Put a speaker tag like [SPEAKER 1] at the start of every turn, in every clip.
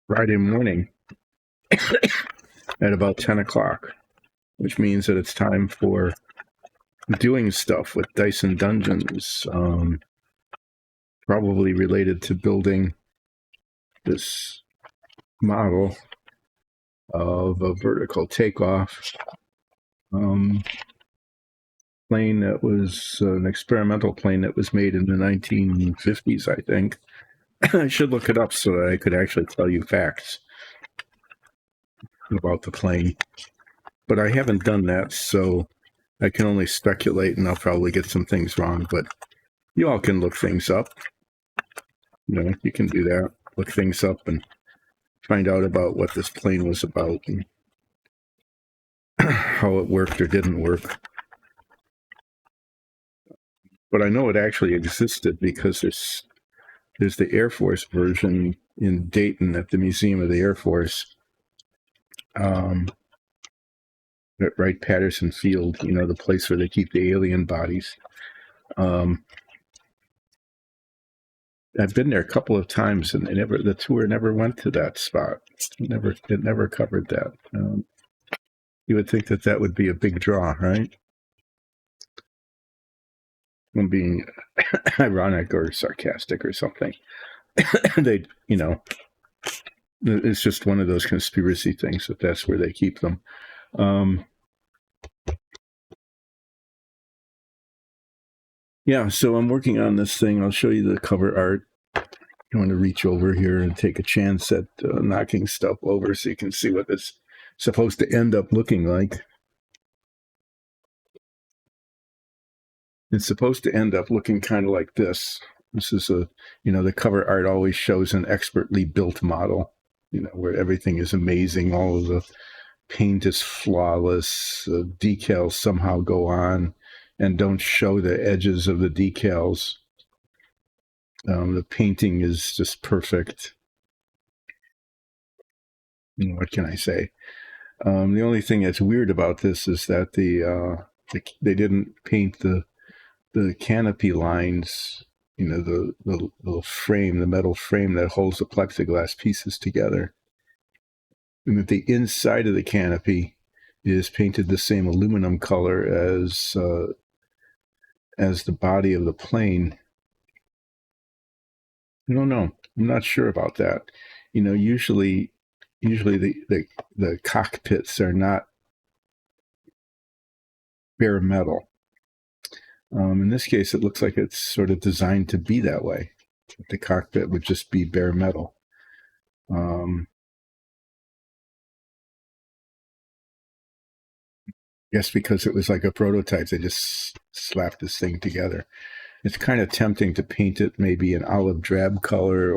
[SPEAKER 1] Friday morning at about 10 o'clock, which means that it's time for doing stuff with Dyson Dungeons, probably related to building this model of a vertical takeoff plane that was an experimental plane that was made in the 1950s, I think. I should look it up so that I could actually tell you facts about the plane. But I haven't done that, so I can only speculate, and I'll probably get some things wrong, but you all can look things up. You can do that. Look things up and find out about what this plane was about and how it worked or didn't work. But I know it actually existed because there's the Air Force version in Dayton at the Museum of the Air Force, at Wright-Patterson Field, the place where they keep the alien bodies. I've been there a couple of times, and the tour never went to that spot. It never covered that. You would think that would be a big draw, right? I'm being ironic or sarcastic or something. It's just one of those conspiracy things that's where they keep them. Yeah, so I'm working on this thing. I'll show you the cover art. I want to reach over here and take a chance at knocking stuff over so you can see what it's supposed to end up looking like. It's supposed to end up looking kind of like this. This is the cover art always shows an expertly built model, where everything is amazing. All of the paint is flawless. Decals somehow go on and don't show the edges of the decals. The painting is just perfect. What can I say? The only thing that's weird about this is that they didn't paint the canopy lines, the frame, the metal frame that holds the plexiglass pieces together. And that the inside of the canopy is painted the same aluminum color as the body of the plane. I don't know. I'm not sure about that. Usually the cockpits are not bare metal. In this case, it looks like it's sort of designed to be that way. The cockpit would just be bare metal. Guess because it was like a prototype, they just slapped this thing together. It's kind of tempting to paint it maybe an olive drab color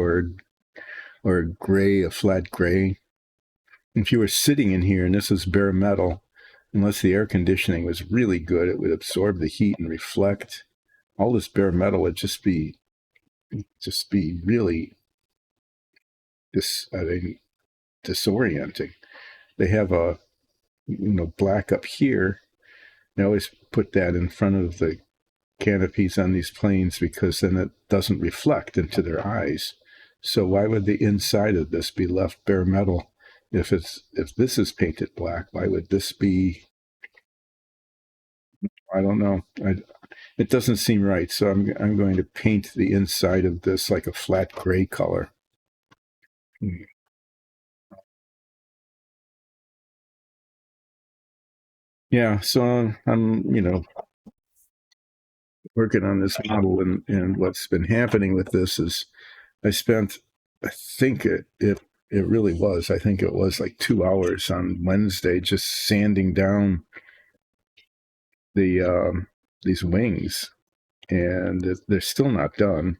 [SPEAKER 1] or gray, a flat gray. If you were sitting in here and this was bare metal, unless the air conditioning was really good, it would absorb the heat and reflect. All this bare metal would just be really disorienting. They have a black up here. They always put that in front of the canopies on these planes because then it doesn't reflect into their eyes. So why would the inside of this be left bare metal? If this is painted black, why would this be? I don't know. It doesn't seem right. So I'm going to paint the inside of this like a flat gray color. Yeah, so I'm working on this model, and what's been happening with this is I think it really was. I think it was like 2 hours on Wednesday just sanding down these wings, and they're still not done.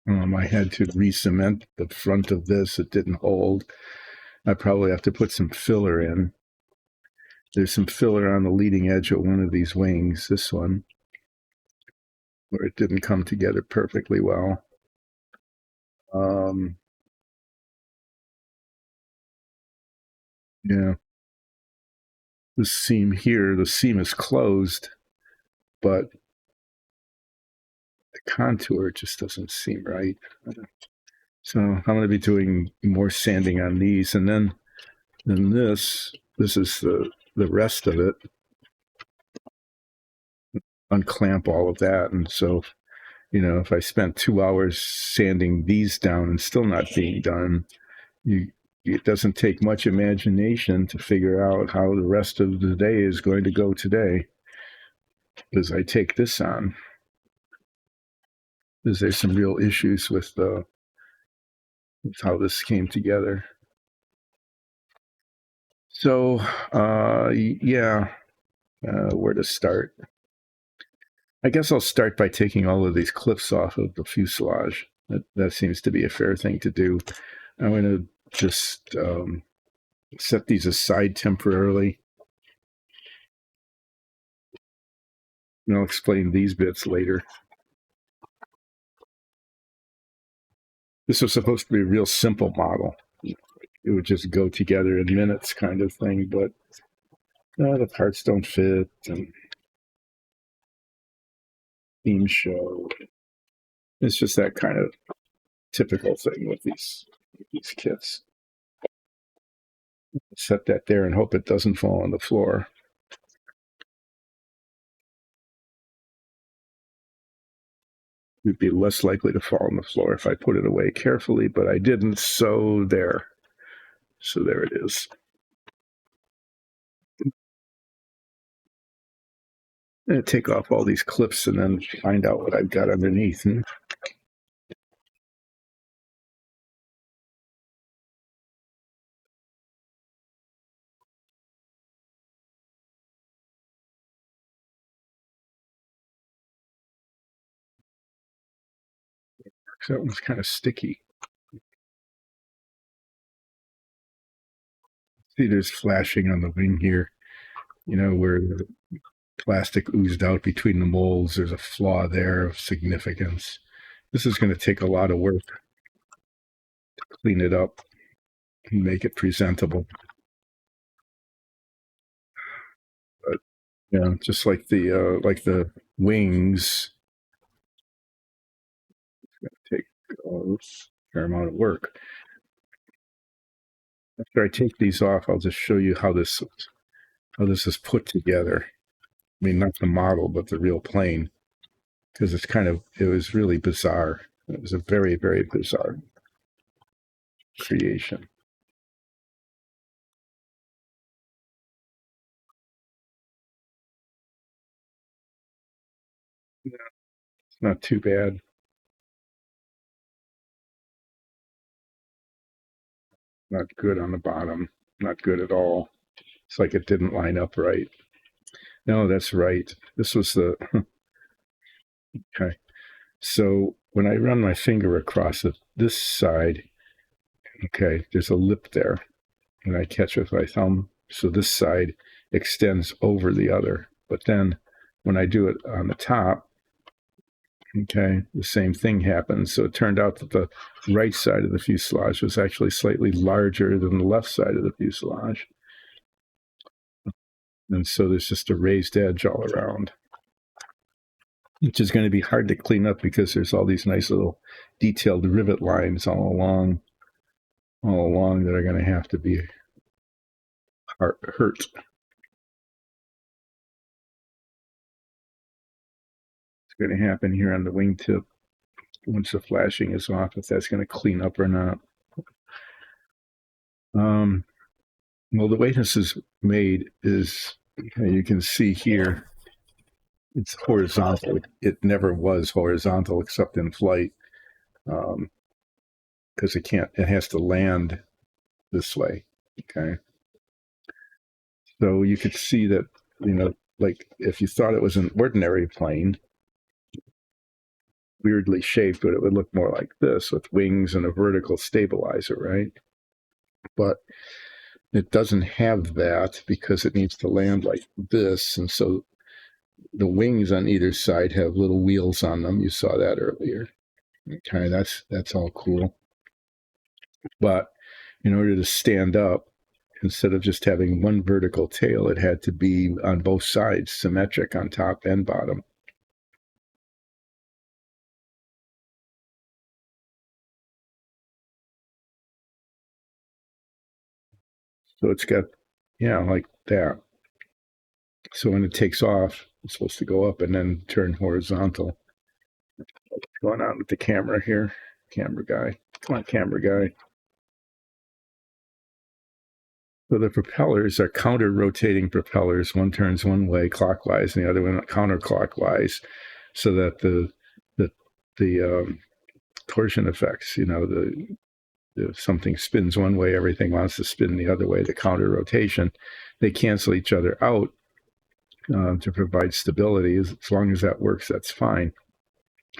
[SPEAKER 1] I had to re-cement the front of this. It didn't hold. I probably have to put some filler in. There's some filler on the leading edge of one of these wings, this one, where it didn't come together perfectly well. Yeah. This seam here, the seam is closed, but the contour just doesn't seem right. So I'm going to be doing more sanding on these, and then this is the rest of it. Unclamp all of that, and so if I spent 2 hours sanding these down and still not being done, it doesn't take much imagination to figure out how the rest of the day is going to go today. As I take this on, because there's some real issues with how this came together. So, yeah, where to start? I guess I'll start by taking all of these clips off of the fuselage. That seems to be a fair thing to do. I'm going to just set these aside temporarily. And I'll explain these bits later. This was supposed to be a real simple model. It would just go together in minutes kind of thing, but the parts don't fit and themes show. It's just that kind of typical thing with these kits. Set that there and hope it doesn't fall on the floor. It'd be less likely to fall on the floor if I put it away carefully, but I didn't, so there. So there it is. I'm going to take off all these clips and then find out what I've got underneath. So that one's kind of sticky. See, there's flashing on the wing here, where the plastic oozed out between the molds. There's a flaw there of significance. This is going to take a lot of work to clean it up and make it presentable. But yeah, just like the wings, it's going to take a fair amount of work. After I take these off, I'll just show you how this is put together. I mean, not the model, but the real plane, because it was really bizarre. It was a very, very bizarre creation. Yeah, it's not too bad. Not good on the bottom. Not good at all. It's like it didn't line up right. No, that's right. This was the okay. So when I run my finger across it, this side, okay, there's a lip there, and I catch it with my thumb. So this side extends over the other. But then when I do it on the top, okay, the same thing happens. So it turned out that the right side of the fuselage was actually slightly larger than the left side of the fuselage. And so there's just a raised edge all around, which is going to be hard to clean up because there's all these nice little detailed rivet lines all along that are going to have to be hurt. It's going to happen here on the wingtip once the flashing is off, if that's going to clean up or not. Well, the way this is made is, you can see here, it's horizontal. It never was horizontal except in flight, because it has to land this way. Okay. So you could see that, like if you thought it was an ordinary plane, weirdly shaped, but it would look more like this with wings and a vertical stabilizer, right? But it doesn't have that because it needs to land like this. And so the wings on either side have little wheels on them. You saw that earlier. Okay, that's all cool. But in order to stand up, instead of just having one vertical tail, it had to be on both sides, symmetric on top and bottom. So it's got, yeah, like that. So when it takes off, it's supposed to go up and then turn horizontal. What's going on with the camera here? Camera guy. Come on, camera guy. So the propellers are counter-rotating propellers. One turns one way clockwise and the other one counterclockwise, so that the torsion effects, if something spins one way, everything wants to spin the other way. The counter rotation, they cancel each other out to provide stability. As long as that works, that's fine.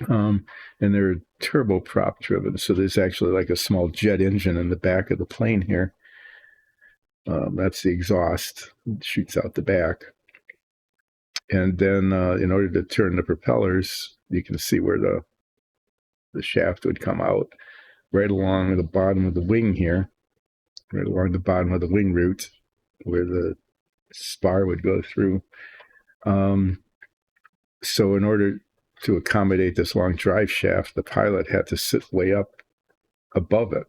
[SPEAKER 1] And they're turboprop driven, so there's actually like a small jet engine in the back of the plane here. That's the exhaust. It shoots out the back. And then in order to turn the propellers, you can see where the shaft would come out right along the bottom of the wing here, right along the bottom of the wing root where the spar would go through. So in order to accommodate this long drive shaft, the pilot had to sit way up above it.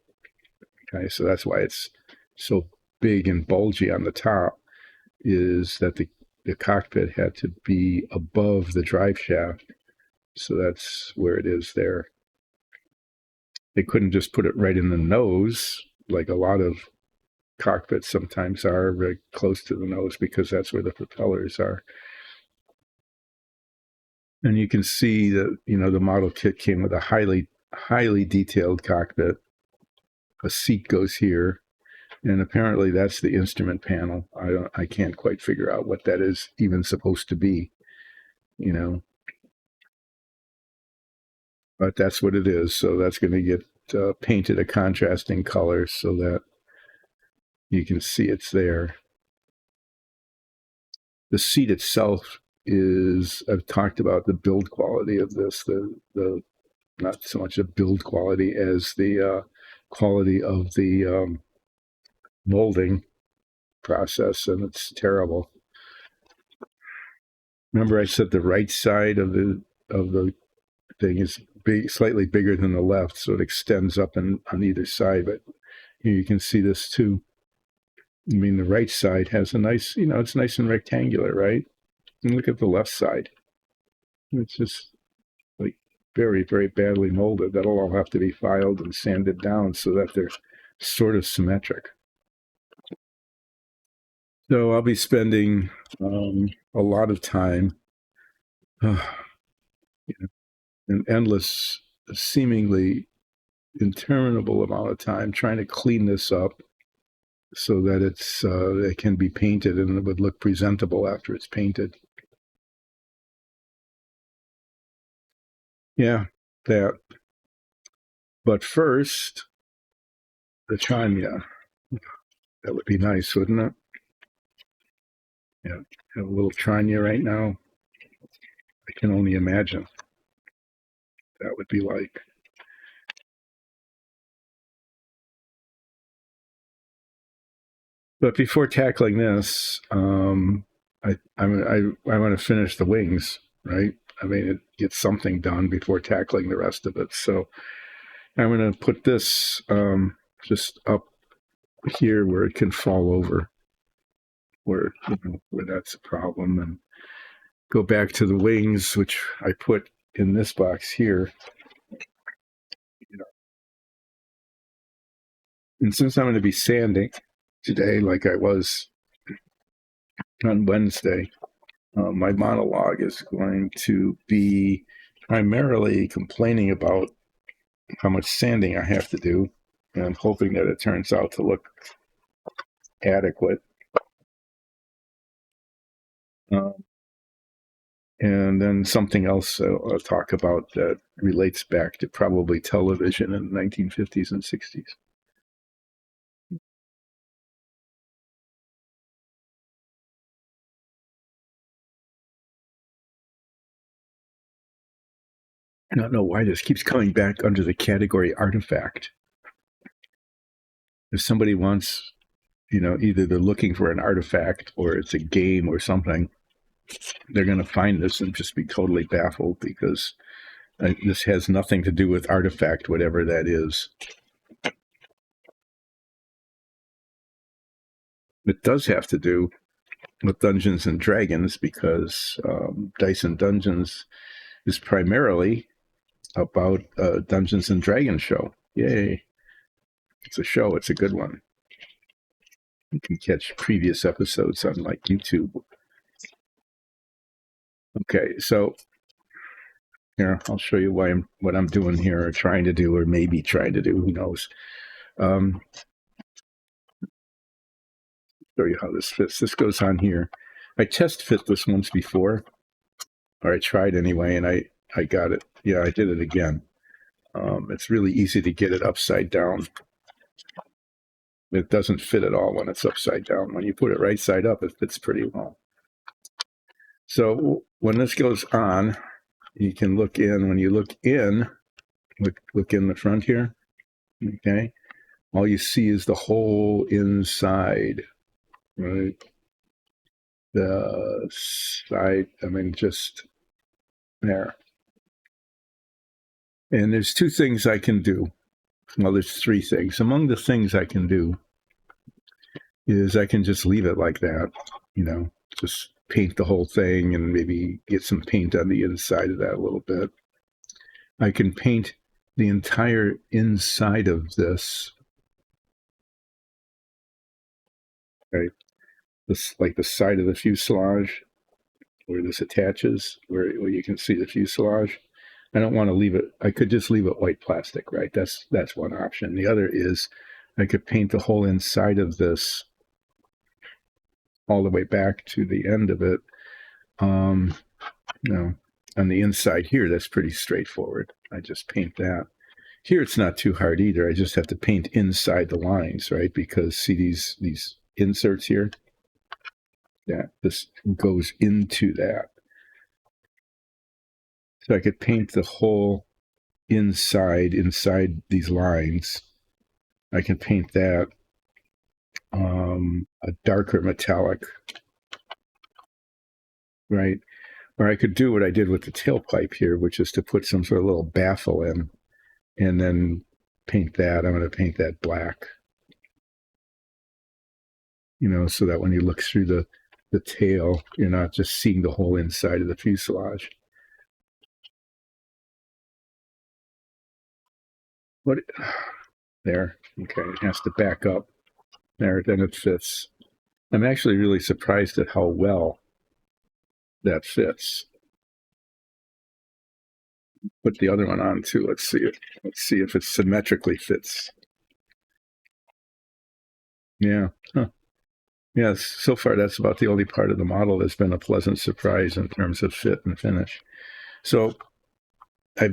[SPEAKER 1] Okay, so that's why it's so big and bulgy on the top, is that the cockpit had to be above the drive shaft. So that's where it is there. They couldn't just put it right in the nose, like a lot of cockpits sometimes are, very close to the nose, because that's where the propellers are. And you can see that, the model kit came with a highly detailed cockpit. A seat goes here, and apparently that's the instrument panel. I can't quite figure out what that is even supposed to be, but that's what it is. So that's going to get painted a contrasting color so that you can see it's there. The seat itself is, I've talked about the build quality of this, the not so much a build quality as the quality of the molding process, and it's terrible. Remember, I said the right side of the thing is slightly bigger than the left, so it extends up on either side. But here you can see this too. I mean, the right side has a nice, it's nice and rectangular, right? And look at the left side. It's just like very, very badly molded. That'll all have to be filed and sanded down so that they're sort of symmetric. So I'll be spending a lot of time, an endless, seemingly interminable amount of time trying to clean this up so that it can be painted and it would look presentable after it's painted. Yeah, that. But first, the Chania. That would be nice, wouldn't it? Yeah, have a little Chania right now. I can only imagine that would be like. But before tackling this, I want to finish the wings, right? I mean, it gets something done before tackling the rest of it. So I'm going to put this just up here where it can fall over, where that's a problem, and go back to the wings, which I put in this box here. And since I'm going to be sanding today, like I was on Wednesday, my monologue is going to be primarily complaining about how much sanding I have to do, and I'm hoping that it turns out to look adequate. And then something else I'll talk about that relates back to probably television in the 1950s and 60s. I don't know why this keeps coming back under the category artifact. If somebody wants, either they're looking for an artifact or it's a game or something, they're going to find this and just be totally baffled because this has nothing to do with artifact, whatever that is. It does have to do with Dungeons and Dragons because Dice and Dungeons is primarily about a Dungeons and Dragons show. Yay. It's a show. It's a good one. You can catch previous episodes on like YouTube. Okay, so here, I'll show you what I'm doing here, or trying to do, or maybe trying to do, who knows. Show you how this fits. This goes on here. I test fit this once before, or I tried anyway, and I got it. Yeah, I did it again. It's really easy to get it upside down. It doesn't fit at all when it's upside down. When you put it right side up, it fits pretty well. So when this goes on, you can look in. When you look in, look in the front here, okay? All you see is the whole inside, right? The side, I mean, just there. And there's two things I can do. Well, there's three things. Among the things I can do is I can just leave it like that, you know, just paint the whole thing and maybe get some paint on the inside of that a little bit. I can paint the entire inside of this, right? This, like the side of the fuselage where this attaches, where you can see the fuselage. I don't want to leave it. I could just leave it white plastic, right? That's one option. The other is I could paint the whole inside of this all the way back to the end of it. You know, on the inside here, that's pretty straightforward. I just paint that. Here, it's not too hard either. I just have to paint inside the lines, right? Because see these inserts here? Yeah, this goes into that. So I could paint the whole inside these lines. I can paint that a darker metallic, right? Or I could do what I did with the tailpipe here, which is to put some sort of little baffle in and then paint that. I'm going to paint that black, you know, so that when you look through the tail, you're not just seeing the whole inside of the fuselage. What? There. Okay, it has to back up. There, then it fits. I'm actually really surprised at how well that fits. Put the other one on too. Let's see it. Let's see if it symmetrically fits. Yeah. Huh. Yes. So far, that's about the only part of the model that's been a pleasant surprise in terms of fit and finish. So I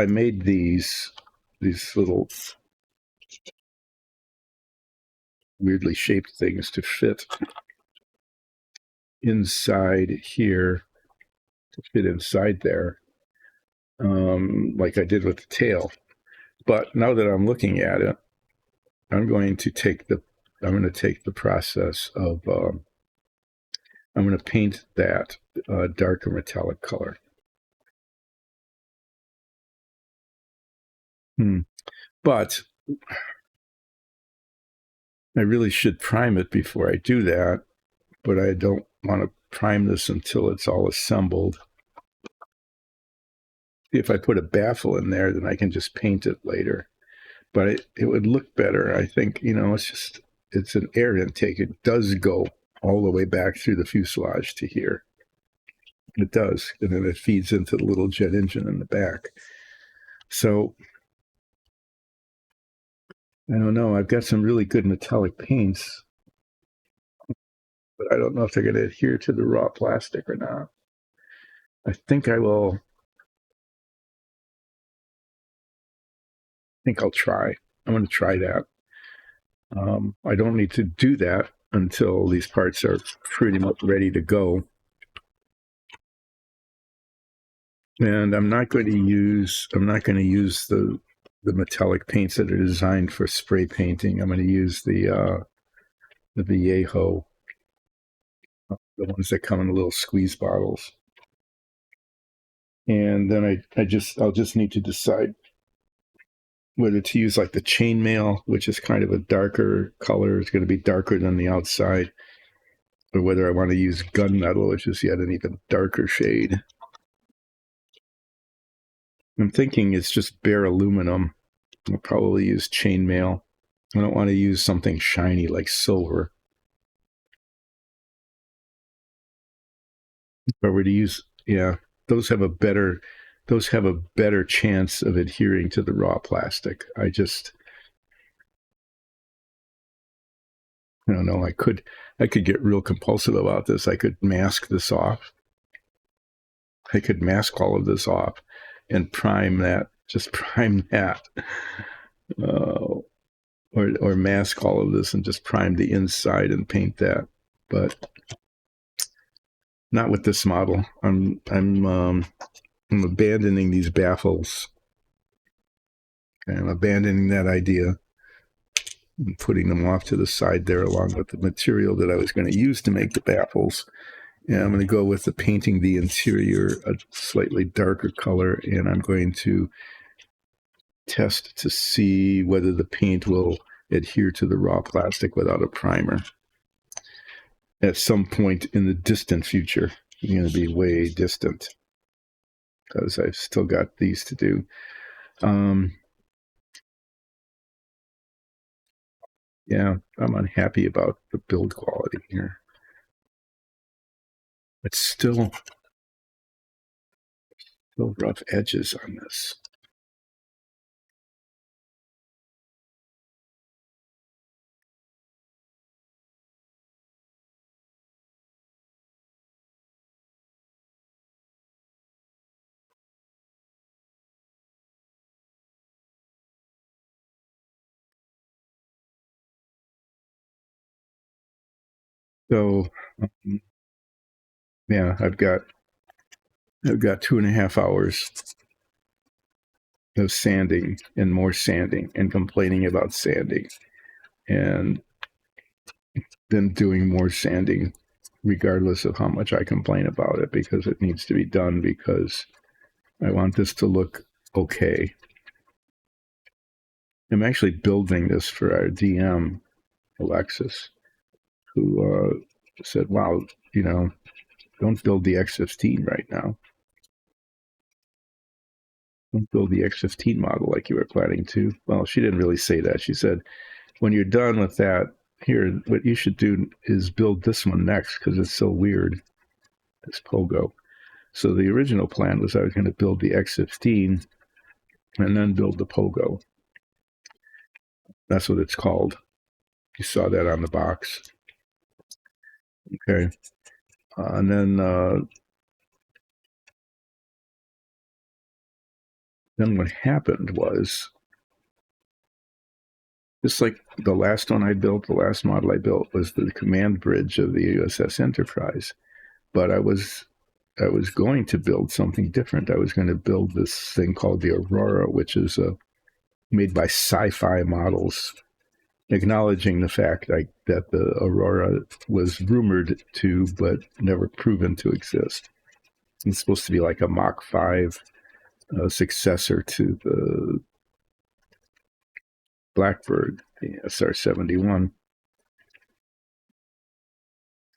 [SPEAKER 1] made these little weirdly shaped things to fit inside here, to fit inside there, like I did with the tail. But now that I'm looking at it, I'm going to take the process of I'm going to paint that darker metallic color. But I really should prime it before I do that, but I don't want to prime this until it's all assembled. If I put a baffle in there, then I can just paint it later. But it would look better. I think, you know, it's an air intake. It does go all the way back through the fuselage to here. It does. And then it feeds into the little jet engine in the back. So I don't know. I've got some really good metallic paints, but I don't know if they're going to adhere to the raw plastic or not. I think I will. I think I'll try. I'm going to try that. I don't need to do that until these parts are pretty much ready to go. And I'm not going to use the metallic paints that are designed for spray painting. I'm going to use the Vallejo, the ones that come in little squeeze bottles. And then I'll just need to decide whether to use like the chainmail, which is kind of a darker color, it's going to be darker than the outside, or whether I want to use gunmetal, which is yet an even darker shade. I'm thinking it's just bare aluminum. I'll probably use chainmail. I don't want to use something shiny like silver. If I were to use, yeah, those have a better chance of adhering to the raw plastic. I don't know. I could get real compulsive about this. I could mask this off. I could mask all of this off and prime that. Just prime that. Or mask all of this and just prime the inside and paint that. But not with this model. I'm abandoning these baffles. Okay, I'm abandoning that idea and putting them off to the side there along with the material that I was going to use to make the baffles. And I'm going to go with the painting the interior a slightly darker color, and I'm going to test to see whether the paint will adhere to the raw plastic without a primer. At some point in the distant future, it's going to be way distant because I've still got these to do. Yeah, I'm unhappy about the build quality here. It's still rough edges on this. So, yeah, I've got 2.5 hours of sanding and more sanding and complaining about sanding, and then doing more sanding regardless of how much I complain about it, because it needs to be done, because I want this to look okay. I'm actually building this for our DM, Alexis, who said, wow, don't build the X15 right now. Don't build the X15 model like you were planning to. Well, she didn't really say that. She said, when you're done with that, here, what you should do is build this one next, because it's so weird, this Pogo. So the original plan was I was going to build the X15 and then build the Pogo. That's what it's called. You saw that on the box. Okay. And then what happened was, just like the last one I built, the last model I built was the command bridge of the USS Enterprise. But I was going to build something different. I was going to build this thing called the Aurora, which is made by Sci-Fi Models, acknowledging the fact that the Aurora was rumored to, but never proven to exist. It's supposed to be like a Mach 5 successor to the Blackbird, the SR-71.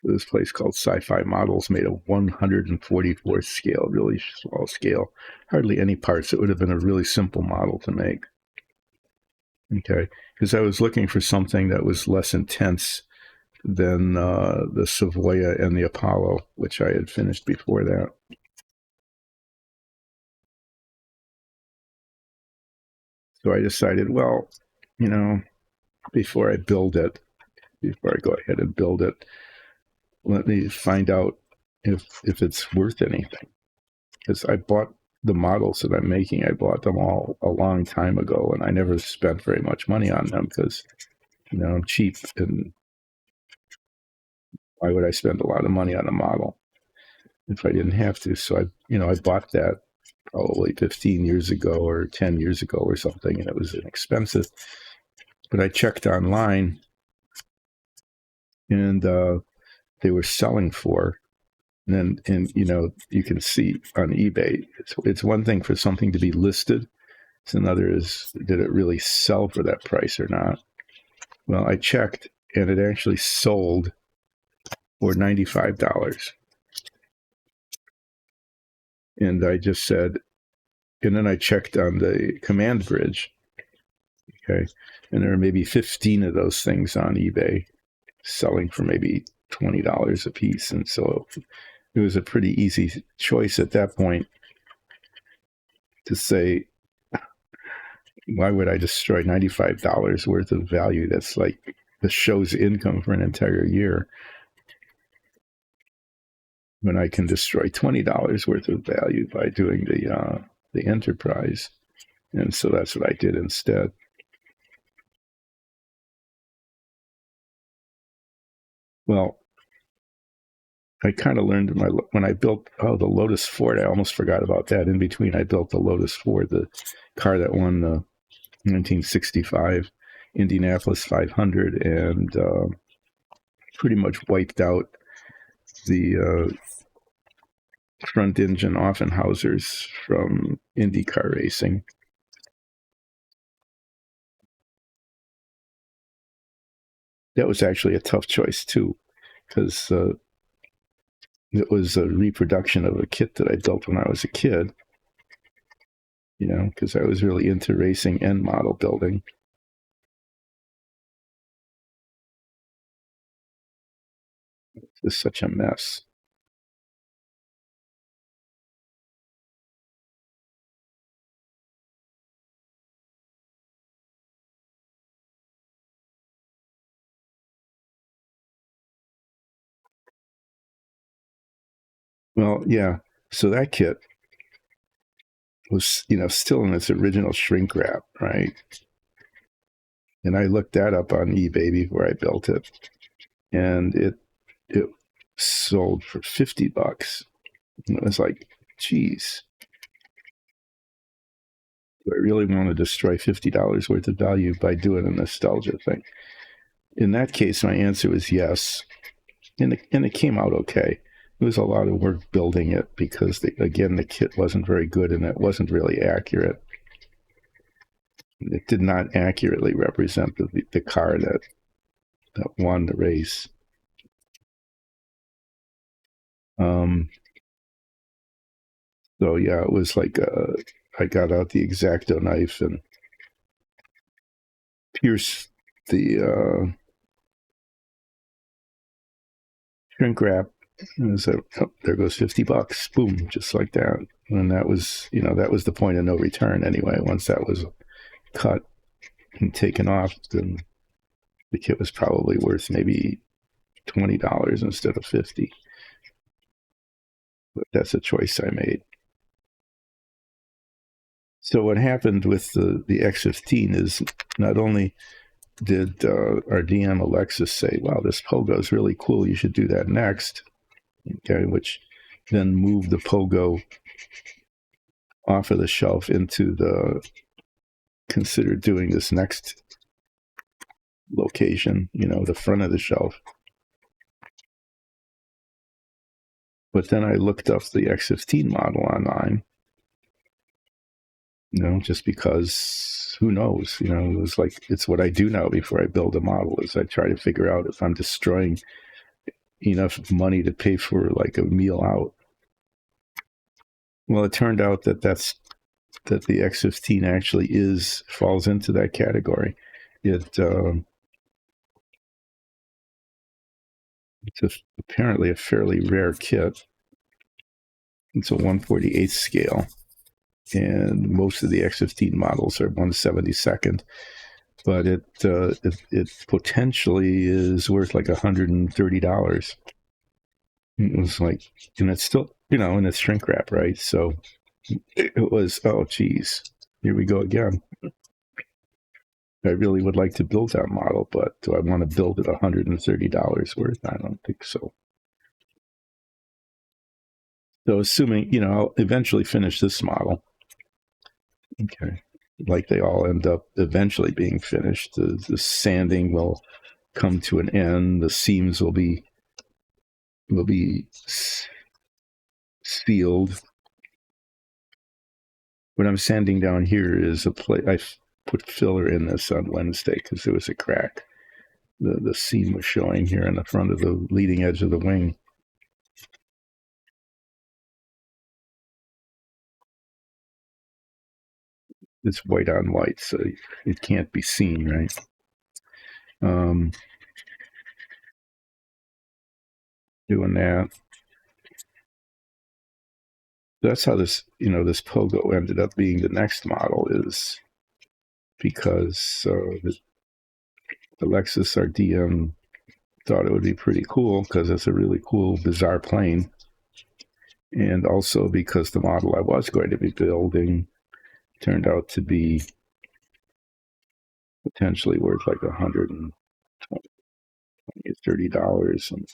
[SPEAKER 1] This place called Sci-Fi Models made a 144 scale, really small scale, hardly any parts. It would have been a really simple model to make. Okay, because I was looking for something that was less intense than the Savoia and the Apollo, which I had finished before that. So I decided, well, before I go ahead and build it, let me find out if it's worth anything. Because I bought the models that I'm making, I bought them all a long time ago, and I never spent very much money on them because, I'm cheap, and why would I spend a lot of money on a model if I didn't have to? So I bought that probably 15 years ago or 10 years ago or something, and it was inexpensive. But I checked online, and they were selling for, and you can see on eBay, it's one thing for something to be listed, So another is, did it really sell for that price or not? Well, I checked, and it actually sold for $95. And I just said, and then I checked on the command bridge, okay, and there are maybe 15 of those things on eBay selling for maybe $20 a piece. And so it was a pretty easy choice at that point to say, why would I destroy $95 worth of value? That's like the show's income for an entire year, when I can destroy $20 worth of value by doing the enterprise. And so that's what I did instead. Well, I kind of learned when I built the Lotus Ford. I almost forgot about that. In between, I built the Lotus Ford, the car that won the 1965 Indianapolis 500, and pretty much wiped out the front engine Offenhausers from IndyCar racing. That was actually a tough choice too, because it was a reproduction of a kit that I built when I was a kid, you know, because I was really into racing and model building. It's such a mess. Well, yeah. So that kit was, you know, still in its original shrink wrap, right? And I looked that up on eBay before I built it, and it sold for $50. And it was like, geez, do I really want to destroy $50 worth of value by doing a nostalgia thing? In that case, my answer was yes, and it came out okay. It was a lot of work building it because, again, the kit wasn't very good and it wasn't really accurate. It did not accurately represent the car that won the race. So yeah, it was like I got out the X-Acto knife and pierced the shrink wrap, and said, oh, there goes $50. Boom, just like that. And that was, you know, that was the point of no return anyway. Once that was cut and taken off, then the kit was probably worth maybe $20 instead of $50. But that's a choice I made. So what happened with the X15 is, not only did our DM Alexis say, wow, this Pogo is really cool, you should do that next, okay, which then moved the Pogo off of the shelf into the consider doing this next location, you know, the front of the shelf. But then I looked up the X15 model online, you know, just because, who knows, you know, it was like, it's what I do now before I build a model, is I try to figure out if I'm destroying enough money to pay for like a meal out. Well, it turned out that the X15 actually falls into that category. It's apparently a fairly rare kit. It's a 1/48 scale, and most of the X15 models are 1/72nd. But it potentially is worth like $130. It was like, and it's still, you know, in its shrink wrap, right? So it was, oh geez, here we go again. I really would like to build that model, but do I want to build it $130 worth? I don't think so. So assuming, you know, I'll eventually finish this model. Okay. Like they all end up eventually being finished. The sanding will come to an end. The seams will be sealed. what I'm sanding down here is I put filler in this on Wednesday because there was a crack. The seam was showing here in the front of the leading edge of the wing. It's white on white, so it can't be seen, right? Doing that. That's how this Pogo ended up being the next model, is because the Lexus RDM thought it would be pretty cool because it's a really cool, bizarre plane. And also because the model I was going to be building turned out to be potentially worth like $120 or $30. And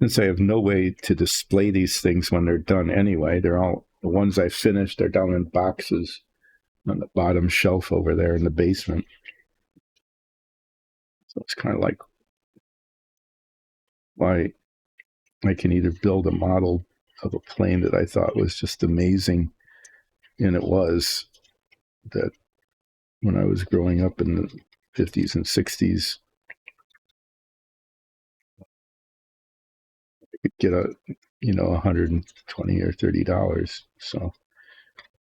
[SPEAKER 1] since I have no way to display these things when they're done anyway, they're all, the ones I finished are down in boxes on the bottom shelf over there in the basement. So it's kind of like why I can either build a model of a plane that I thought was just amazing, and it was, that when I was growing up in the 50s and 60s, I could get $120 or $30. So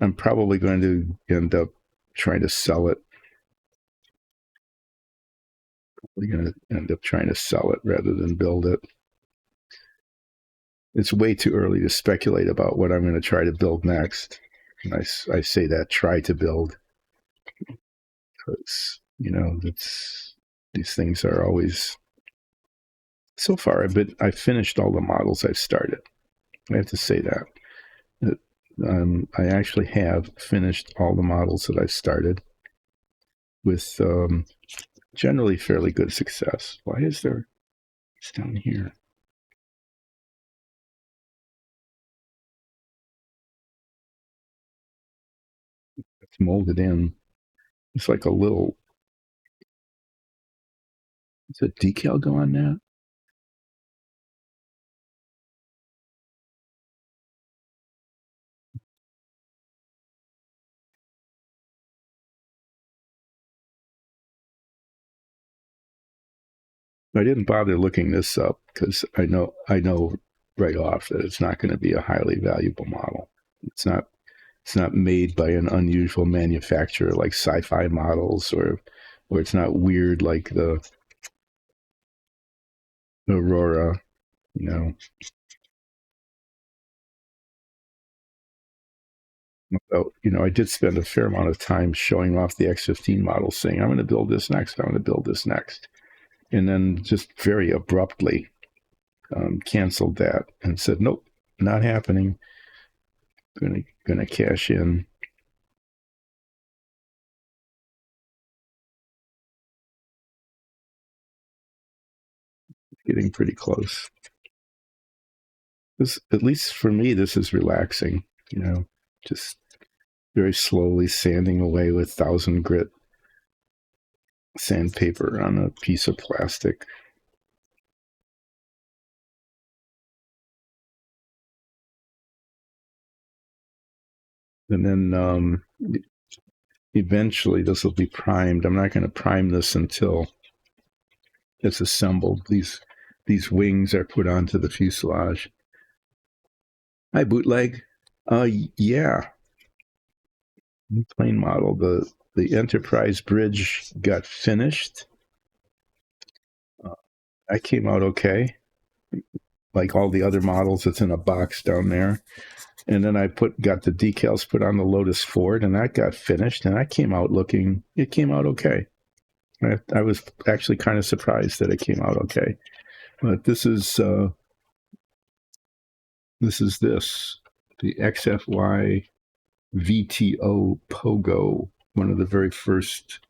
[SPEAKER 1] I'm probably going to end up trying to sell it. We're going to end up trying to sell it rather than build it. It's way too early to speculate about what I'm going to try to build next. And I say that, try to build, because these things are always, so far I've finished all the models I've started. I have to say that I actually have finished all the models that I've started with generally fairly good success. Why is there, it's down here. It's molded in. It's like a little, is a decal go on that? I didn't bother looking this up because I know right off that it's not going to be a highly valuable model. It's not made by an unusual manufacturer like sci-fi models, or it's not weird like the Aurora, I did spend a fair amount of time showing off the X15 model, saying, I'm going to build this next, I'm going to build this next. And then just very abruptly canceled that and said, nope, not happening. Gonna cash in. Getting pretty close. This, at least for me, this is relaxing, just very slowly sanding away with 1,000 grit sandpaper on a piece of plastic. And then eventually this will be primed. I'm not going to prime this until it's assembled. These wings are put onto the fuselage. Hi, bootleg. Yeah. Plane model. The Enterprise bridge got finished. I came out okay. Like all the other models, it's in a box down there. And then I got the decals put on the Lotus Ford, and that got finished, and it came out okay. I was actually kind of surprised that it came out okay. But this is the XFY VTO Pogo, one of the very first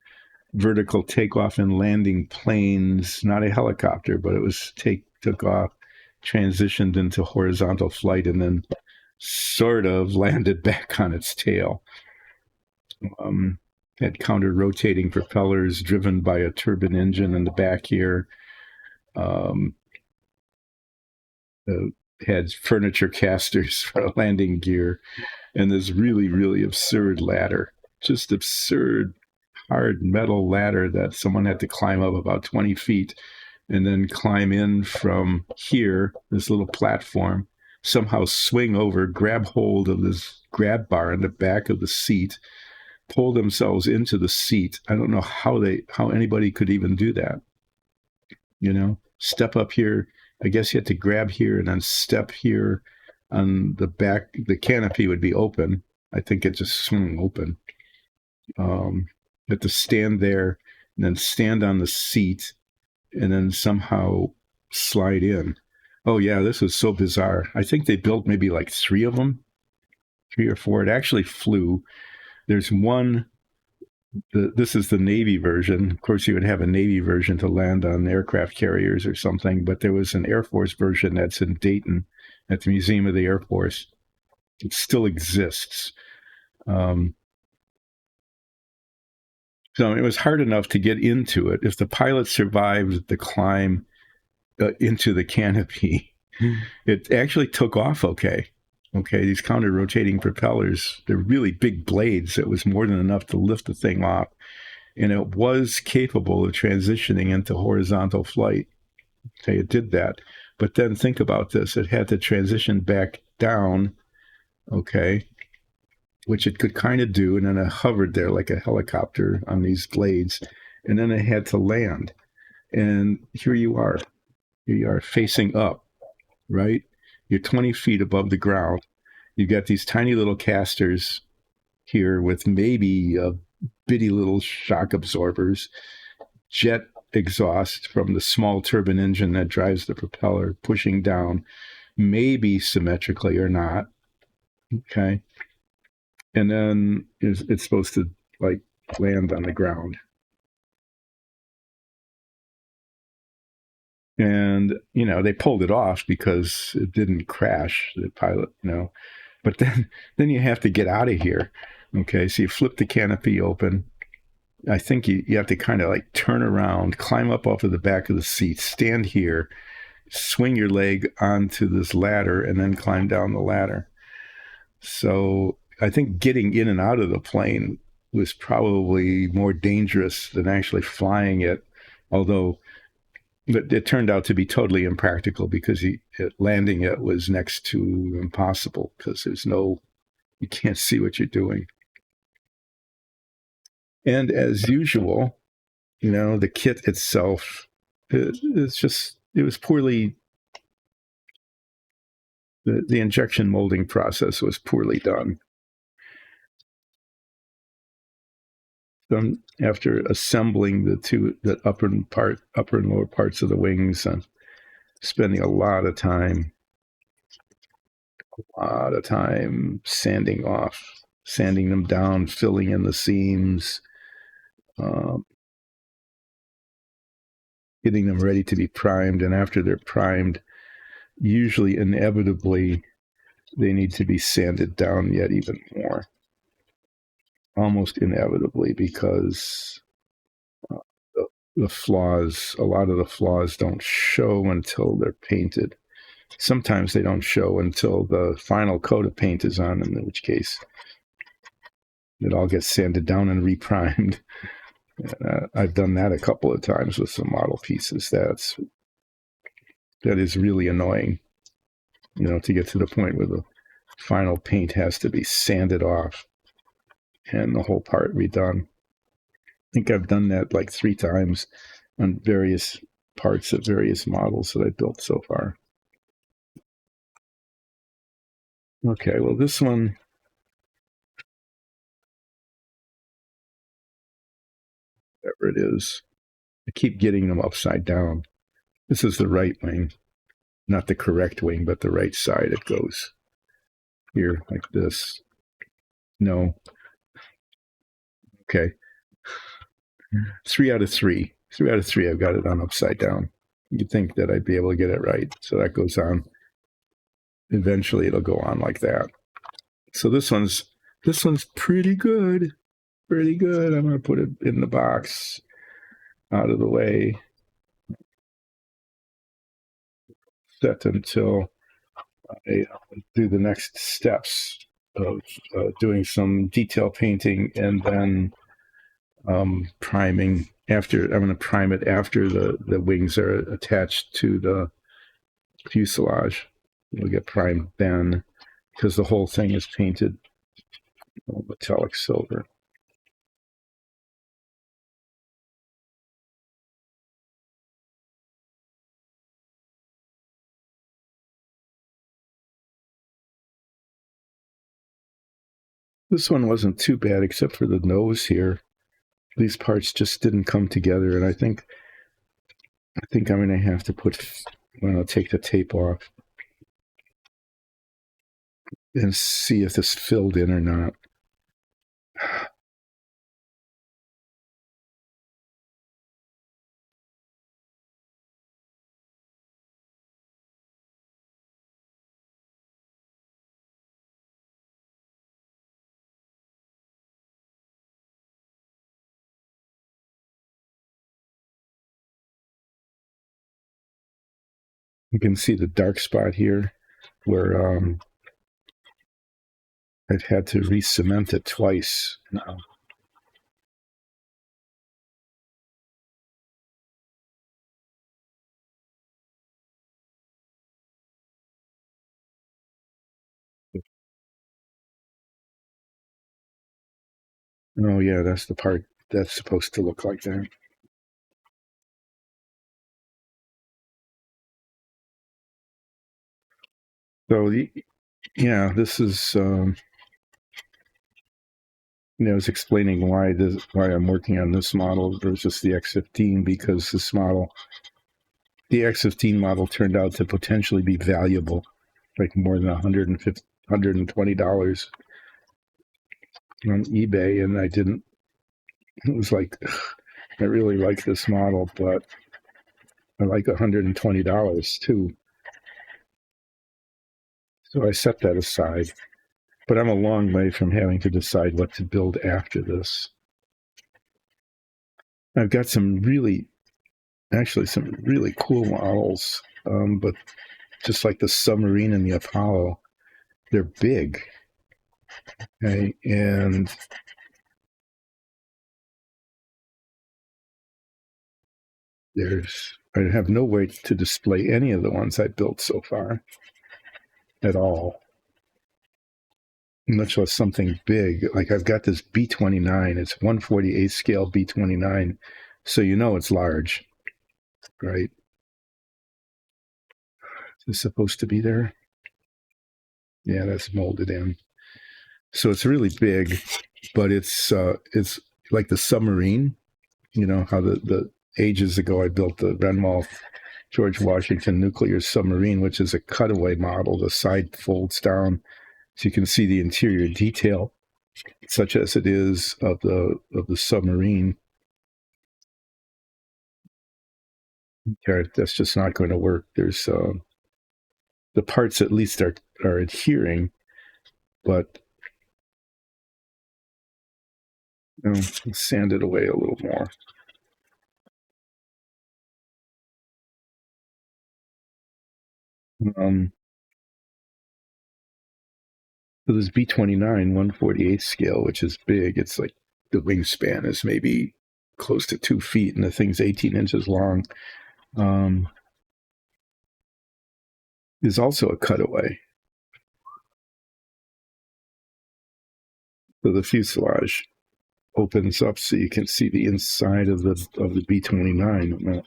[SPEAKER 1] vertical takeoff and landing planes, not a helicopter, but it was took off, transitioned into horizontal flight, and then sort of landed back on its tail. Had counter-rotating propellers driven by a turbine engine in the back here. had furniture casters for landing gear, and this really, really absurd ladder. Just absurd, hard metal ladder that someone had to climb up about 20 feet and then climb in from here, this little platform, somehow swing over, grab hold of this grab bar in the back of the seat, pull themselves into the seat. I don't know how anybody could even do that. Step up here. I guess you had to grab here and then step here on the back. The canopy would be open. I think it just swung open. You had to stand there and then stand on the seat and then somehow slide in. Oh yeah, this was so bizarre. I think they built maybe like 3 of them, 3 or 4. It actually flew. There's one. This is the Navy version. Of course, you would have a Navy version to land on aircraft carriers or something, but there was an Air Force version that's in Dayton at the Museum of the Air Force. It still exists. So it was hard enough to get into it. If the pilot survived the climb into the canopy, it actually took off okay. Okay, these counter-rotating propellers, they're really big blades. It was more than enough to lift the thing off. And it was capable of transitioning into horizontal flight. Okay, it did that. But then think about this. It had to transition back down, okay, which it could kind of do. And then it hovered there like a helicopter on these blades. And then it had to land. And here you are. Here you are facing up, right? You're 20 feet above the ground. You've got these tiny little casters here with maybe bitty little shock absorbers, jet exhaust from the small turbine engine that drives the propeller pushing down, maybe symmetrically or not. Okay. And then it's supposed to like land on the ground. And, they pulled it off because it didn't crash, the pilot, But then you have to get out of here. Okay, so you flip the canopy open. I think you have to kind of like turn around, climb up off of the back of the seat, stand here, swing your leg onto this ladder, and then climb down the ladder. So I think getting in and out of the plane was probably more dangerous than actually flying it, although it turned out to be totally impractical because landing it was next to impossible because you can't see what you're doing. And as usual, the kit itself, it was poorly, the injection molding process was poorly done. After assembling the upper and lower parts of the wings, and spending a lot of time sanding them down, filling in the seams, getting them ready to be primed. And after they're primed, usually inevitably they need to be sanded down yet even more, almost inevitably, because the flaws, a lot of the flaws don't show until they're painted. Sometimes they don't show until the final coat of paint is on, in which case it all gets sanded down and reprimed. I've done that a couple of times with some model pieces. That is really annoying, to get to the point where the final paint has to be sanded off and the whole part redone. I think I've done that like 3 times on various parts of various models that I've built so far. Okay, well, this one, whatever it is, I keep getting them upside down. This is the right wing, not the correct wing, but the right side. It goes here like this. No. Okay. 3 out of 3. 3 out of 3, I've got it on upside down. You'd think that I'd be able to get it right. So that goes on. Eventually, it'll go on like that. So this one's pretty good. Pretty good. I'm going to put it in the box, out of the way. Set until I do the next steps of doing some detail painting and then priming. After I'm going to prime it after the wings are attached to the fuselage. It'll get primed then because the whole thing is painted metallic silver. This one wasn't too bad except for the nose here. These parts just didn't come together, and I think I'm going to have to take the tape off and see if this filled in or not. You can see the dark spot here where I've had to re-cement it twice now. Oh yeah, that's the part that's supposed to look like that. So yeah, this is I was explaining why I'm working on this model versus the X15 because the X15 model turned out to potentially be valuable, like more than $120 on eBay, and I didn't. It was like I really like this model, but I like $120 too. So I set that aside. But I'm a long way from having to decide what to build after this. I've got some really cool models, but just like the submarine and the Apollo, they're big. Okay? And I have no way to display any of the ones I built so far at all. Much less something big. Like I've got this B-29. It's 1/48 scale B-29. So it's large, right? Is this supposed to be there? Yeah, that's molded in. So it's really big, but it's like the submarine. You know how the ages ago I built the Renwall George Washington nuclear submarine, which is a cutaway model. The side folds down, so you can see the interior detail, such as it is of the submarine. Okay, that's just not going to work. There's the parts at least are adhering, but let's sand it away a little more. So this B-29 1/48 scale, which is big, it's like the wingspan is maybe close to 2 feet, and the thing's 18 inches long, is also a cutaway. So the fuselage opens up so you can see the inside of the B-29.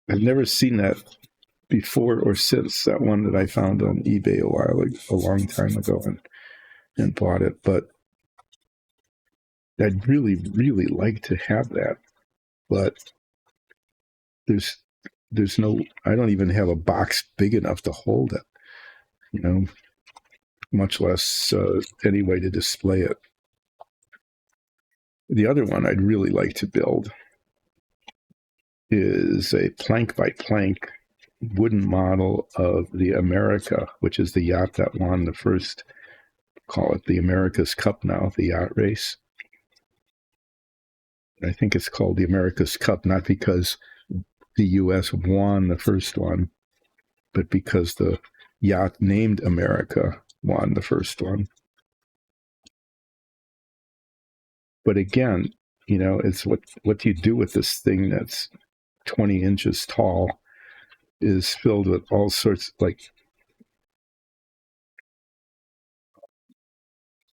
[SPEAKER 1] I've never seen that before or since that one that I found on eBay a long time ago and bought it. But I'd really, really like to have that. But there's no, I don't even have a box big enough to hold it, much less any way to display it. The other one I'd really like to build is a plank by plank wooden model of the America, which is the yacht that won the first, call it the America's Cup now, the yacht race. I think it's called the America's Cup, not because the U.S. won the first one, but because the yacht named America won the first one. But again, it's what do you do with this thing that's 20 inches tall, is filled with all sorts, like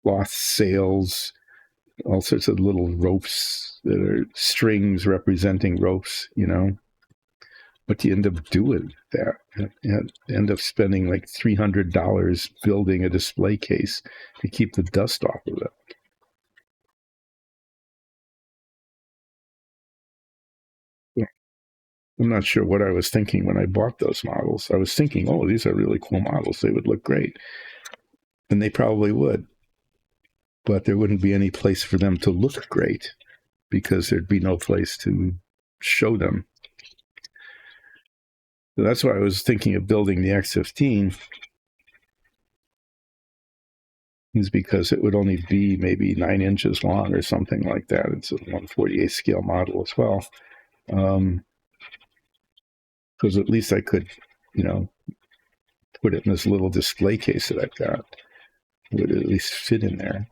[SPEAKER 1] cloth sails, all sorts of little ropes that are strings representing ropes, What do you end up doing with that? You end up spending like $300 building a display case to keep the dust off of it. I'm not sure what I was thinking when I bought those models. I was thinking, oh, these are really cool models. They would look great. And they probably would. But there wouldn't be any place for them to look great because there'd be no place to show them. So that's why I was thinking of building the X15, is because it would only be maybe 9 inches long or something like that. It's a 1/48 scale model as well. Because at least I could, put it in this little display case that I've got. It would at least fit in there.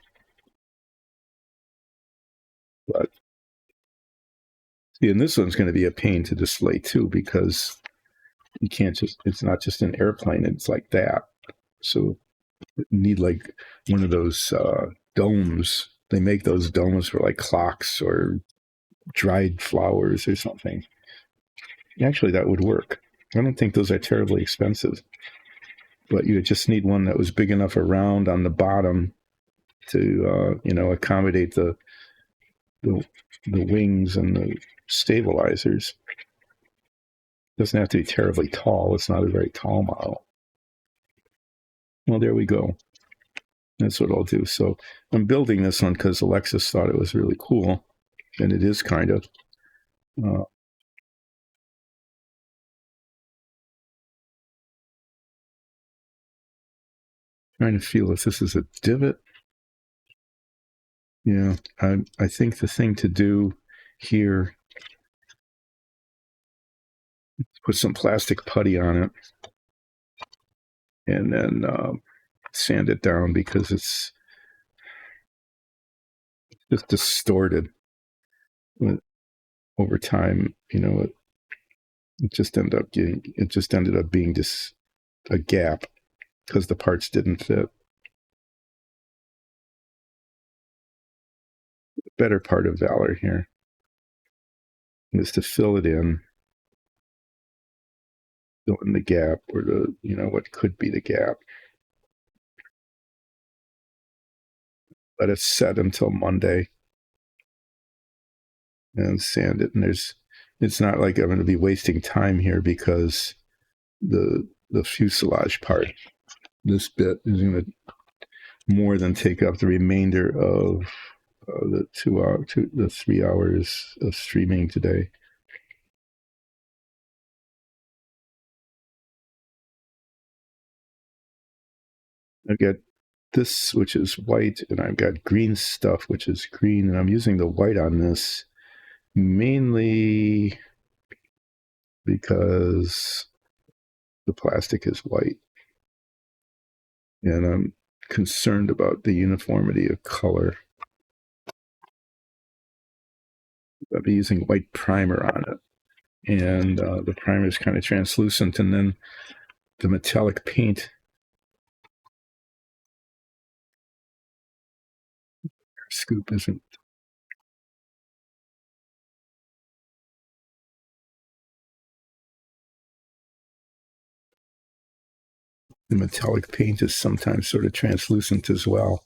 [SPEAKER 1] But and this one's going to be a pain to display too, because you can't it's not just an airplane, it's like that. So you need like one of those domes. They make those domes for like clocks or dried flowers or something. Actually, that would work. I don't think those are terribly expensive, but you just need one that was big enough around on the bottom to accommodate the wings and the stabilizers. It doesn't have to be terribly tall. It's not a very tall model. Well, there we go. That's what I'll do. So I'm building this one because Alexis thought it was really cool, and it is kind of. Trying to feel if this is a divot. Yeah, I think the thing to do here is put some plastic putty on it and then sand it down, because it's just distorted over time. It just ended up being just a gap because the parts didn't fit. The better part of valor here is to fill it in, fill in the gap, or what could be the gap. Let it set until Monday and sand it. And it's not like I'm going to be wasting time here, because the fuselage part, this bit, is going to more than take up the remainder of the 3 hours of streaming today. I've got this, which is white, and I've got green stuff, which is green, and I'm using the white on this mainly because the plastic is white, and I'm concerned about the uniformity of color. I'll be using white primer on it, and the primer is kind of translucent, and then the metallic paint scoop isn't. The metallic paint is sometimes sort of translucent as well.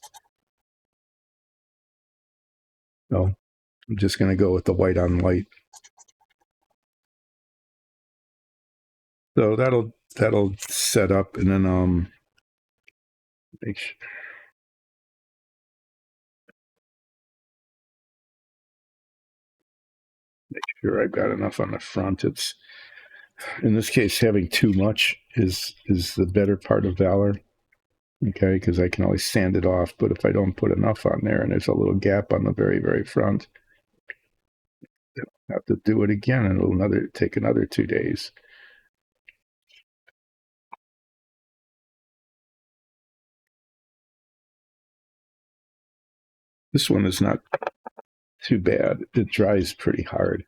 [SPEAKER 1] So I'm just going to go with the white on white. So that'll set up, and then make sure I've got enough on the front. It's, in this case, having too much is the better part of valor. Okay, because I can always sand it off, but if I don't put enough on there and there's a little gap on the very, very front, I'll have to do it again, and it'll take another 2 days. This one is not too bad. It dries pretty hard.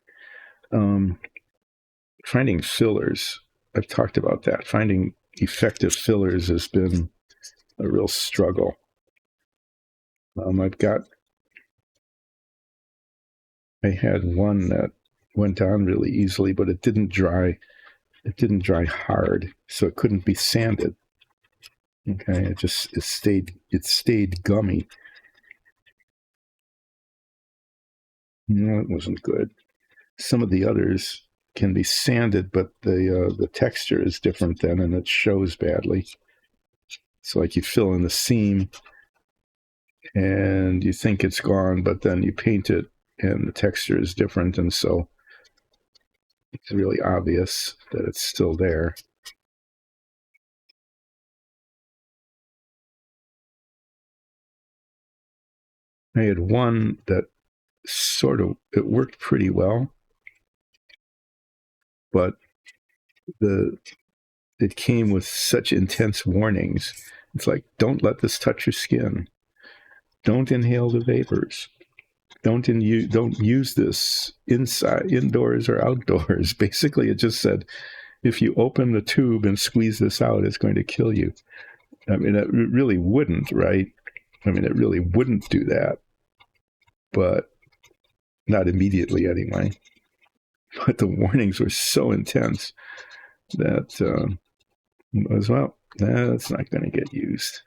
[SPEAKER 1] Finding fillers, I've talked about that. Finding effective fillers has been a real struggle. I had one that went on really easily, but it didn't dry. It didn't dry hard, so it couldn't be sanded. Okay, it stayed gummy. No, it wasn't good. Some of the others can be sanded, but the texture is different then, and it shows badly. It's like you fill in the seam, and you think it's gone, but then you paint it, and the texture is different, and so it's really obvious that it's still there. I had one that it worked pretty well, but it came with such intense warnings. It's like, don't let this touch your skin. Don't inhale the vapors. Don't use this indoors or outdoors. Basically, it just said, if you open the tube and squeeze this out, it's going to kill you. I mean, it really wouldn't, right? I mean, it really wouldn't do that, but not immediately anyway. But the warnings were so intense that as well, that's not going to get used.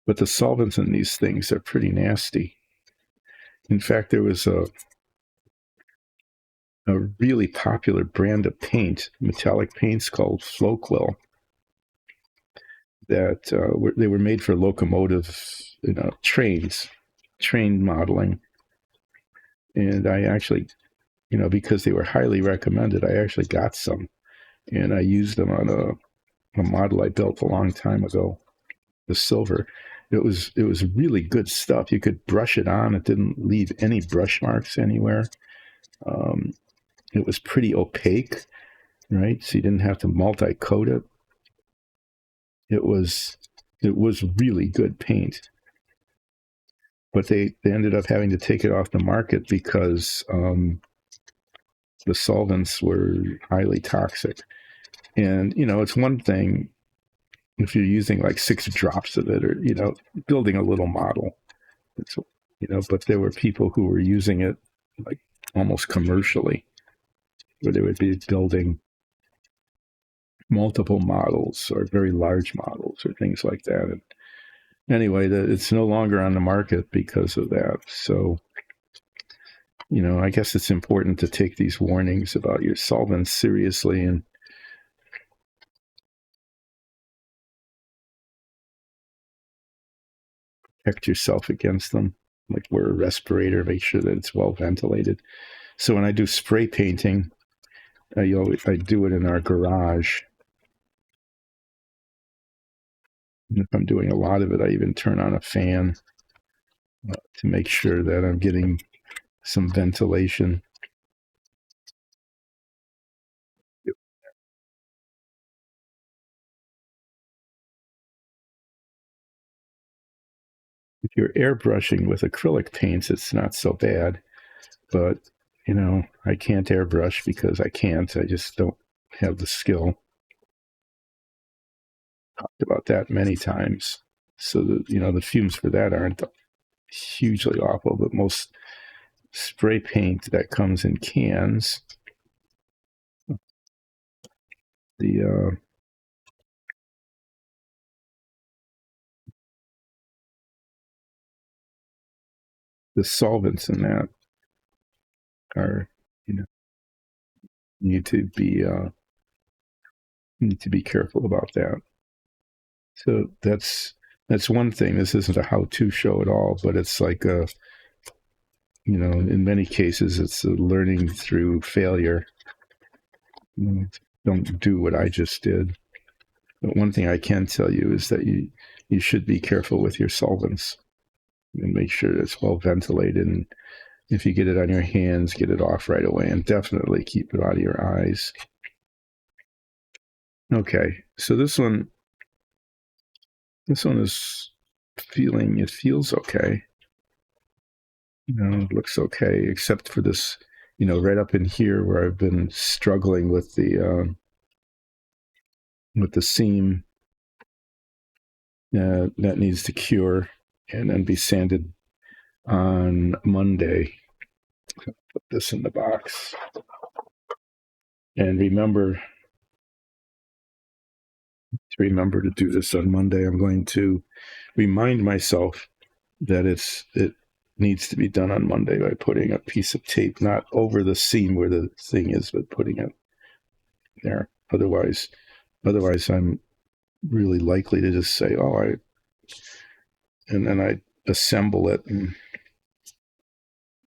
[SPEAKER 1] But the solvents in these things are pretty nasty. In fact, there was a really popular brand of paint, metallic paints called Floquil, that they were made for locomotive, trains, train modeling. And I actually, because they were highly recommended, I actually got some, and I used them on a model I built a long time ago, the silver. It was really good stuff. You could brush it on. It didn't leave any brush marks anywhere. It was pretty opaque, right? So you didn't have to multi-coat it. It was really good paint. But they ended up having to take it off the market because the solvents were highly toxic. And, it's one thing if you're using like 6 drops of it or, building a little model. It's, but there were people who were using it like almost commercially, where they would be building multiple models or very large models or things like that. And anyway, it's no longer on the market because of that. So, I guess it's important to take these warnings about your solvents seriously and protect yourself against them. Like wear a respirator, make sure that it's well ventilated. So when I do spray painting, I do it in our garage. And if I'm doing a lot of it, I even turn on a fan to make sure that I'm getting some ventilation. If you're airbrushing with acrylic paints, it's not so bad. But, I can't airbrush because I can't. I just don't have the skill. Talked about that many times. So, the fumes for that aren't hugely awful, but most spray paint that comes in cans, the solvents in that are, need to be careful about that. So that's one thing. This isn't a how-to show at all, but it's like in many cases, it's a learning through failure. Don't do what I just did. But one thing I can tell you is that you should be careful with your solvents and make sure it's well ventilated. And if you get it on your hands, get it off right away, and definitely keep it out of your eyes. Okay, so this one This one is it feels okay. It looks okay, except for this, right up in here where I've been struggling with the seam. That needs to cure and then be sanded on Monday. Put this in the box. And remember to do this on Monday. I'm going to remind myself that it needs to be done on Monday by putting a piece of tape not over the seam where the thing is, but putting it there. Otherwise I'm really likely to just say, and then I assemble it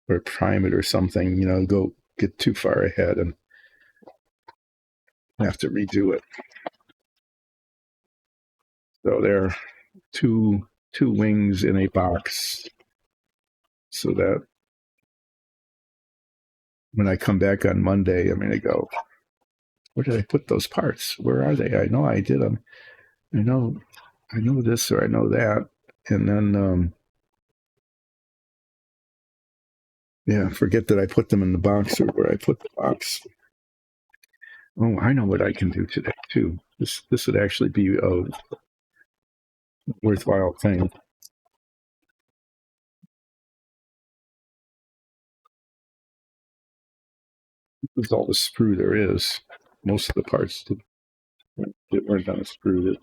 [SPEAKER 1] or prime it or something, go get too far ahead and have to redo it. So there are two wings in a box, so that when I come back on Monday, I'm going to go, where did I put those parts? Where are they? I know I did them. I know this or I know that. And then, forget that I put them in the box or where I put the box. Oh, I know what I can do today too. This would actually be a worthwhile thing. This is all the sprue there is. Most of the parts weren't on a sprue.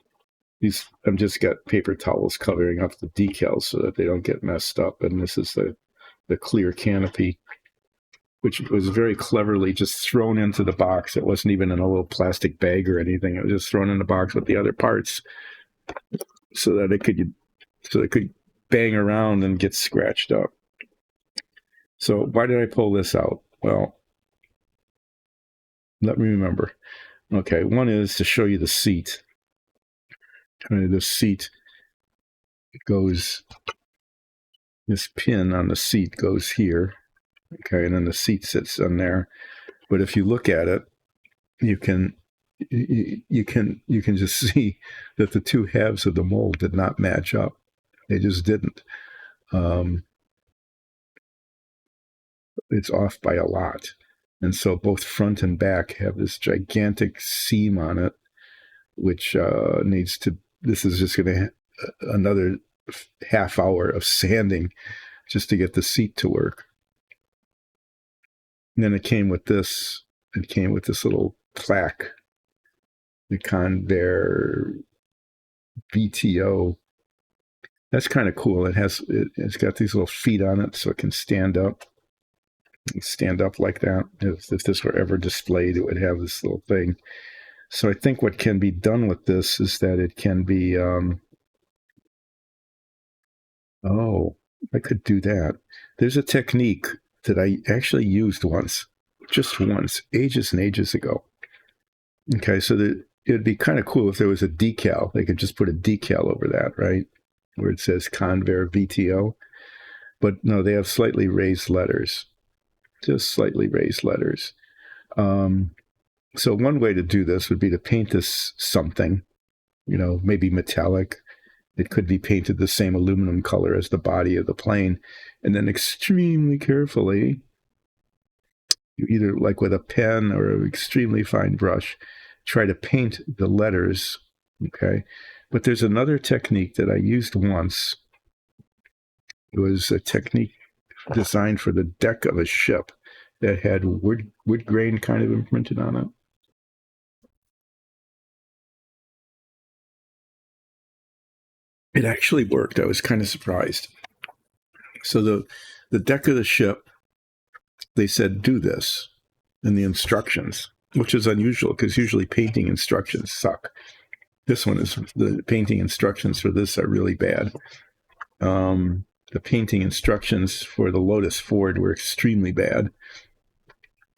[SPEAKER 1] I've just got paper towels covering up the decals so that they don't get messed up. And this is the clear canopy, which was very cleverly just thrown into the box. It wasn't even in a little plastic bag or anything. It was just thrown in the box with the other parts so that it could bang around and get scratched up. So why did I pull this out? Well, let me remember. Okay, one is to show you the seat. The seat goes, this pin on the seat goes here. Okay, and then the seat sits on there. But if you look at it, you can just see that the two halves of the mold did not match up. They just didn't. It's off by a lot. And so both front and back have this gigantic seam on it, which this is just going to another half hour of sanding just to get the seat to work. And then it came with this little plaque, the Convair VTO. That's kind of cool. It's got these little feet on it so it can stand up. Stand up like that. If this were ever displayed, it would have this little thing. So I think what can be done with this is that it can be, I could do that. There's a technique that I actually used just once, ages and ages ago. Okay, so it'd be kind of cool if there was a decal. They could just put a decal over that, right? Where it says Convair VTO. But no, they have slightly raised letters. Just slightly raised letters. So one way to do this would be to paint this something, maybe metallic. It could be painted the same aluminum color as the body of the plane. And then extremely carefully, you either like with a pen or an extremely fine brush, try to paint the letters, okay? But there's another technique that I used once. It was a technique designed for the deck of a ship that had wood grain kind of imprinted on it. It actually worked. I was kind of surprised. So the deck of the ship, they said, do this in the instructions, which is unusual because usually painting instructions suck. The painting instructions for this are really bad. The painting instructions for the Lotus Ford were extremely bad.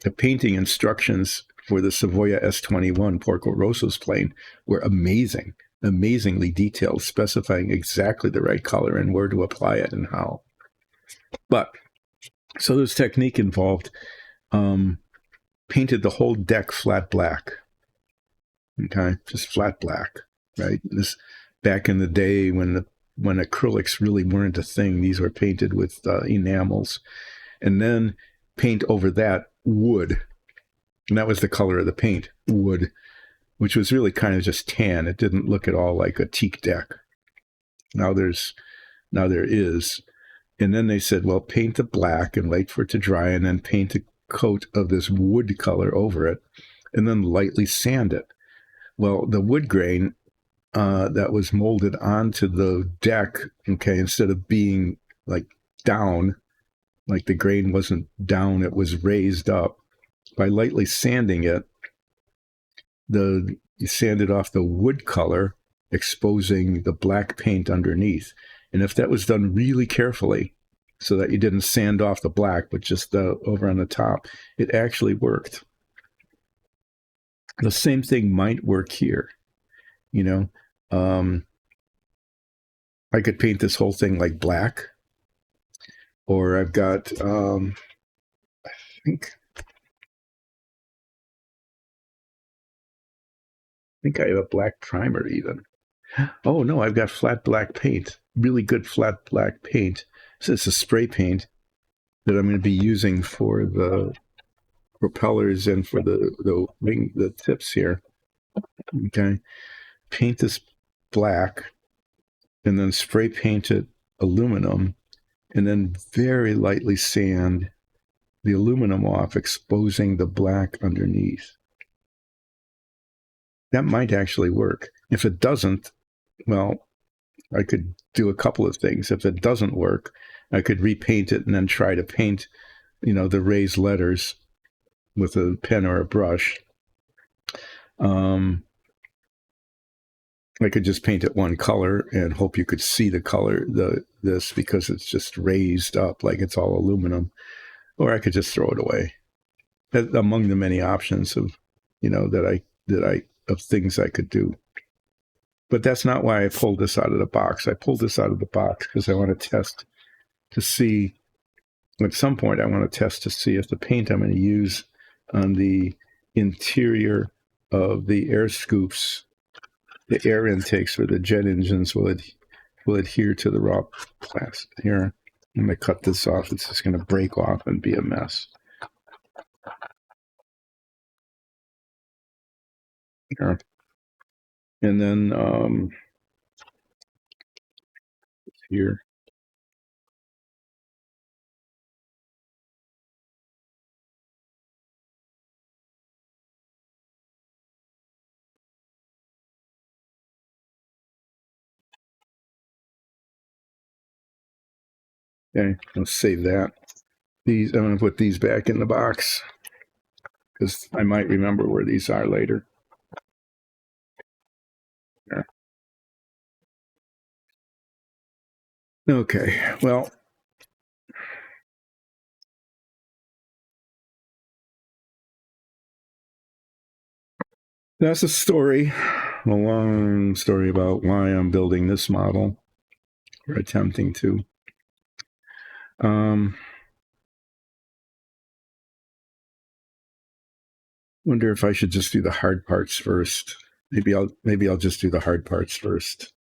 [SPEAKER 1] The painting instructions for the Savoia S-21 Porco Rosso's plane were amazingly detailed, specifying exactly the right color and where to apply it and how. But, so this technique involved painted the whole deck flat black. Okay, just flat black, right? back in the day when acrylics really weren't a thing. These were painted with enamels, and then paint over that wood, and that was the color of the paint, wood, which was really kind of just tan. It didn't look at all like a teak deck. Now there is. And then they said, well, paint the black and wait for it to dry, and then paint a coat of this wood color over it, and then lightly sand it. Well, the wood grain that was molded onto the deck, okay, instead of being like down, like the grain wasn't down, it was raised up. By lightly sanding it, you sanded off the wood color, exposing the black paint underneath. And if that was done really carefully, so that you didn't sand off the black, but just over on the top, it actually worked. The same thing might work here. You know, I could paint this whole thing like black, or I've got, I think I have a black primer even. Oh no, I've got flat black paint, really good flat black paint. So it's a spray paint that I'm going to be using for the propellers and for the tips here. Okay, paint this black, and then spray paint it aluminum, and then very lightly sand the aluminum off, exposing the black underneath. That might actually work. If it doesn't, well, I could do a couple of things. If it doesn't work, I could repaint it and then try to paint, the raised letters with a pen or a brush. I could just paint it one color and hope you could see the color, this, because it's just raised up like it's all aluminum. Or I could just throw it away. Among the many options of, of things I could do. But that's not why I pulled this out of the box. I pulled this out of the box because I want to test to see, at some point I want to test to see if the paint I'm going to use on the interior of the air scoops, the air intakes for the jet engines, will adhere to the raw plastic. Here, I'm going to cut this off. It's just going to break off and be a mess. Here. And then here. Okay, let's save that. I'm going to put these back in the box because I might remember where these are later. There. Okay, well, that's a story, a long story about why I'm building this model, or attempting to. Wonder if I should just do the hard parts first. Maybe I'll just do the hard parts first.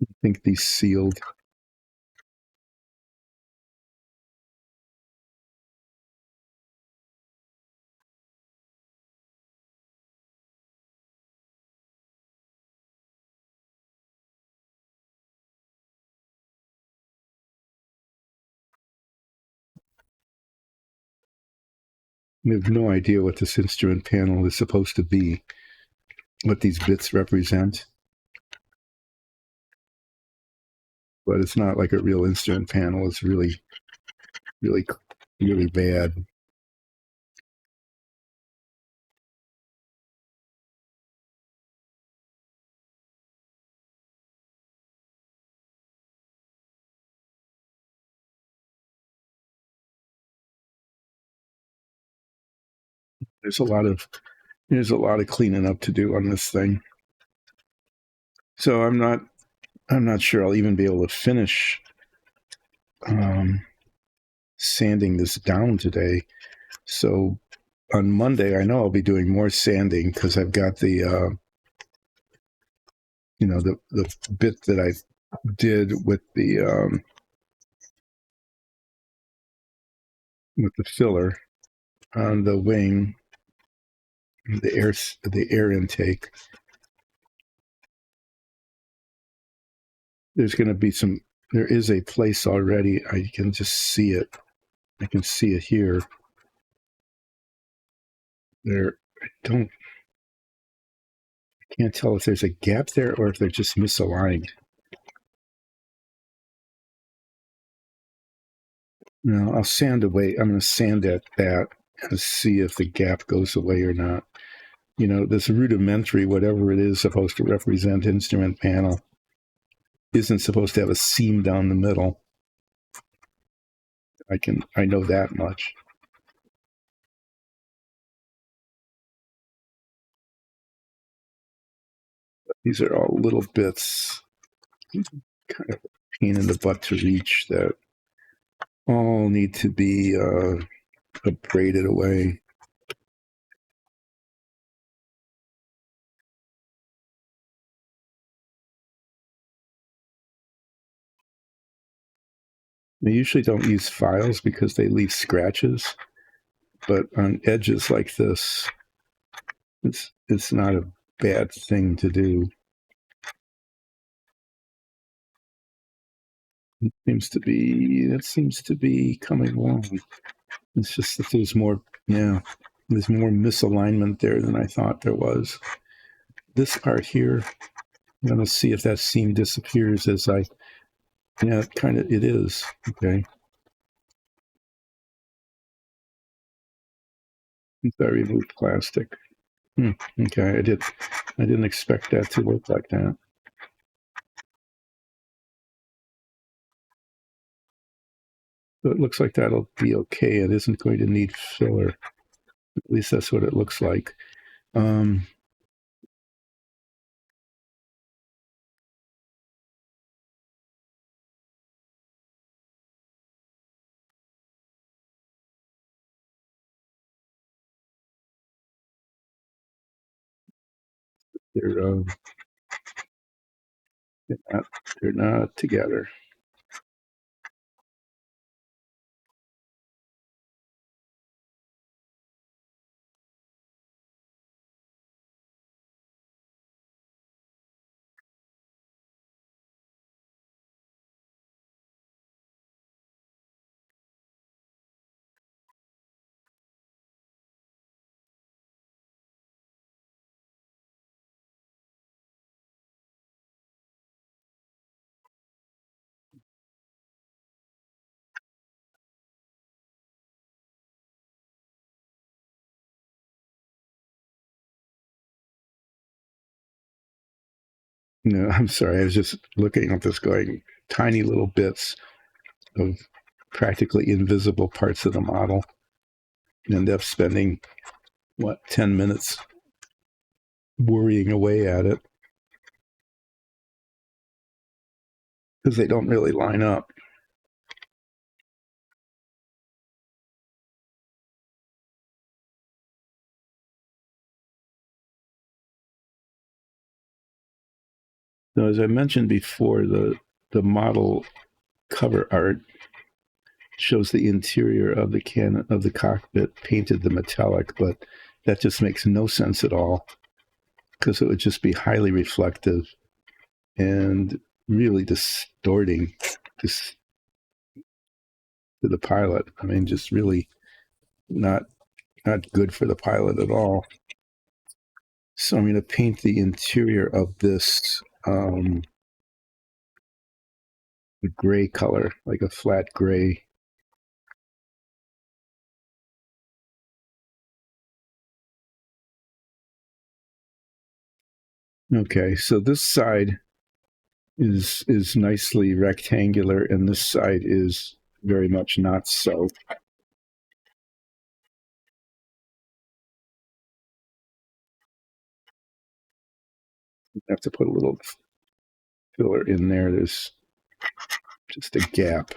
[SPEAKER 1] I think these sealed. I have no idea what this instrument panel is supposed to be, what these bits represent. But it's not like a real instrument panel. It's really, really, really bad. There's a lot of cleaning up to do on this thing. So I'm not sure I'll even be able to finish sanding this down today. So on Monday, I know I'll be doing more sanding because I've got the the bit that I did with the filler on the wing, the air intake. There's going to be there is a place already. I can just see it. I can see it here. I can't tell if there's a gap there or if they're just misaligned. No, I'll sand away. I'm going to sand at that and see if the gap goes away or not. This rudimentary, whatever it is, supposed to represent instrument panel, isn't supposed to have a seam down the middle. I know that much. But these are all little bits, kind of a pain in the butt to reach, that all need to be braided away. I usually don't use files because they leave scratches, but on edges like this, it's not a bad thing to do. It seems to be coming along. It's just that there's more misalignment there than I thought there was. This part here, I'm going to see if that seam disappears as it is. Okay. I removed plastic. Okay, I didn't expect that to work like that. So it looks like that'll be okay. It isn't going to need filler. At least that's what it looks like. They're not together. No, I'm sorry. I was just looking at this going, tiny little bits of practically invisible parts of the model. You end up spending, 10 minutes worrying away at it because they don't really line up. Now, as I mentioned before, the model cover art shows the interior of the cockpit painted the metallic, but that just makes no sense at all because it would just be highly reflective and really distorting this to the pilot. I mean, just really not good for the pilot at all. So I'm going to paint the interior of this the gray color, like a flat gray. Okay, so this side is nicely rectangular, and this side is very much not so. I have to put a little filler in there. There's just a gap.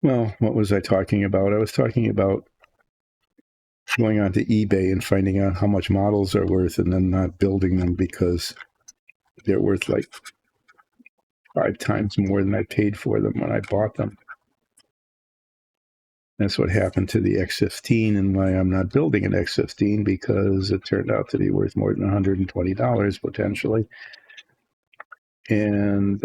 [SPEAKER 1] Well, what was I talking about? I was talking about going onto eBay and finding out how much models are worth and then not building them because they're worth like 5 times more than I paid for them when I bought them. That's what happened to the X15 and why I'm not building an X15, because it turned out to be worth more than $120 potentially. And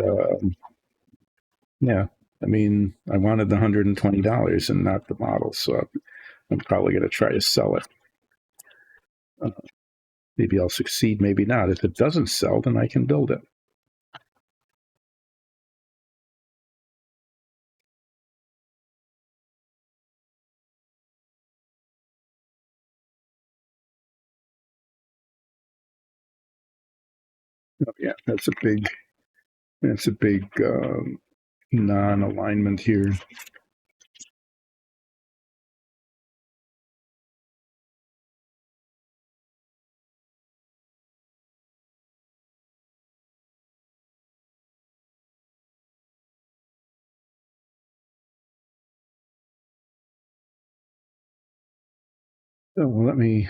[SPEAKER 1] yeah, I mean, I wanted the $120 and not the model, so I'm probably going to try to sell it. Maybe I'll succeed, maybe not. If it doesn't sell, then I can build it. Oh, yeah, that's a big non-alignment here. So let me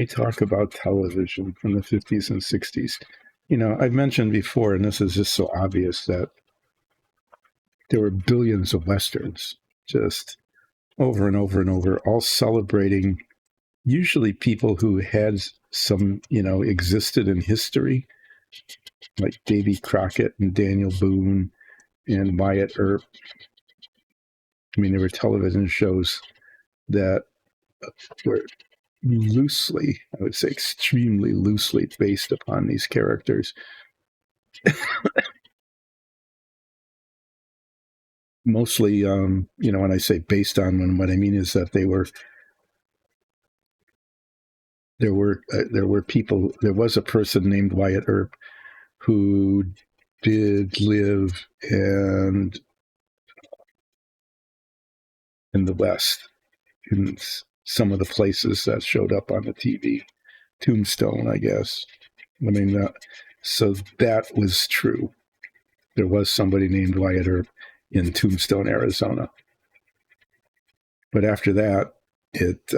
[SPEAKER 1] talk about television from the 50s and 60s. You know, I've mentioned before, and this is just so obvious, that there were billions of Westerns just over and over and over, all celebrating usually people who had some, existed in history, like Davy Crockett and Daniel Boone and Wyatt Earp. I mean, there were television shows that were loosely, I would say extremely loosely, based upon these characters. Mostly, when I say based on them, what I mean is that there were people. There was a person named Wyatt Earp who did live in the West, in some of the places that showed up on the TV. Tombstone, I guess. I mean, so that was true. There was somebody named Wyatt Earp in Tombstone, Arizona. But after that, it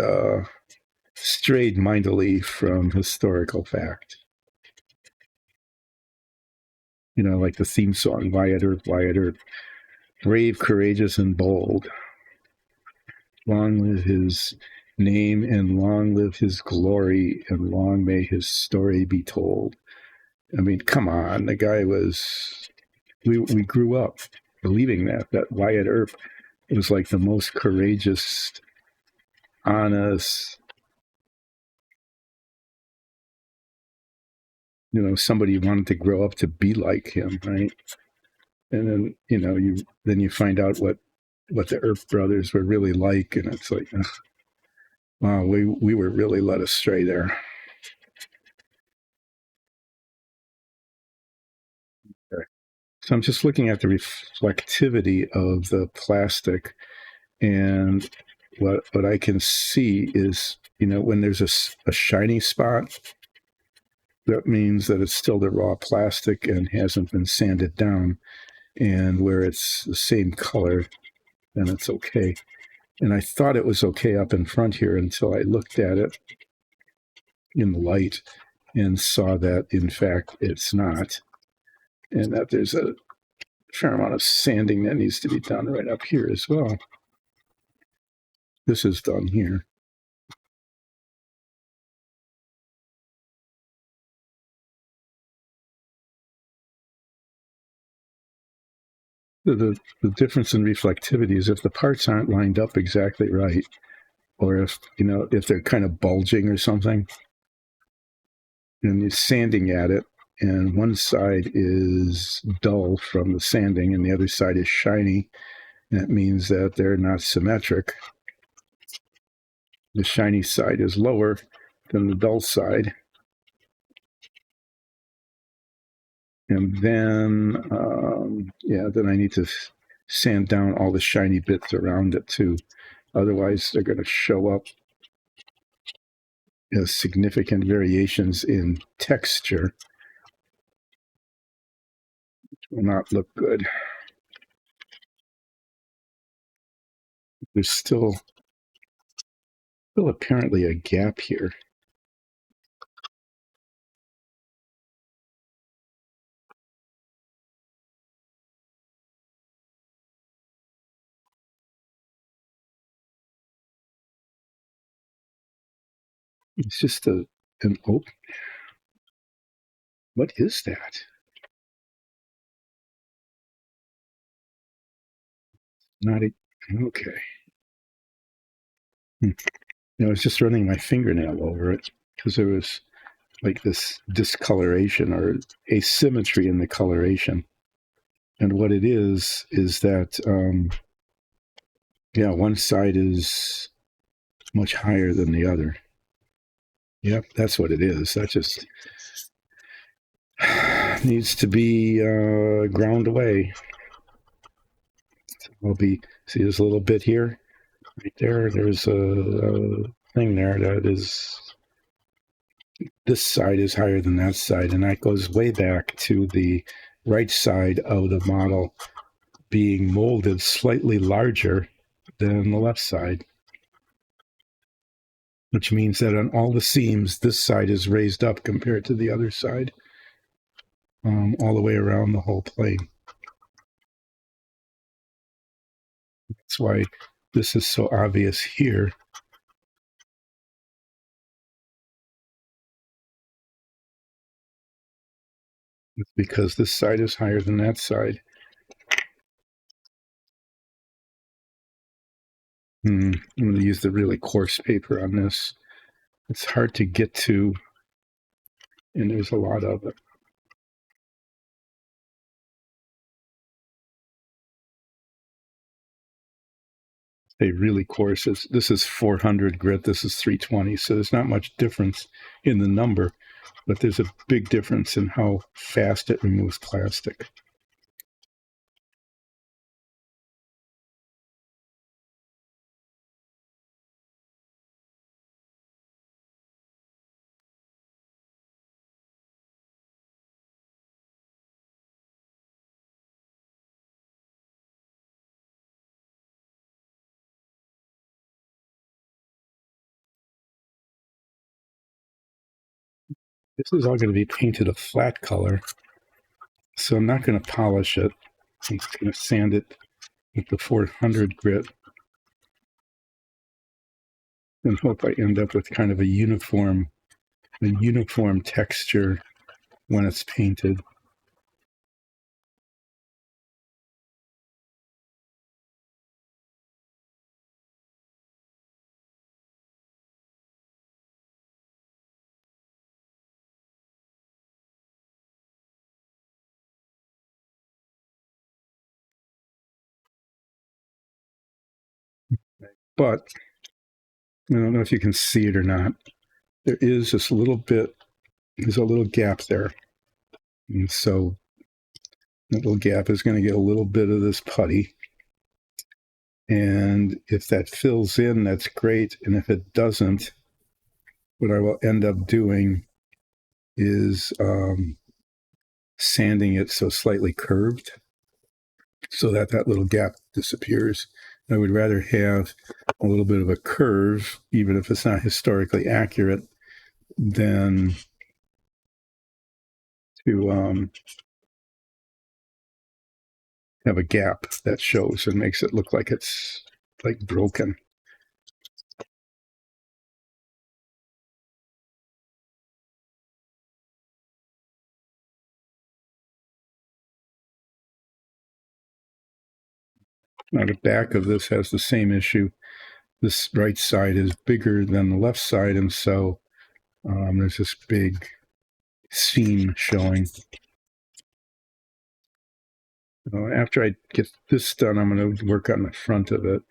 [SPEAKER 1] strayed mightily from historical fact. You know, like the theme song, Wyatt Earp, brave, courageous, and bold. Long live his name, and long live his glory, and long may his story be told. I mean, come on, the guy was. We grew up believing that Wyatt Earp was like the most courageous, honest, somebody you wanted to grow up to be like him, right? And then you find out what the Earp brothers were really like, and it's like, wow, we were really led astray there. Okay. So I'm just looking at the reflectivity of the plastic, and what I can see is, when there's a shiny spot, that means that it's still the raw plastic and hasn't been sanded down. And where it's the same color, then it's okay. And I thought it was okay up in front here until I looked at it in the light and saw that, in fact, it's not. And that there's a fair amount of sanding that needs to be done right up here as well. This is done here. The difference in reflectivity is if the parts aren't lined up exactly right, or if they're kind of bulging or something, and you're sanding at it, and one side is dull from the sanding and the other side is shiny, that means that they're not symmetric. The shiny side is lower than the dull side. And then, then I need to sand down all the shiny bits around it too. Otherwise, they're going to show up as significant variations in texture. will not look good. There's still apparently a gap here. It's just an open. What is that? Not a, okay. I was just running my fingernail over it because there was like this discoloration or asymmetry in the coloration. And what it is that, one side is much higher than the other. Yep, that's what it is. That just needs to be ground away. See this little bit here? Right there, there's a thing there that is, this side is higher than that side, and that goes way back to the right side of the model being molded slightly larger than the left side, which means that on all the seams, this side is raised up compared to the other side, all the way around the whole plane. That's why this is so obvious here. It's because this side is higher than that side. I'm going to use the really coarse paper on this. It's hard to get to, and there's a lot of it. They really coarse. This is 400 grit. This is 320. So there's not much difference in the number, but there's a big difference in how fast it removes plastic. This is all going to be painted a flat color, so I'm not going to polish it. I'm just going to sand it with the 400 grit and hope I end up with kind of a uniform texture when it's painted. But I don't know if you can see it or not. There is this little bit, there's a little gap there. And so that little gap is going to get a little bit of this putty. And if that fills in, that's great. And if it doesn't, what I will end up doing is sanding it so slightly curved so that that little gap disappears. I would rather have a little bit of a curve, even if it's not historically accurate, than to have a gap that shows and makes it look like it's like broken. Now the back of this has the same issue. This right side is bigger than the left side, and so there's this big seam showing. After I get this done, I'm going to work on the front of it.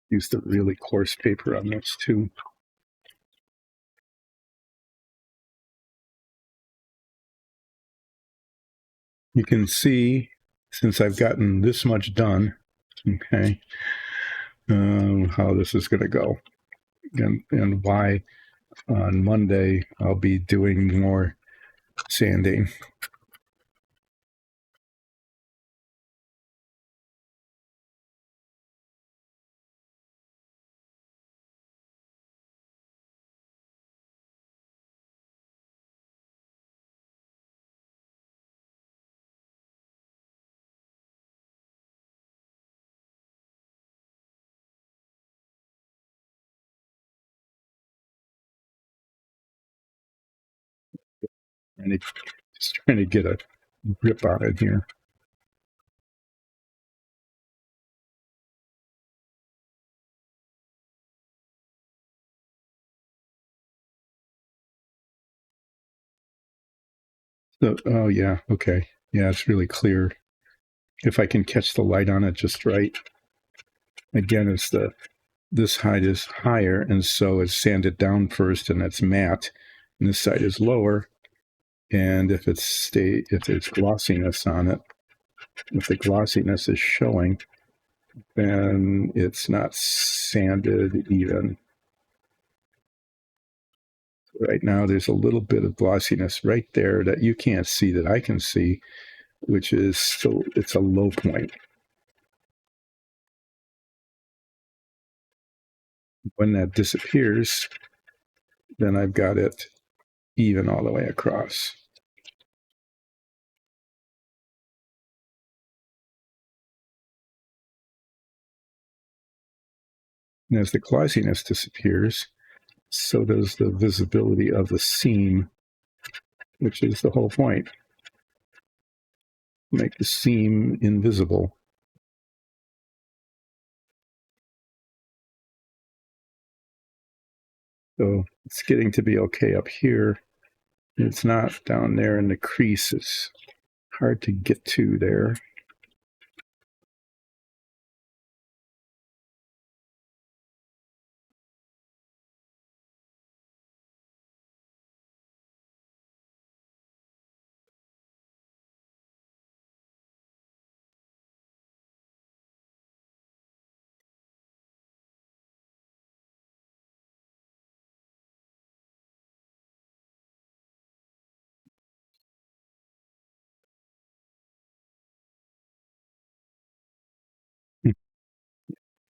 [SPEAKER 1] Use the really coarse paper on this too. You can see, since I've gotten this much done, Okay. How this is going to go, and why on Monday I'll be doing more sanding. And just trying to get a grip on it here. So, oh yeah, okay, yeah, it's really clear. If I can catch the light on it just right. Again, it's this height is higher, and so it's sanded down first, and it's matte. And this side is lower, and if there's glossiness on it, if the glossiness is showing, then it's not sanded even. Right now, there's a little bit of glossiness right there that you can't see that I can see, which is still, it's a low point. When that disappears, then I've got it even all the way across. And as the glossiness disappears, so does the visibility of the seam, which is the whole point. Make the seam invisible. So it's getting to be okay up here. It's not down there in the crease. It's hard to get to there.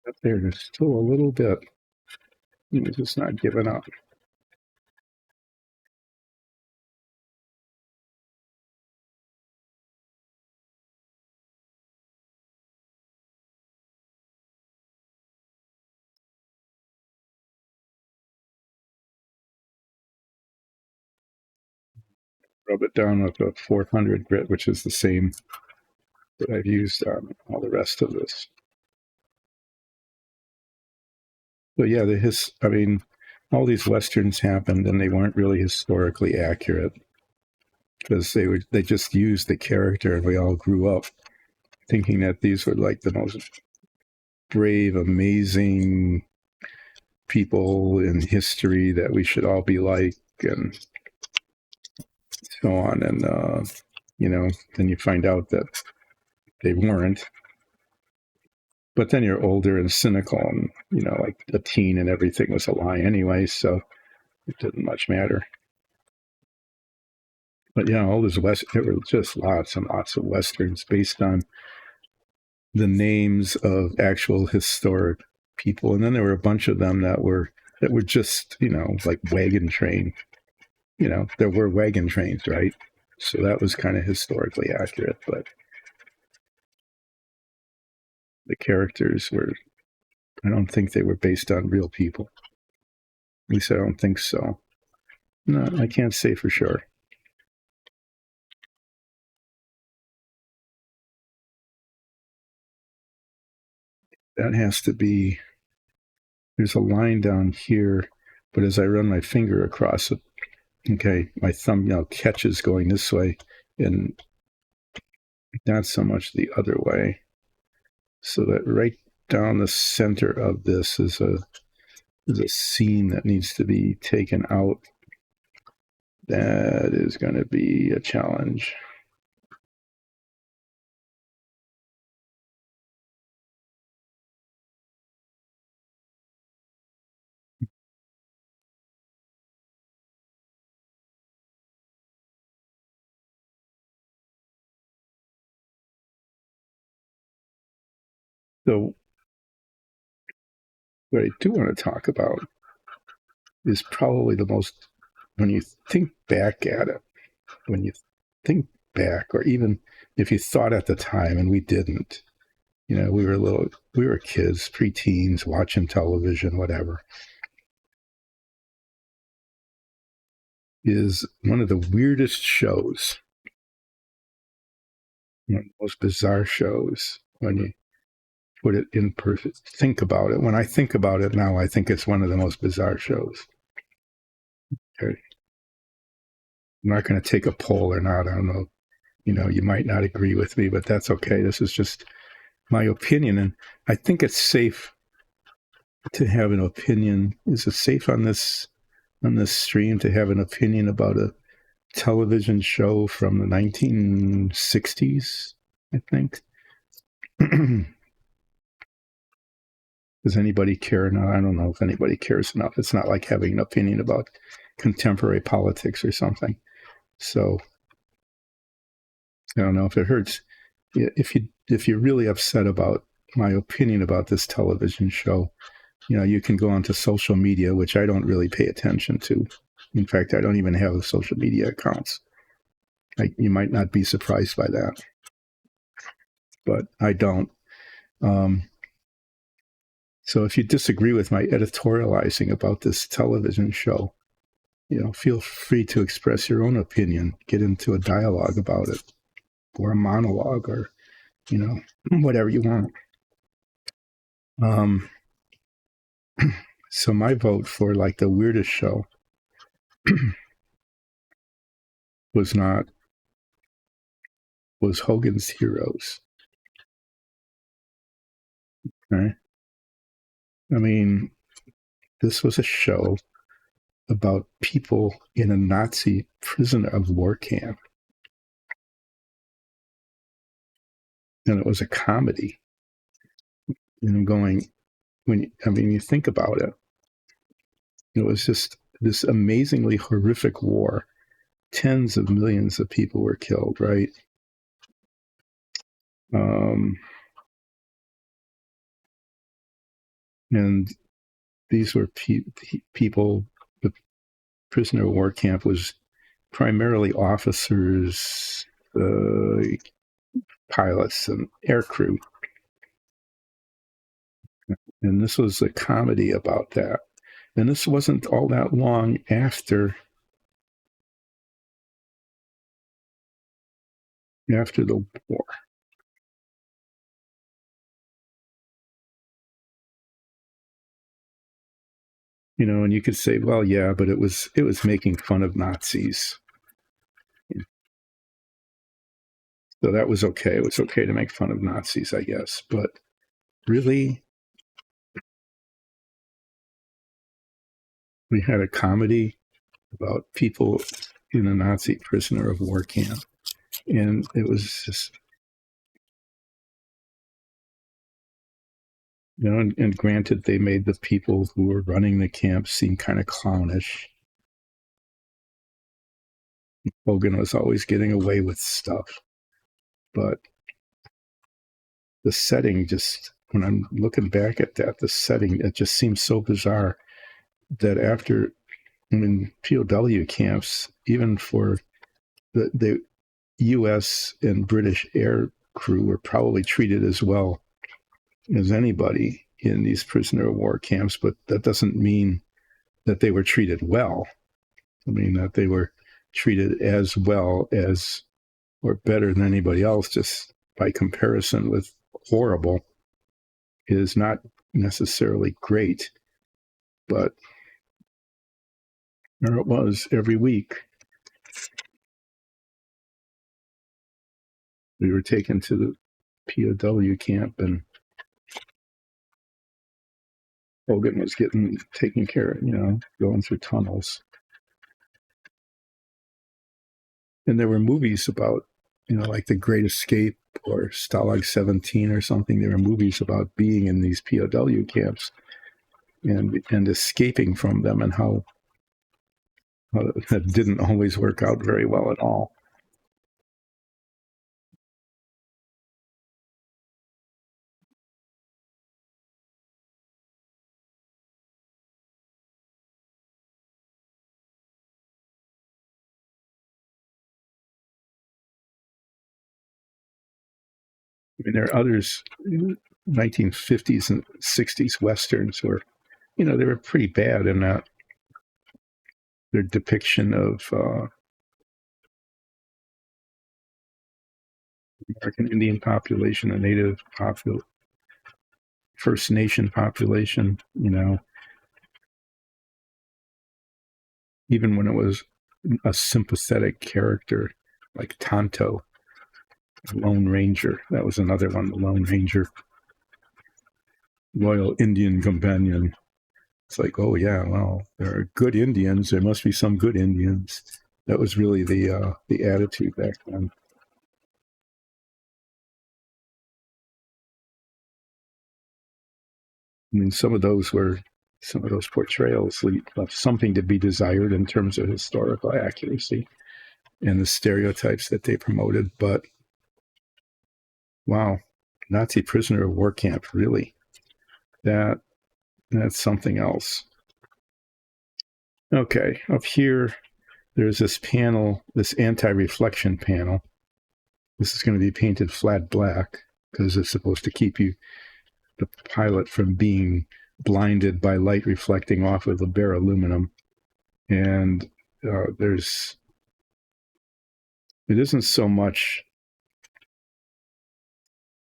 [SPEAKER 1] Up there, there's still a little bit. It's just not giving up. Rub it down with a 400 grit, which is the same that I've used on all the rest of this. But yeah, I mean, all these westerns happened, and they weren't really historically accurate because they just used the character, and we all grew up thinking that these were like the most brave, amazing people in history that we should all be like, and so on. And then you find out that they weren't. But then you're older and cynical, and like a teen, and everything was a lie anyway, so it didn't much matter. But yeah, all this there were just lots and lots of westerns based on the names of actual historic people, and then there were a bunch of them that were just like wagon train. There were wagon trains, right? So that was kind of historically accurate, but the characters were, I don't think they were based on real people. At least I don't think so. No, I can't say for sure. That has to be, there's a line down here, but as I run my finger across it, okay, my thumbnail catches going this way and not so much the other way. So that right down the center of this is a seam that needs to be taken out. That is going to be a challenge. So what I do want to talk about is probably the most, when you think back at it, when you think back, or even if you thought at the time, and we didn't, we were kids, preteens, watching television, whatever, is one of the weirdest shows, one of the most bizarre shows when you put it in person. Think about it. When I think about it now, I think it's one of the most bizarre shows. Okay. I'm not going to take a poll or not. I don't know. You might not agree with me, but that's okay. This is just my opinion. And I think it's safe to have an opinion. Is it safe on this stream to have an opinion about a television show from the 1960s, I think? Does anybody care? No, I don't know if anybody cares enough. It's not like having an opinion about contemporary politics or something. So I don't know if it hurts. If you're really upset about my opinion about this television show, you can go onto social media, which I don't really pay attention to. In fact, I don't even have social media accounts. You might not be surprised by that, but I don't. So if you disagree with my editorializing about this television show, feel free to express your own opinion, get into a dialogue about it, or a monologue, or, whatever you want. So my vote for like the weirdest show was Hogan's Heroes. Right? I mean, this was a show about people in a Nazi prisoner of war camp. And it was a comedy. You think about it, it was just this amazingly horrific war. Tens of millions of people were killed, right? And these were people, the prisoner of war camp was primarily officers, pilots, and air crew. And this was a comedy about that. And this wasn't all that long after the war. And you could say, well, yeah, but it was making fun of Nazis. So that was okay. It was okay to make fun of Nazis, I guess. But really, we had a comedy about people in a Nazi prisoner of war camp. And it was just, and granted, they made the people who were running the camp seem kind of clownish. Hogan was always getting away with stuff. But the setting just, when I'm looking back at that, the setting, it just seems so bizarre that after, POW camps, even for the U.S. and British air crew were probably treated as well as anybody in these prisoner of war camps, but that doesn't mean that they were treated well. That they were treated as well as or better than anybody else, just by comparison with horrible, is not necessarily great. But there it was every week. We were taken to the POW camp, and Hogan was getting taken care of, going through tunnels. And there were movies about, like The Great Escape or Stalag 17 or something. There were movies about being in these POW camps and escaping from them, and how that didn't always work out very well at all. I mean, there are others, 1950s and 60s westerns where, you know, they were pretty bad in that their depiction of American Indian population, the native First Nation population, you know, even when it was a sympathetic character like Tonto, Lone Ranger. That was another one, the Lone Ranger, loyal Indian companion. It's like, oh yeah, well, there are good Indians. There must be some good Indians. That was really the attitude back then. I mean, some of those portrayals left something to be desired in terms of historical accuracy and the stereotypes that they promoted. But wow, Nazi prisoner of war camp, really? That's something else. Okay, up here, there's this panel, this anti-reflection panel. This is going to be painted flat black because it's supposed to keep the pilot from being blinded by light reflecting off of the bare aluminum. And it isn't so much,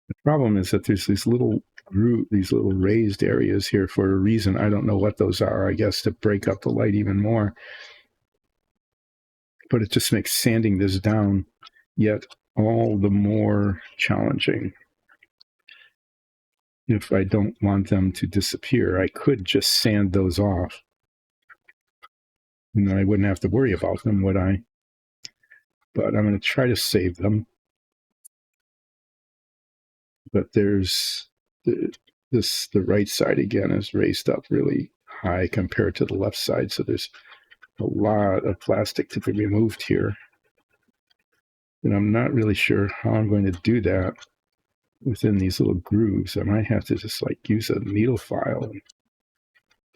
[SPEAKER 1] the problem is that there's these little raised areas here for a reason. I don't know what those are, I guess to break up the light even more. But it just makes sanding this down yet all the more challenging. If I don't want them to disappear, I could just sand those off. And then I wouldn't have to worry about them, would I? But I'm going to try to save them. But there's the right side again is raised up really high compared to the left side. So there's a lot of plastic to be removed here. And I'm not really sure how I'm going to do that within these little grooves. I might have to just like use a needle file and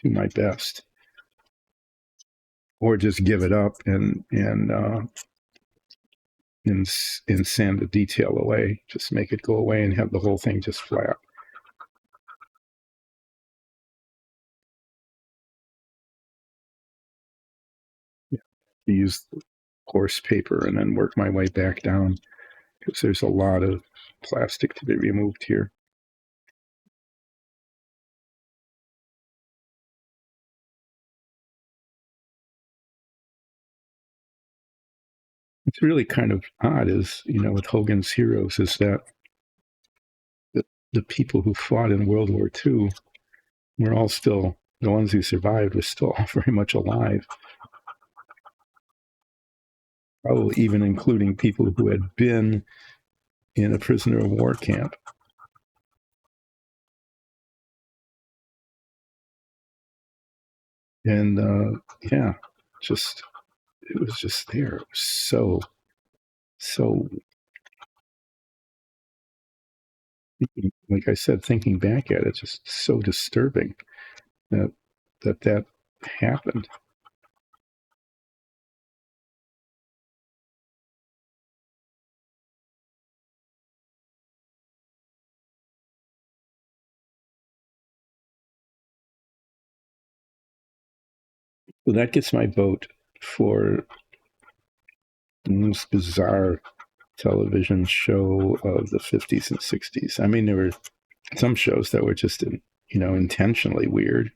[SPEAKER 1] do my best. Or just give it up and sand the detail away. Just make it go away and have the whole thing just flat. Yeah. Use coarse paper and then work my way back down because there's a lot of plastic to be removed here. It's really kind of odd, is, you know, with Hogan's Heroes, is that the people who fought in World War II were all still, the ones who survived were still all very much alive. Probably even including people who had been in a prisoner of war camp. And yeah, it was just there. It was so, like I said, thinking back at it, just so disturbing that happened. So that gets my vote for the most bizarre television show of the 50s and 60s. I mean, there were some shows that were just, intentionally weird.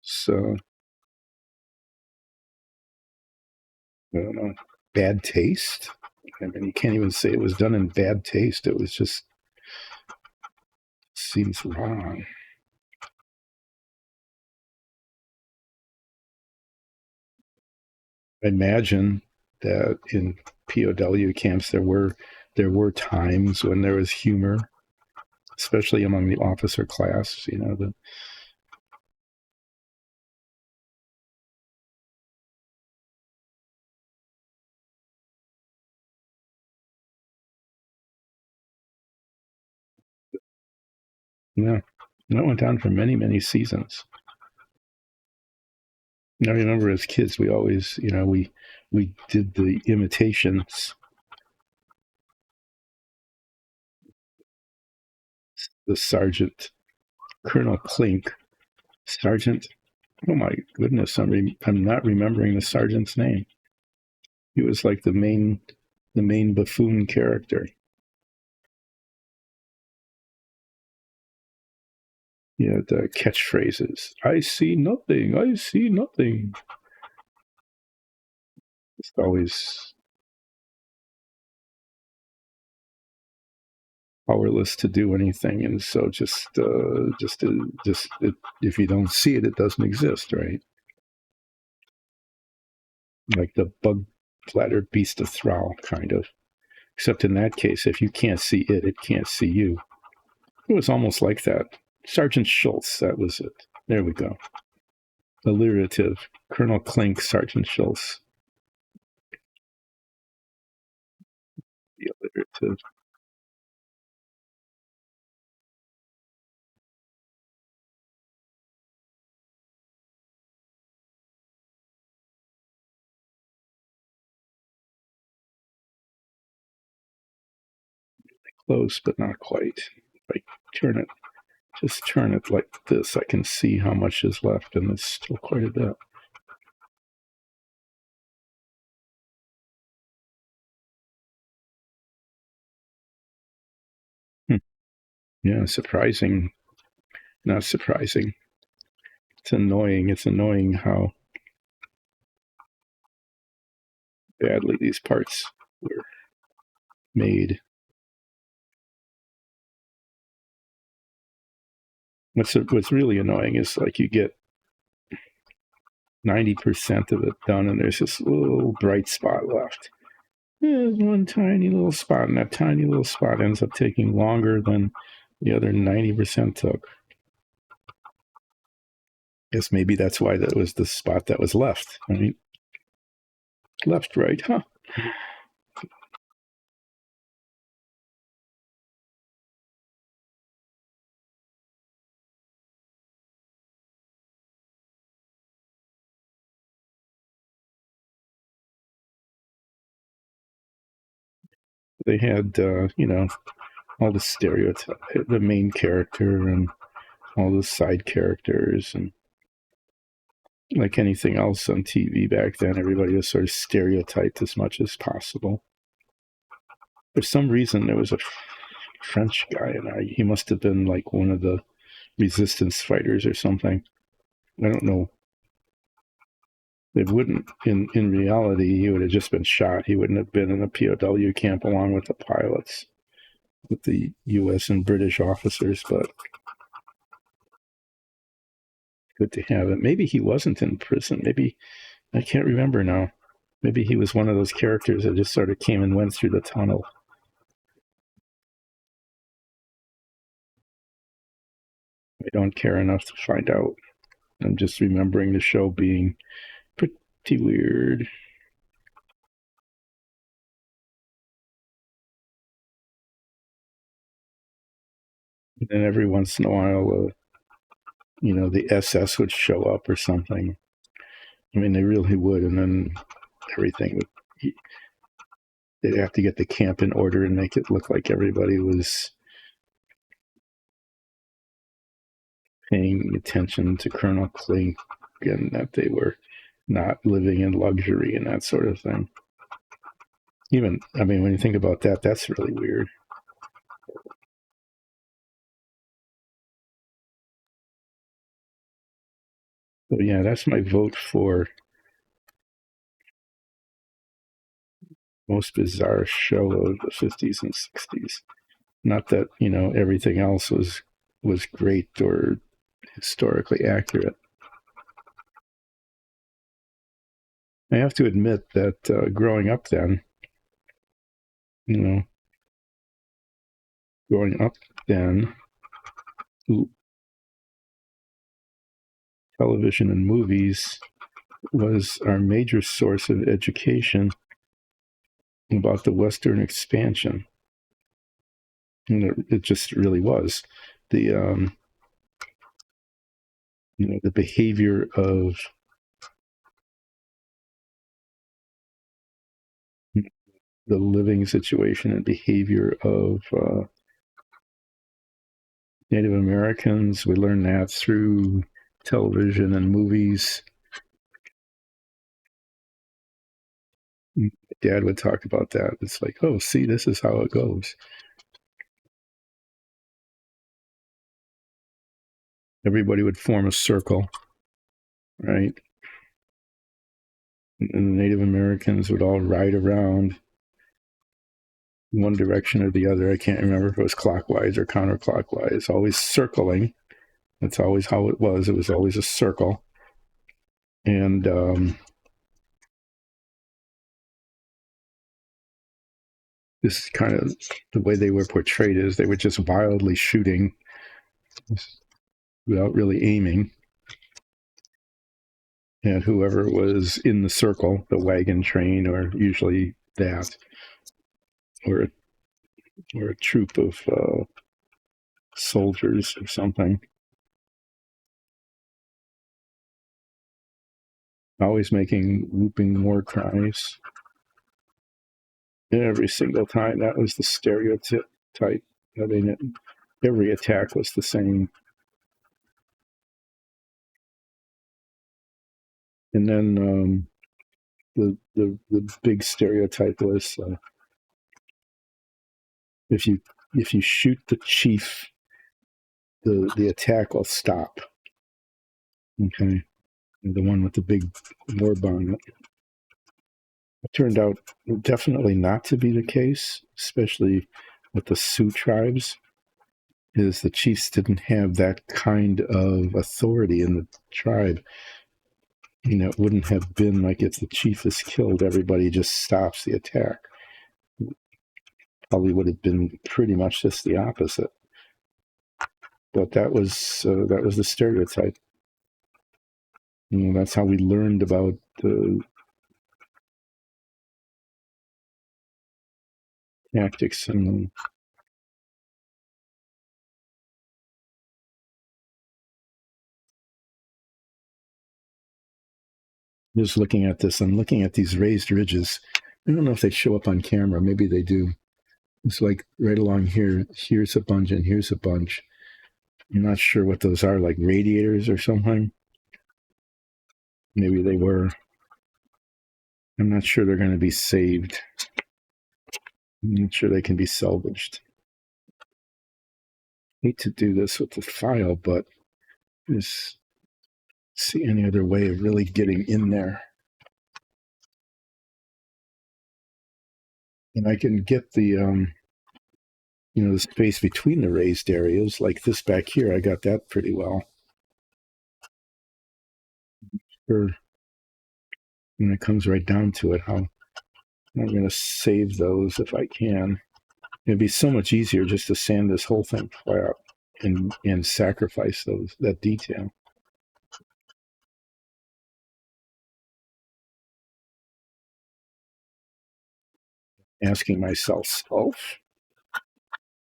[SPEAKER 1] So, I don't know, bad taste. I mean, you can't even say it was done in bad taste. It was just seems wrong. I imagine that in POW camps there were times when there was humor, especially among the officer class. Yeah. And that went on for many, many seasons. And I remember as kids, we always, we did the imitations. The sergeant, Colonel Klink, Sergeant. Oh my goodness, I'm not remembering the sergeant's name. He was like the main buffoon character. He had catchphrases. I see nothing. I see nothing. It's always powerless to do anything, and so if you don't see it, it doesn't exist, right? Like the bug bladder beast of Thrall, kind of. Except in that case, if you can't see it, it can't see you. It was almost like that. Sergeant Schultz, that was it. There we go. Alliterative. Colonel Klink, Sergeant Schultz. The alliterative. Close, but not quite. If I just turn it like this, I can see how much is left, and it's still quite a bit. Yeah, surprising. Not surprising. It's annoying. It's annoying how badly these parts were made. What's really annoying is like you get 90% of it done, and there's this little bright spot left. There's one tiny little spot, and that tiny little spot ends up taking longer than the other 90% took. Guess maybe that's why that was the spot that was left. I mean, left, right, huh? They had, all the stereotype, the main character and all the side characters, and like anything else on TV back then, everybody was sort of stereotyped as much as possible. For some reason, there was a French guy, and he must have been like one of the resistance fighters or something. I don't know. It wouldn't, in reality, he would have just been shot. He wouldn't have been in a POW camp along with the pilots, with the U.S. and British officers, but good to have it. Maybe he wasn't in prison. Maybe, I can't remember now. Maybe he was one of those characters that just sort of came and went through the tunnel. I don't care enough to find out. I'm just remembering the show being pretty weird. And then every once in a while, the SS would show up or something. I mean, they really would, and then everything would. They'd have to get the camp in order and make it look like everybody was paying attention to Colonel Klink and that they were not living in luxury and that sort of thing. Even, I mean, when you think about that, that's really weird. So yeah, that's my vote for most bizarre show of the 50s and 60s. Not that, everything else was great or historically accurate. I have to admit that growing up then, television and movies was our major source of education about the Western expansion. And it just really was. The the behavior of the living situation and behavior of Native Americans. We learn that through television and movies. Dad would talk about that. It's like, oh, see, this is how it goes. Everybody would form a circle, right? And the Native Americans would all ride around one direction or the other. I can't remember if it was clockwise or counterclockwise, always circling. That's always how it was. It was always a circle. And this is kind of the way they were portrayed, is they were just wildly shooting without really aiming. And whoever was in the circle, the wagon train, or usually that, or a troop of soldiers or something, always making whooping war cries. Every single time, that was the stereotype. I mean, every attack was the same. And then the big stereotype was if you shoot the chief, the attack will stop. Okay, and the one with the big war bonnet. It turned out definitely not to be the case, especially with the Sioux tribes. Is the chiefs didn't have that kind of authority in the tribe. It wouldn't have been like if the chief is killed, everybody just stops the attack. Probably would have been pretty much just the opposite. But that was the stereotype. That's how we learned about the tactics and just looking at this. I'm looking at these raised ridges. I don't know if they show up on camera. Maybe they do. It's like right along here. Here's a bunch and here's a bunch. I'm not sure what those are, like radiators or something. Maybe they were. I'm not sure they're going to be saved. I'm not sure they can be salvaged. I hate to do this with the file, but just see any other way of really getting in there. And I can get the the space between the raised areas, like this back here. I got that pretty well. Or when it comes right down to it, how I'm going to save those if I can. It'd be so much easier just to sand this whole thing flat and sacrifice that detail. Asking myself,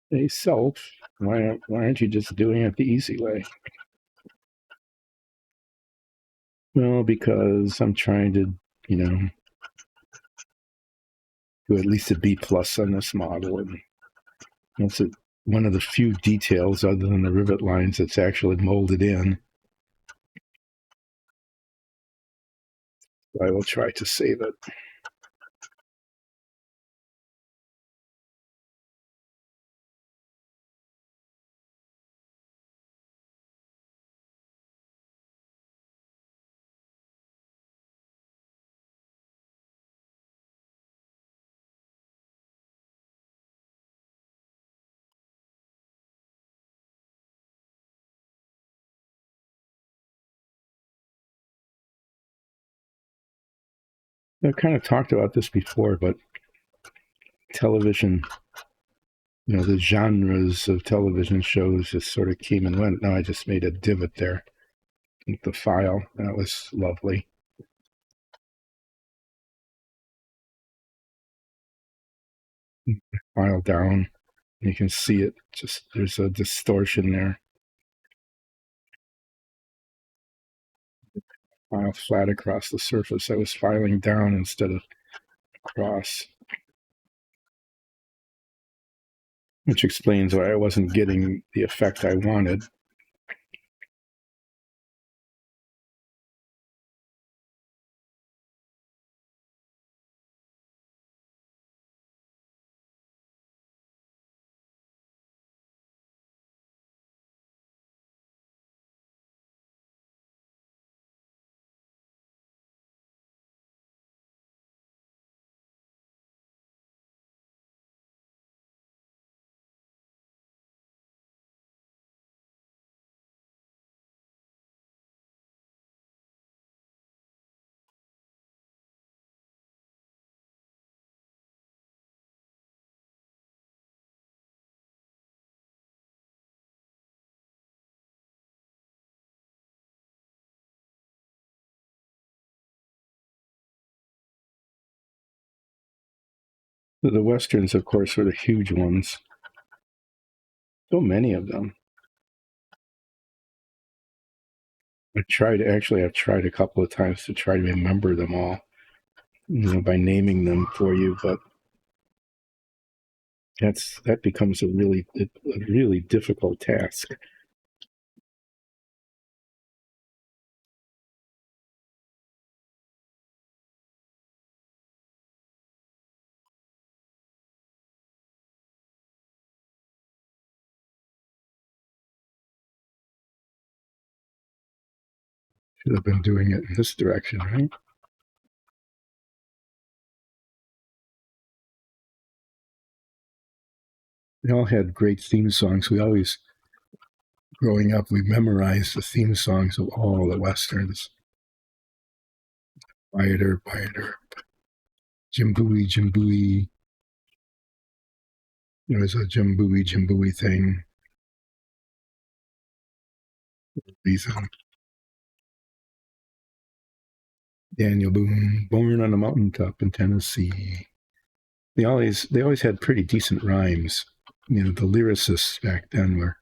[SPEAKER 1] hey self, why aren't you just doing it the easy way? Well, because I'm trying to, do at least a B plus on this model, and that's one of the few details other than the rivet lines that's actually molded in. I will try to save it. I've kind of talked about this before, but television, the genres of television shows just sort of came and went. Now I just made a divot there with the file. That was lovely. File down. You can see it. Just there's a distortion there. file flat across the surface. I was filing down instead of across, which explains why I wasn't getting the effect I wanted. So the westerns, of course, are the huge ones. So many of them. I've tried a couple of times to try to remember them all, by naming them for you, but that becomes a really difficult task. Should have been doing it in this direction, right? They all had great theme songs. Growing up, we memorized the theme songs of all the westerns. Quieter, quieter. Jimbooey, Jimbooey. There was a Jimbooey, Jimbooey thing. Reason. Daniel Boone, born on a mountaintop in Tennessee. They always had pretty decent rhymes. The lyricists back then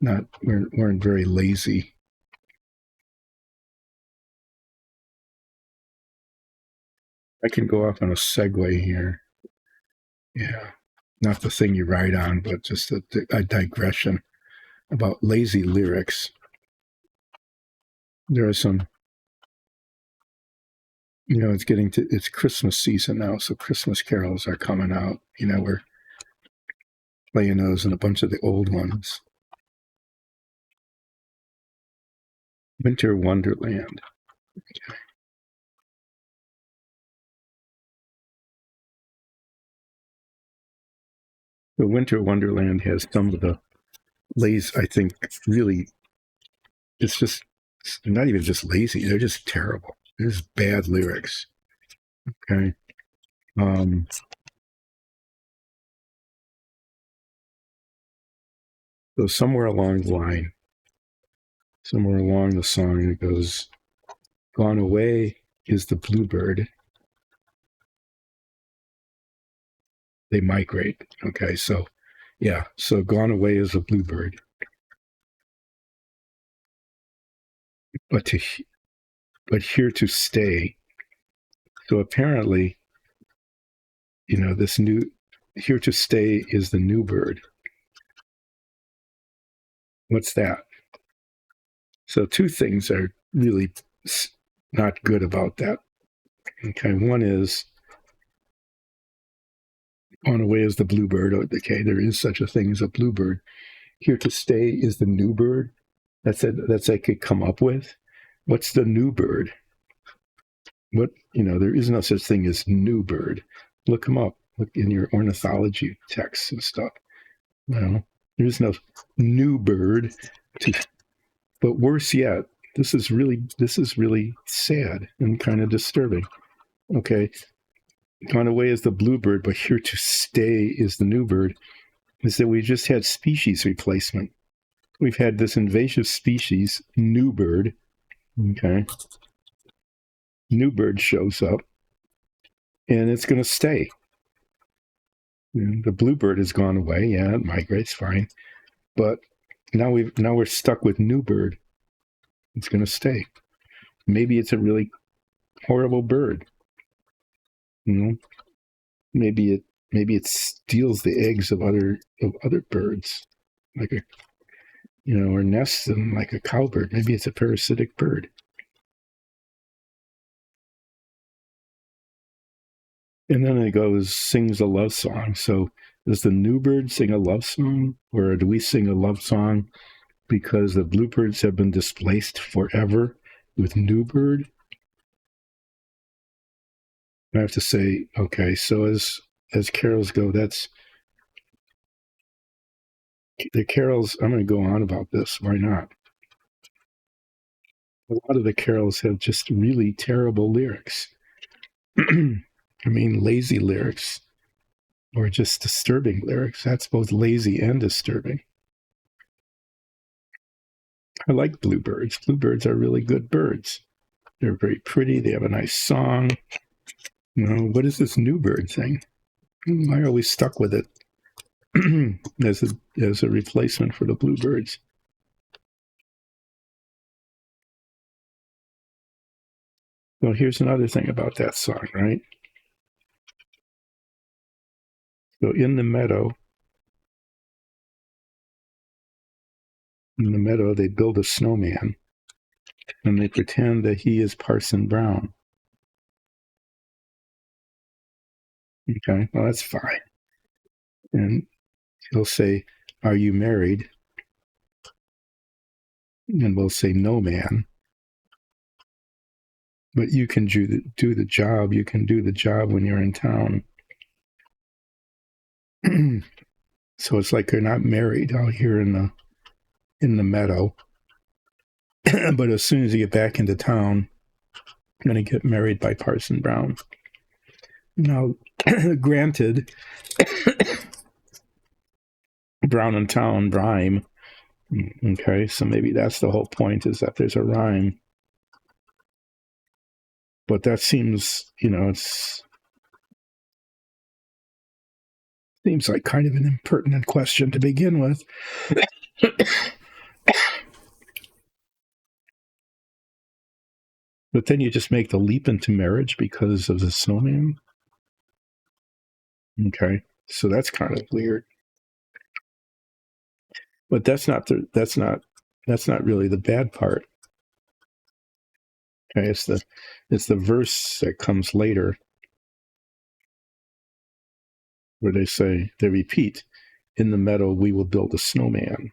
[SPEAKER 1] weren't very lazy. I can go off on a segue here. Yeah, not the thing you ride on, but just a digression about lazy lyrics. There are some, it's Christmas season now, so Christmas carols are coming out. We're playing those and a bunch of the old ones. Winter Wonderland. Okay. The Winter Wonderland has some of the I think, really, it's not even just lazy, they're just terrible. There's bad lyrics. Okay. So somewhere along the song, it goes, "Gone away is the bluebird. They migrate." Okay, so gone away is a bluebird. But here to stay. So apparently, this new here to stay is the new bird. What's that? So two things are really not good about that. Okay, one is, gone away is the bluebird. Okay, there is such a thing as a bluebird. Here to stay is the new bird. That's I could come up with. What's the new bird? There is no such thing as new bird. Look them up. Look in your ornithology texts and stuff. There is no new bird. But worse yet, this is really sad and kind of disturbing. Okay, gone away is the bluebird, but here to stay is the new bird. Is that we just had species replacement. We've had this invasive species, new bird. Okay, new bird shows up, and it's going to stay. The bluebird has gone away. Yeah, it migrates fine, but now we're stuck with new bird. It's going to stay. maybe it's a really horrible bird. You know, maybe it steals the eggs of other birds, like a or nests them like a cowbird. Maybe it's a parasitic bird. And then it goes, sings a love song. So does the new bird sing a love song, or do we sing a love song because the bluebirds have been displaced forever with new bird? I have to say, okay, so as carols go, that's the carols. I'm going to go on about this. Why not? A lot of the carols have just really terrible lyrics. I mean, lazy lyrics, or just disturbing lyrics. That's both lazy and disturbing. I like bluebirds. Bluebirds are really good birds. They're very pretty. They have a nice song. What is this new bird thing? I always stuck with it as a replacement for the bluebirds. Well, here's another thing about that song, right? So in the meadow, they build a snowman, and they pretend that he is Parson Brown. Okay, well, that's fine. And he'll say, "Are you married?" And we'll say, "No, man." But you can do the job. You can do the job when you're in town. So it's like they're not married out here in the meadow. But as soon as you get back into town, you're going to get married by Parson Brown. Now, granted, Brown in town rhyme. Okay, so maybe that's the whole point, is that there's a rhyme. But that seems, seems like kind of an impertinent question to begin with. But then you just make the leap into marriage because of the snowman. Okay, so that's kind of weird. But that's not really the bad part. Okay, it's the verse that comes later where they repeat, "In the meadow we will build a snowman."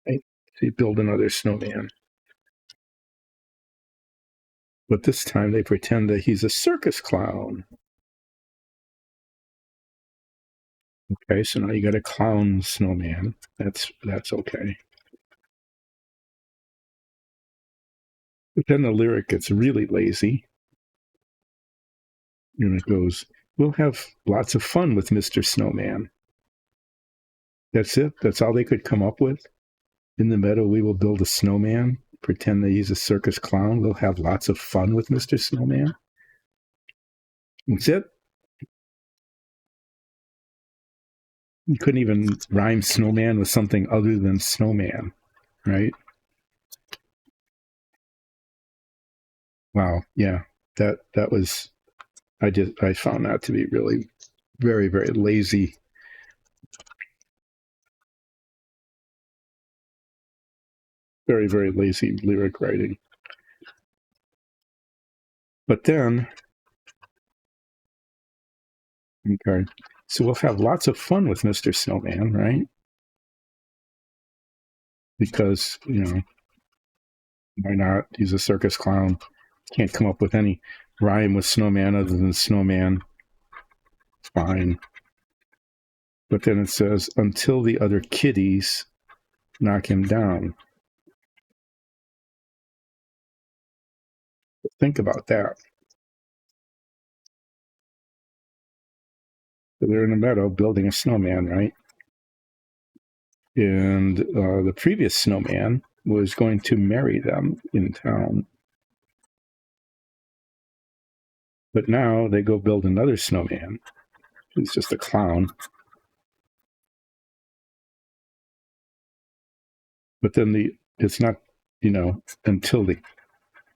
[SPEAKER 1] Right? So you build another snowman. But this time they pretend that he's a circus clown. Okay, so now you got a clown snowman. That's okay. But then the lyric gets really lazy. And it goes, "We'll have lots of fun with Mr. Snowman." That's it? That's all they could come up with? "In the meadow we will build a snowman, pretend that he's a circus clown. We'll have lots of fun with Mr. Snowman." That's it? You couldn't even rhyme snowman with something other than snowman, right? Wow, yeah. That was, I found that to be really very, very lazy. Very, very lazy lyric writing. But then, okay, so we'll have lots of fun with Mr. Snowman, right? Because, why not? He's a circus clown. Can't come up with any rhyme with snowman other than snowman. Fine. But then it says, "Until the other kitties knock him down." Think about that. So they're in the meadow building a snowman, right? And the previous snowman was going to marry them in town. But now they go build another snowman who's just a clown. But then it's not, until the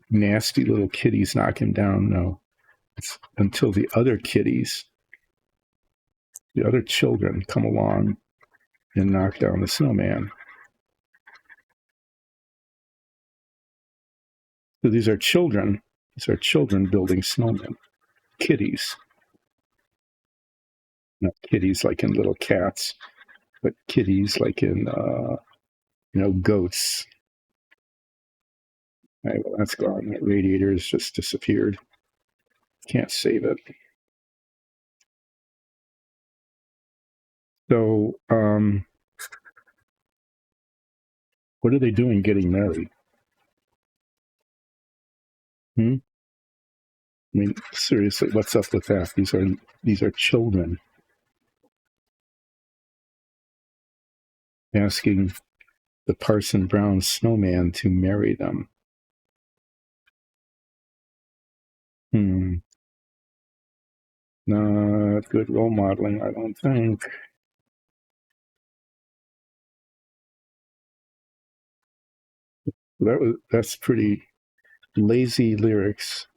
[SPEAKER 1] nasty little kitties knock him down. No, it's until the other kitties, the other children come along and knock down the snowman. So these are children. These are children building snowmen. Kitties. Not kitties like in little cats, but kitties like in, goats. All right, well, that's gone. That radiator has just disappeared. Can't save it. So, what are they doing getting married? I mean, seriously, what's up with that? These are children asking the Parson Brown snowman to marry them. Not good role modeling, I don't think. That's pretty lazy lyrics.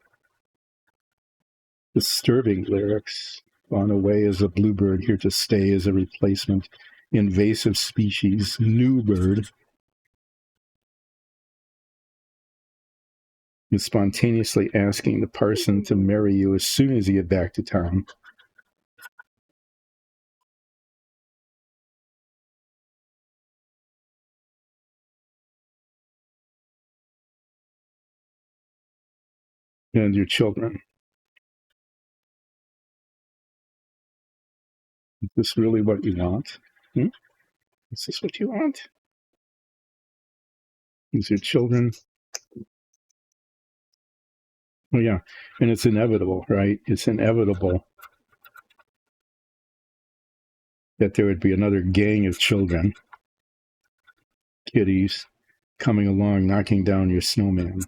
[SPEAKER 1] Disturbing lyrics. Gone away as a bluebird, here to stay as a replacement. Invasive species, new bird. You're spontaneously asking the parson to marry you as soon as you get back to town. And your children. Is this really what you want? Is this what you want? Is your children? Oh, yeah. And it's inevitable, right? It's inevitable that there would be another gang of children, kitties, coming along, knocking down your snowman.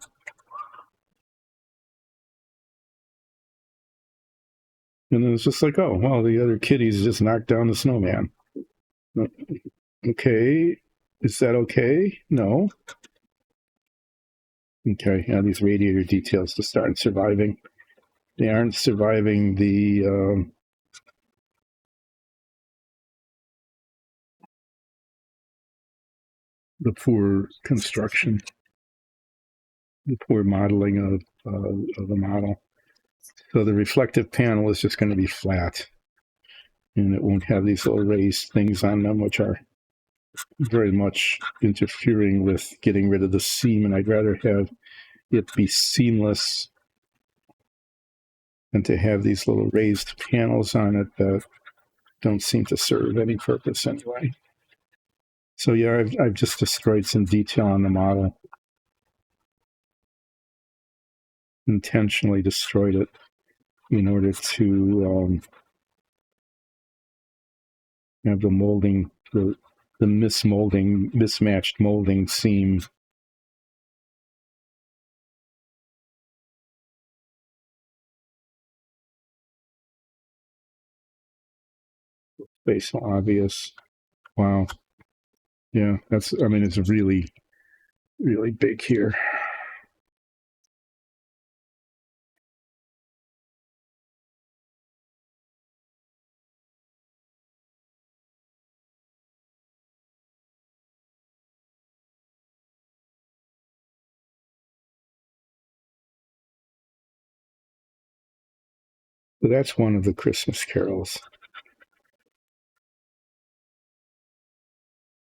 [SPEAKER 1] And then it's just like, oh, well, the other kitties just knocked down the snowman. Okay. Is that okay? No. Okay. Yeah, these radiator details just aren't surviving. They aren't surviving the poor construction, the poor modeling of the model. So the reflective panel is just going to be flat, and it won't have these little raised things on them, which are very much interfering with getting rid of the seam. And I'd rather have it be seamless than to have these little raised panels on it that don't seem to serve any purpose anyway. So yeah, I've just destroyed some detail on the model. Intentionally destroyed it in order to have the molding, the mismatched molding seam. Face obvious. Wow. Yeah, it's really, really big here. So that's one of the Christmas carols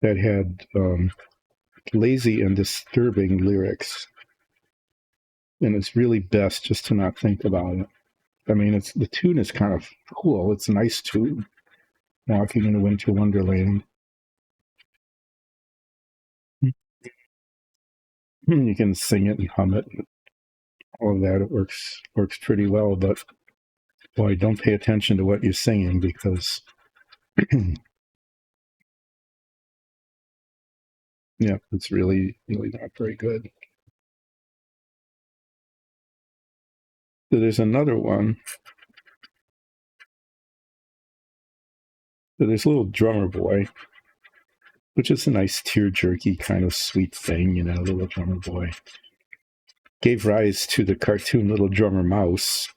[SPEAKER 1] that had lazy and disturbing lyrics. And it's really best just to not think about it. I mean, the tune is kind of cool. It's a nice tune. Walking in a Winter Wonderland. You can sing it and hum it. All of that, it works pretty well. But boy, don't pay attention to what you're singing, because yeah, it's really, really not very good. So there's another one. So there's a little drummer boy which is a nice tear-jerky kind of sweet thing, you know, Little Drummer Boy. Gave rise to the cartoon Little Drummer Mouse,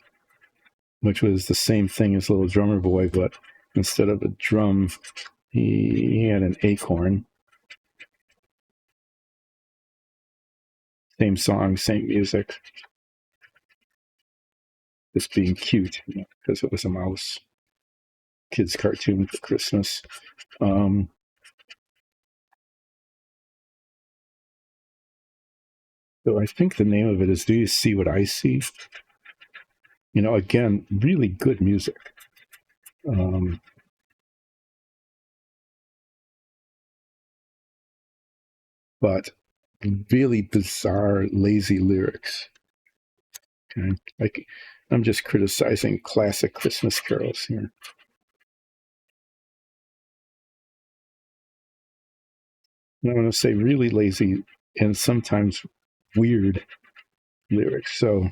[SPEAKER 1] which was the same thing as Little Drummer Boy, but instead of a drum, he had an acorn. Same song, same music. Just being cute, you know, because it was a mouse. Kids' cartoon for Christmas. So I think the name of it is Do You See What I See? You know, again, really good music. But really bizarre, lazy lyrics. Okay? Like, I'm just criticizing classic Christmas carols here. And I want to say really lazy and sometimes weird lyrics. So,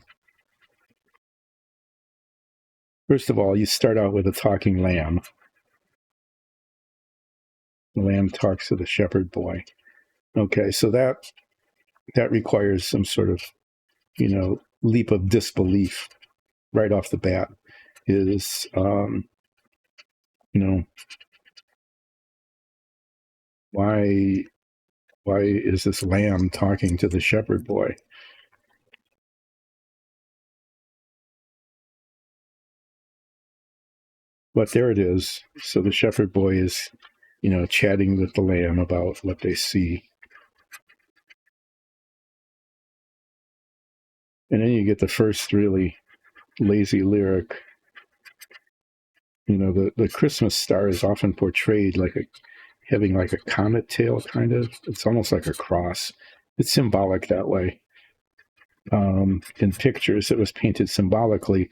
[SPEAKER 1] first of all, you start out with a talking lamb. The lamb talks to the shepherd boy. Okay, so that requires some sort of, you know, leap of disbelief right off the bat. Is you know, why is this lamb talking to the shepherd boy? But there it is. So the shepherd boy is, you know, chatting with the lamb about what they see. And then you get the first really lazy lyric. You know, the Christmas star is often portrayed like having like a comet tail, kind of. It's almost like a cross. It's symbolic that way. In pictures, it was painted symbolically,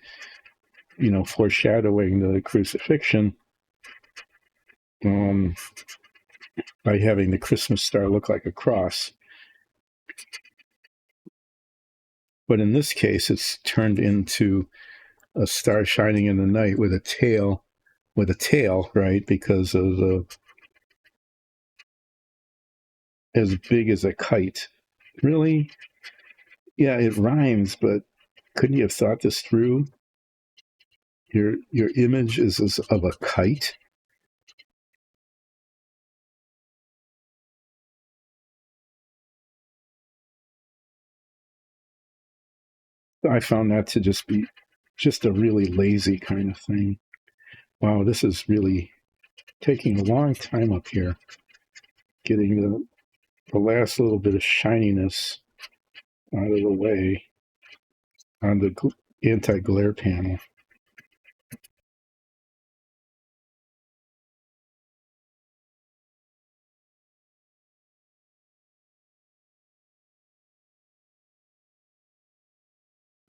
[SPEAKER 1] you know, foreshadowing the crucifixion, by having the Christmas star look like a cross. But in this case, it's turned into a star shining in the night with a tail, right? Because of the as big as a kite. Really? Yeah, it rhymes, but couldn't you have thought this through? Your image is of a kite. I found that to just be just a really lazy kind of thing. Wow, this is really taking a long time up here, getting the last little bit of shininess out of the way on the anti-glare panel.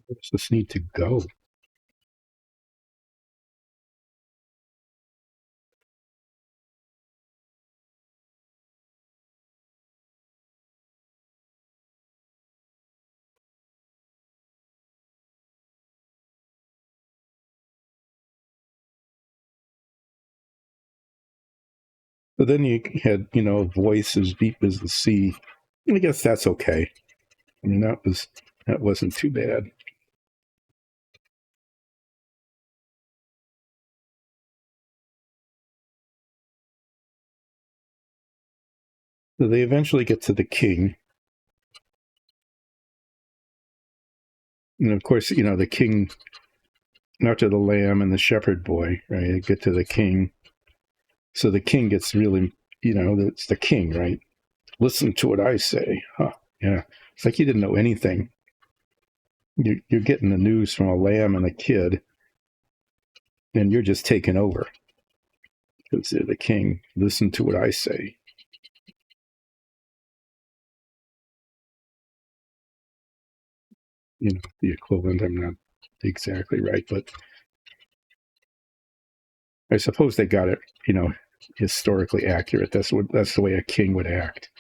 [SPEAKER 1] Where does this need to go? But then you had, you know, voice as deep as the sea. I guess that's okay. I mean, that wasn't too bad. So they eventually get to the king. And of course, you know, the king, not to the lamb and the shepherd boy, right? They get to the king. So the king gets really, you know, it's the king, right? Listen to what I say. Huh. Yeah. It's like you didn't know anything. You're getting the news from a lamb and a kid, and you're just taking over. Because they're the king. Listen to what I say. You know, the equivalent. I'm not exactly right, but I suppose they got it, you know, historically accurate. That's the way a king would act.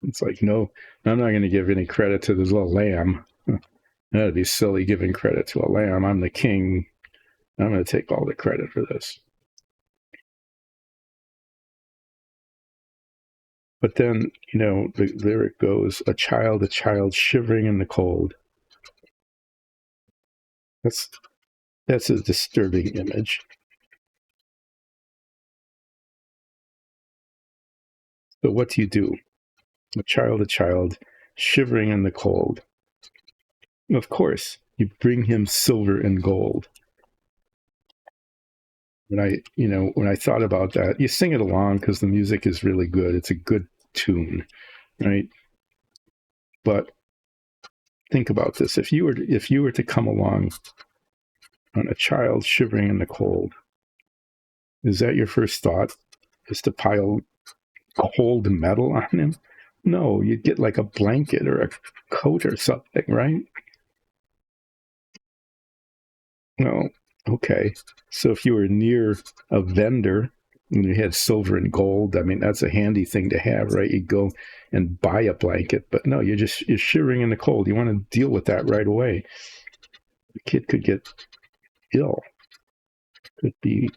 [SPEAKER 1] It's like, no, I'm not going to give any credit to this little lamb. That'd be silly giving credit to a lamb. I'm the king. I'm going to take all the credit for this. But then, the lyric goes, a child shivering in the cold. That's a disturbing image. But what do? A child shivering in the cold. Of course, you bring him silver and gold. When I thought about that, you sing it along because the music is really good. It's a good tune, right? But think about this: if you were to come along on a child shivering in the cold, is that your first thought? Is to pile cold metal on him? No, you'd get like a blanket or a coat or something, right? No. Okay. So if you were near a vendor and you had silver and gold, I mean, that's a handy thing to have, right? You go and buy a blanket, but no, you're shivering in the cold. You want to deal with that right away. The kid could get ill, could be,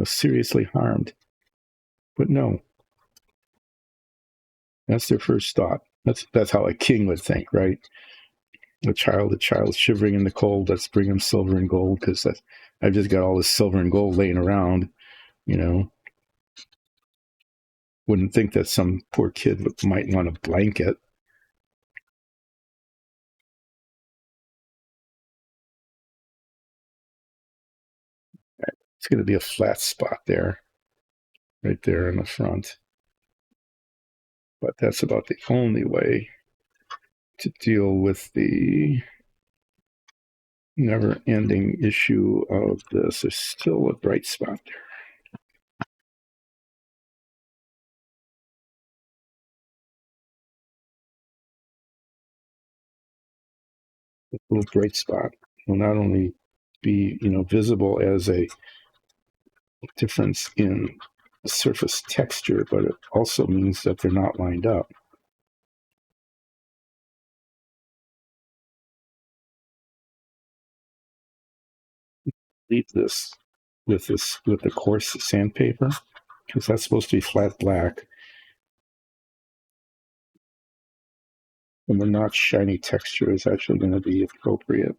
[SPEAKER 1] seriously harmed. But no, that's their first thought. That's how a king would think, right? A child shivering in the cold. Let's bring him silver and gold because I've just got all this silver and gold laying around. Wouldn't think that some poor kid might want a blanket. It's going to be a flat spot there, right there in the front. But that's about the only way to deal with the never-ending issue of this. There's still a bright spot there. The little bright spot will not only be, visible as a difference in surface texture, but it also means that they're not lined up. Leave this with the coarse sandpaper because that's supposed to be flat black, and the not shiny texture is actually going to be appropriate.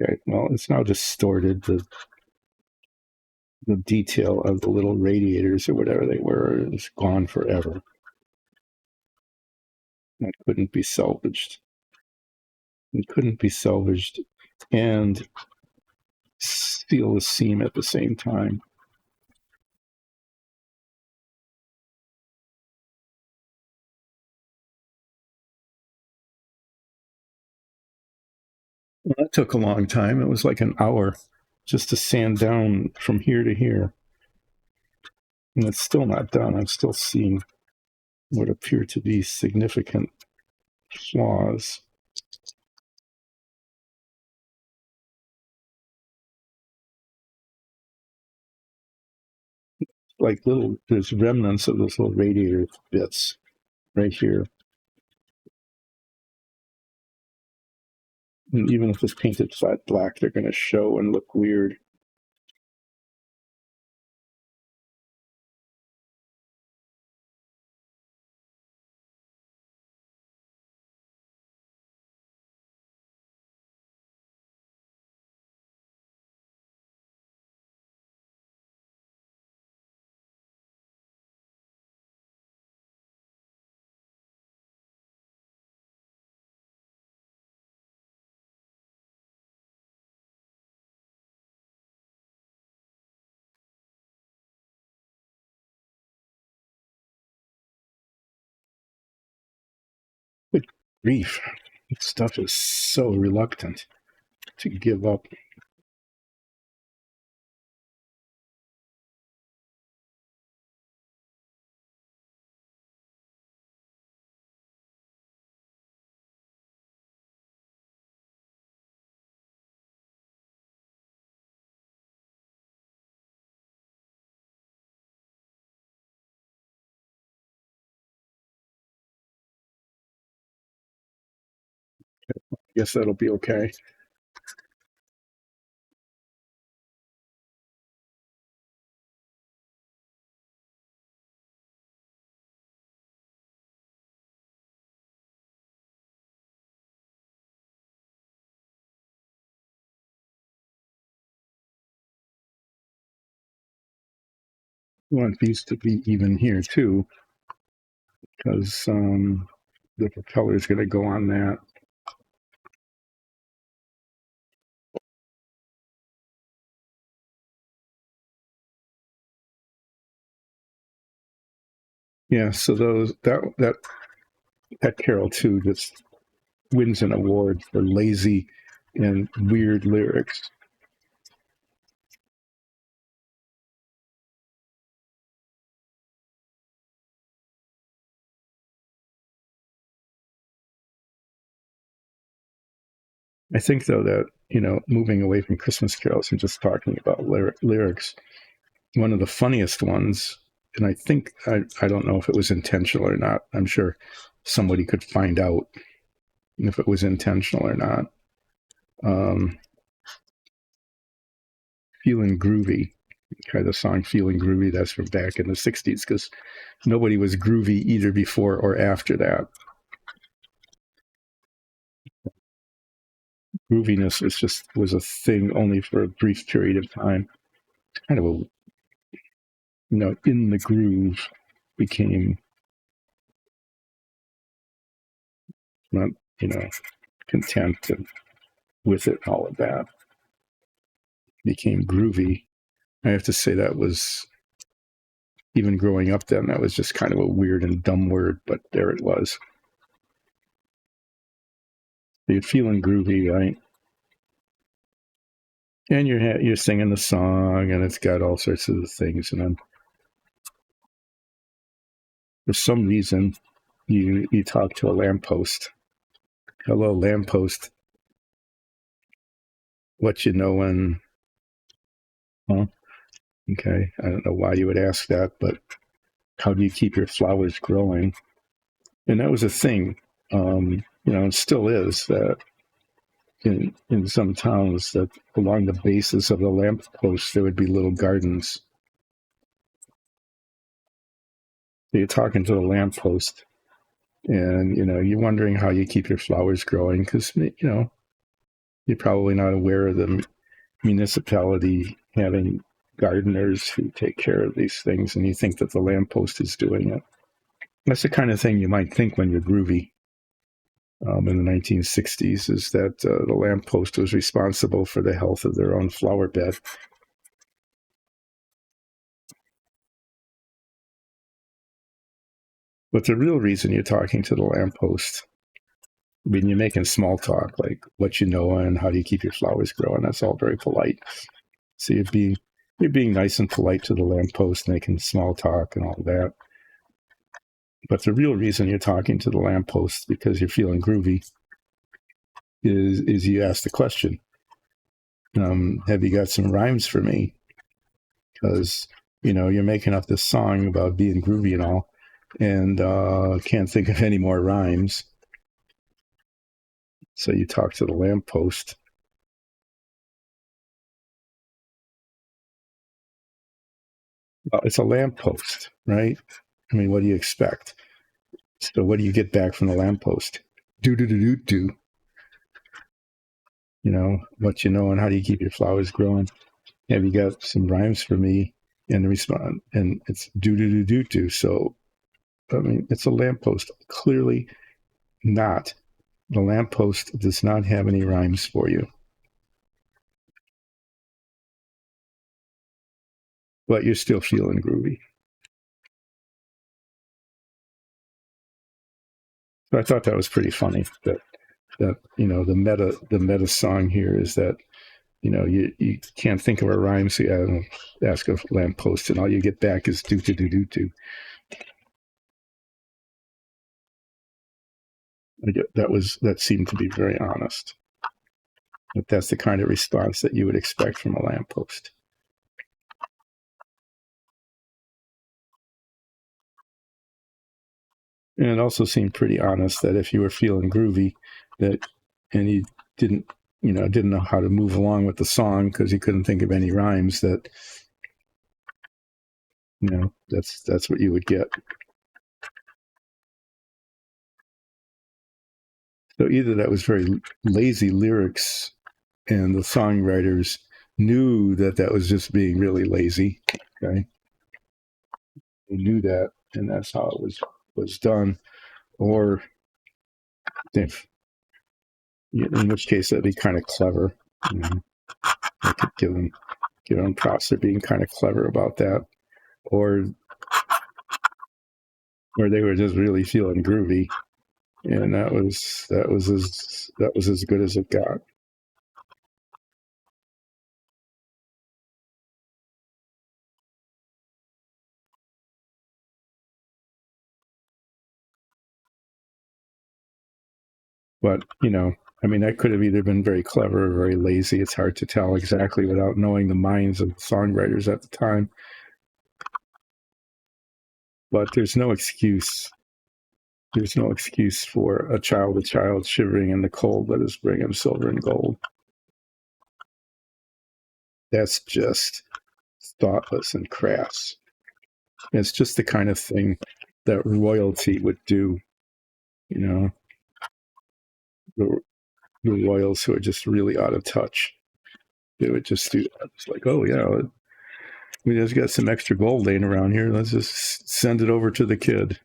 [SPEAKER 1] Okay, well, it's now distorted. The detail of the little radiators or whatever they were is gone forever. That couldn't be salvaged. It couldn't be salvaged and seal the seam at the same time. Well, that took a long time. It was like an hour just to sand down from here to here. And it's still not done. I'm still seeing what appear to be significant flaws. Like there's remnants of those little radiator bits right here. And even if it's painted flat black, they're going to show and look weird. Good grief. This stuff is so reluctant to give up. I guess that'll be okay. I want these to be even here too, because the propeller is going to go on that. Yeah, so that carol too just wins an award for lazy and weird lyrics. I think though that moving away from Christmas carols and just talking about lyrics, one of the funniest ones, and I think I don't know if it was intentional or not. I'm sure somebody could find out if it was intentional or not. Feeling Groovy, kind of the song Feeling Groovy, that's from back in the 60s, because nobody was groovy either before or after that. Grooviness was a thing only for a brief period of time. Kind of a in the groove became not content and with it, all of that became groovy. I have to say that was, even growing up then, that was just kind of a weird and dumb word, but there it was. You're feeling groovy, right? And you're singing the song, and it's got all sorts of things, and then for some reason you talk to a lamppost. Hello, lamppost. What you knowin'? Huh? Okay, I don't know why you would ask that, but how do you keep your flowers growing? And that was a thing, it still is, that in some towns, that along the bases of the lampposts there would be little gardens. So you're talking to the lamppost, and you're wondering how you keep your flowers growing, because you're probably not aware of the municipality having gardeners who take care of these things, and you think that the lamppost is doing it. That's the kind of thing you might think when you're groovy. In the 1960s, is that the lamppost was responsible for the health of their own flower bed. But the real reason you're talking to the lamppost, when you're making small talk, like what you know and how do you keep your flowers growing, that's all very polite. So you're being nice and polite to the lamppost, making small talk and all that. But the real reason you're talking to the lamppost, because you're feeling groovy, is you ask the question, have you got some rhymes for me? Because you're making up this song about being groovy and all, and can't think of any more rhymes. So you talk to the lamppost. Well, it's a lamppost, right? I mean, what do you expect? So what do you get back from the lamppost? Do do do do do. What you know and how do you keep your flowers growing? Have you got some rhymes for me? And the response, and it's do do do do do. So, I mean, it's a lamppost. Clearly not. The lamppost does not have any rhymes for you. But you're still feeling groovy. So I thought that was pretty funny. That the meta song here is that you can't think of a rhyme, so you ask a lamppost, and all you get back is do do do do do. That seemed to be very honest. But that's the kind of response that you would expect from a lamppost. And it also seemed pretty honest that if you were feeling groovy, that and he didn't know how to move along with the song because he couldn't think of any rhymes. That that's what you would get. So either that was very lazy lyrics, and the songwriters knew that was just being really lazy. Okay, they knew that, and that's how it was done. Or if, in which case that'd be kind of clever. I could give them props for being kind of clever about that, or they were just really feeling groovy, and that was as good as it got. But that could have either been very clever or very lazy. It's hard to tell exactly without knowing the minds of the songwriters at the time. But there's no excuse. There's no excuse for a child shivering in the cold. Let us bring him silver and gold. That's just thoughtless and crass. It's just the kind of thing that royalty would do. The royals who are just really out of touch. They would just do that. It's like, oh yeah, we just got some extra gold laying around here. Let's just send it over to the kid.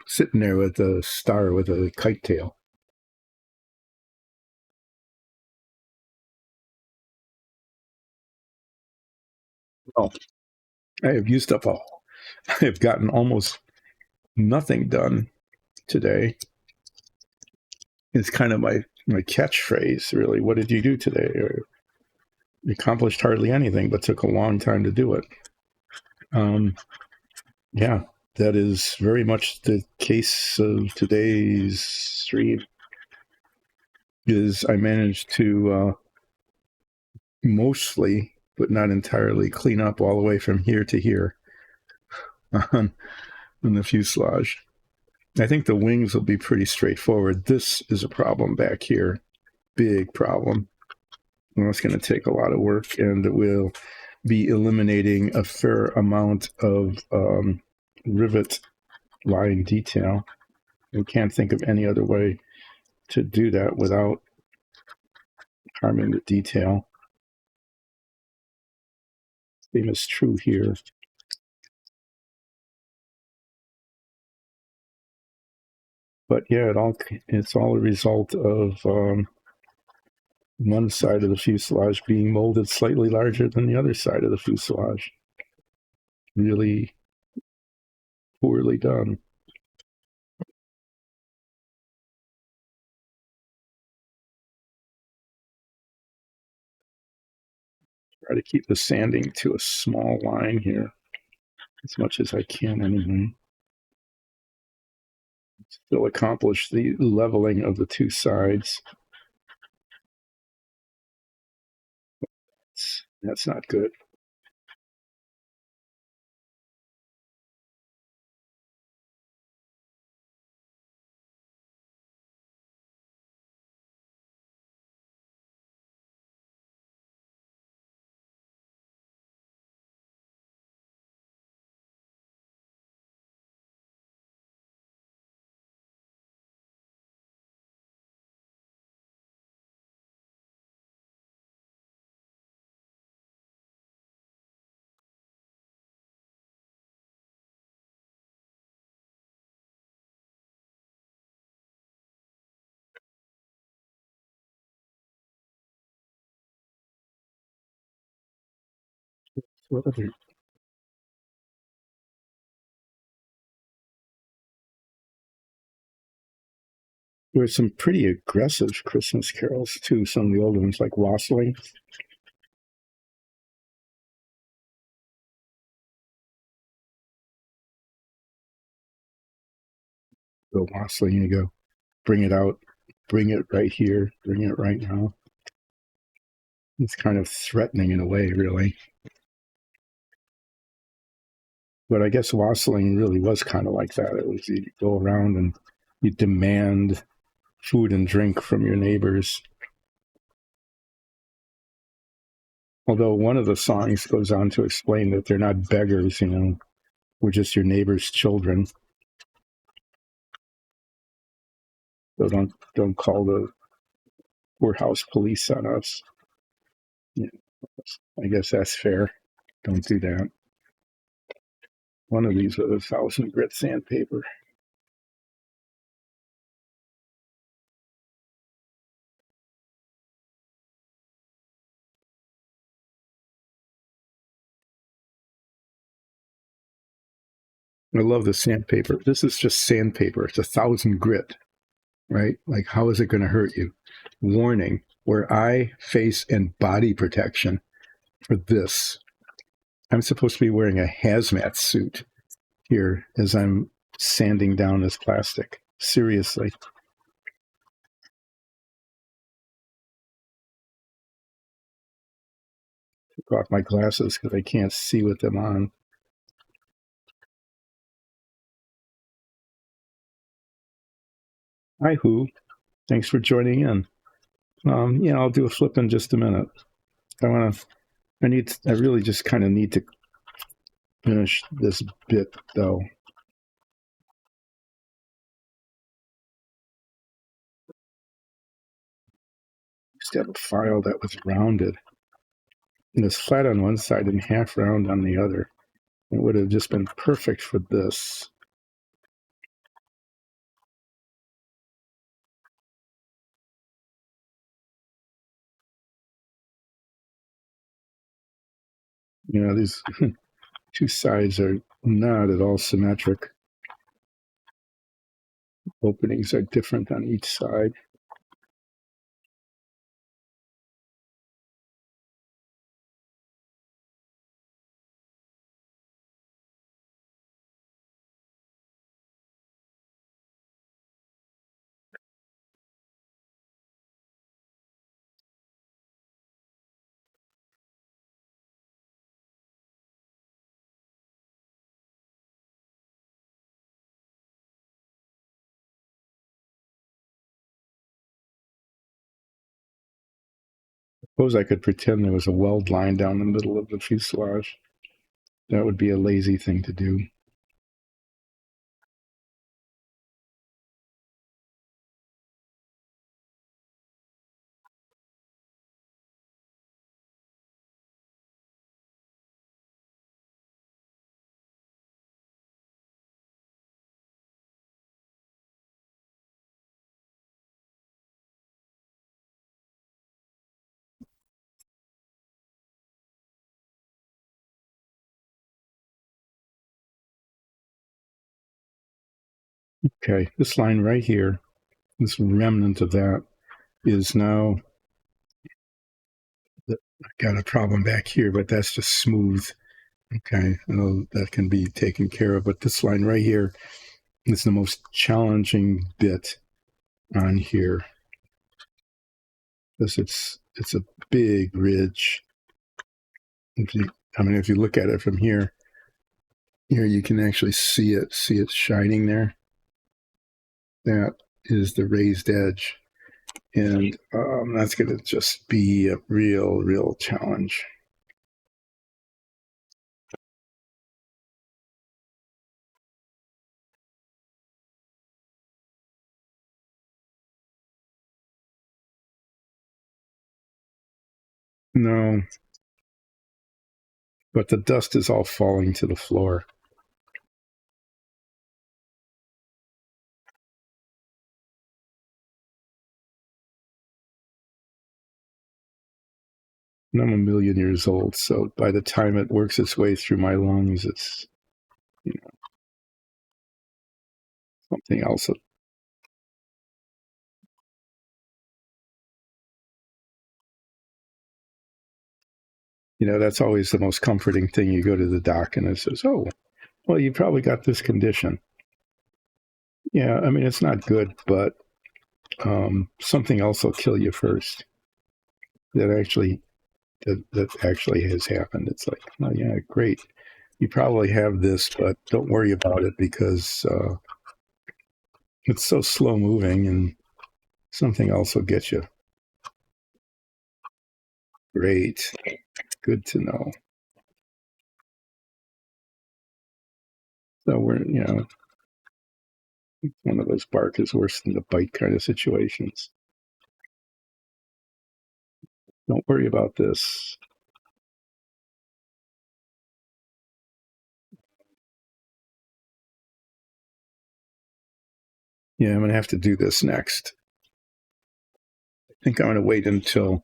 [SPEAKER 1] Sitting there with a star with a kite tail. Oh, I have used up all. I have gotten almost nothing done today. It's kind of my catchphrase, really. What did you do today? You accomplished hardly anything, but took a long time to do it. Yeah, that is very much the case of today's stream. Is I managed to mostly, but not entirely, clean up all the way from here to here on the fuselage. I think the wings will be pretty straightforward. This is a problem back here. Big problem. Well, it's going to take a lot of work, and it will be eliminating a fair amount of rivet line detail. We can't think of any other way to do that without harming the detail. Same is true here. But yeah, it's all a result of one side of the fuselage being molded slightly larger than the other side of the fuselage. Really poorly done. Try to keep the sanding to a small line here, as much as I can anyway. Still accomplish the leveling of the two sides. That's not good. What other? There were some pretty aggressive Christmas carols too. Some of the old ones, like Wassailing. The Wassailing, you go, bring it out, bring it right here, bring it right now. It's kind of threatening in a way, really. But I guess wassailing really was kind of like that. It was you go around and you demand food and drink from your neighbors. Although one of the songs goes on to explain that they're not beggars, you know, we're just your neighbor's children. So don't call the poorhouse police on us. Yeah, I guess that's fair. Don't do that. One of these with 1,000 grit sandpaper. I love the sandpaper. This is just sandpaper. It's 1,000 grit, right? Like, how is it going to hurt you? Warning, wear eye, face, and body protection for this. I'm supposed to be wearing a hazmat suit here as I'm sanding down this plastic. Seriously. Took off my glasses because I can't see with them on. Hi, Who. Thanks for joining in. Yeah, I'll do a flip in just a minute. I really just kind of need to finish this bit though. Used to have a file that was rounded. And it's flat on one side and half round on the other. It would have just been perfect for this. You know, these two sides are not at all symmetric. Openings are different on each side. Suppose I could pretend there was a weld line down the middle of the fuselage. That would be a lazy thing to do. Okay, this line right here, this remnant of that is now, I've got a problem back here, but that's just smooth. Okay, I know that can be taken care of, but this line right here is the most challenging bit on here because it's a big ridge. If you look at it from here, you can actually see it shining there. That is the raised edge, and that's going to just be a real challenge. No, but the dust is all falling to the floor. And I'm 1,000,000 years old, so by the time it works its way through my lungs, it's something else. That's always the most comforting thing. You go to the doc and it says, "Oh, well, you probably got this condition." Yeah, I mean, it's not good, but something else will kill you first. That actually has happened. It's like, oh yeah, great. You probably have this, but don't worry about it because it's so slow moving and something else will get you. Great. Good to know. So we're, one of those bark is worse than the bite kind of situations. Don't worry about this. Yeah, I'm going to have to do this next. I think I'm going to wait until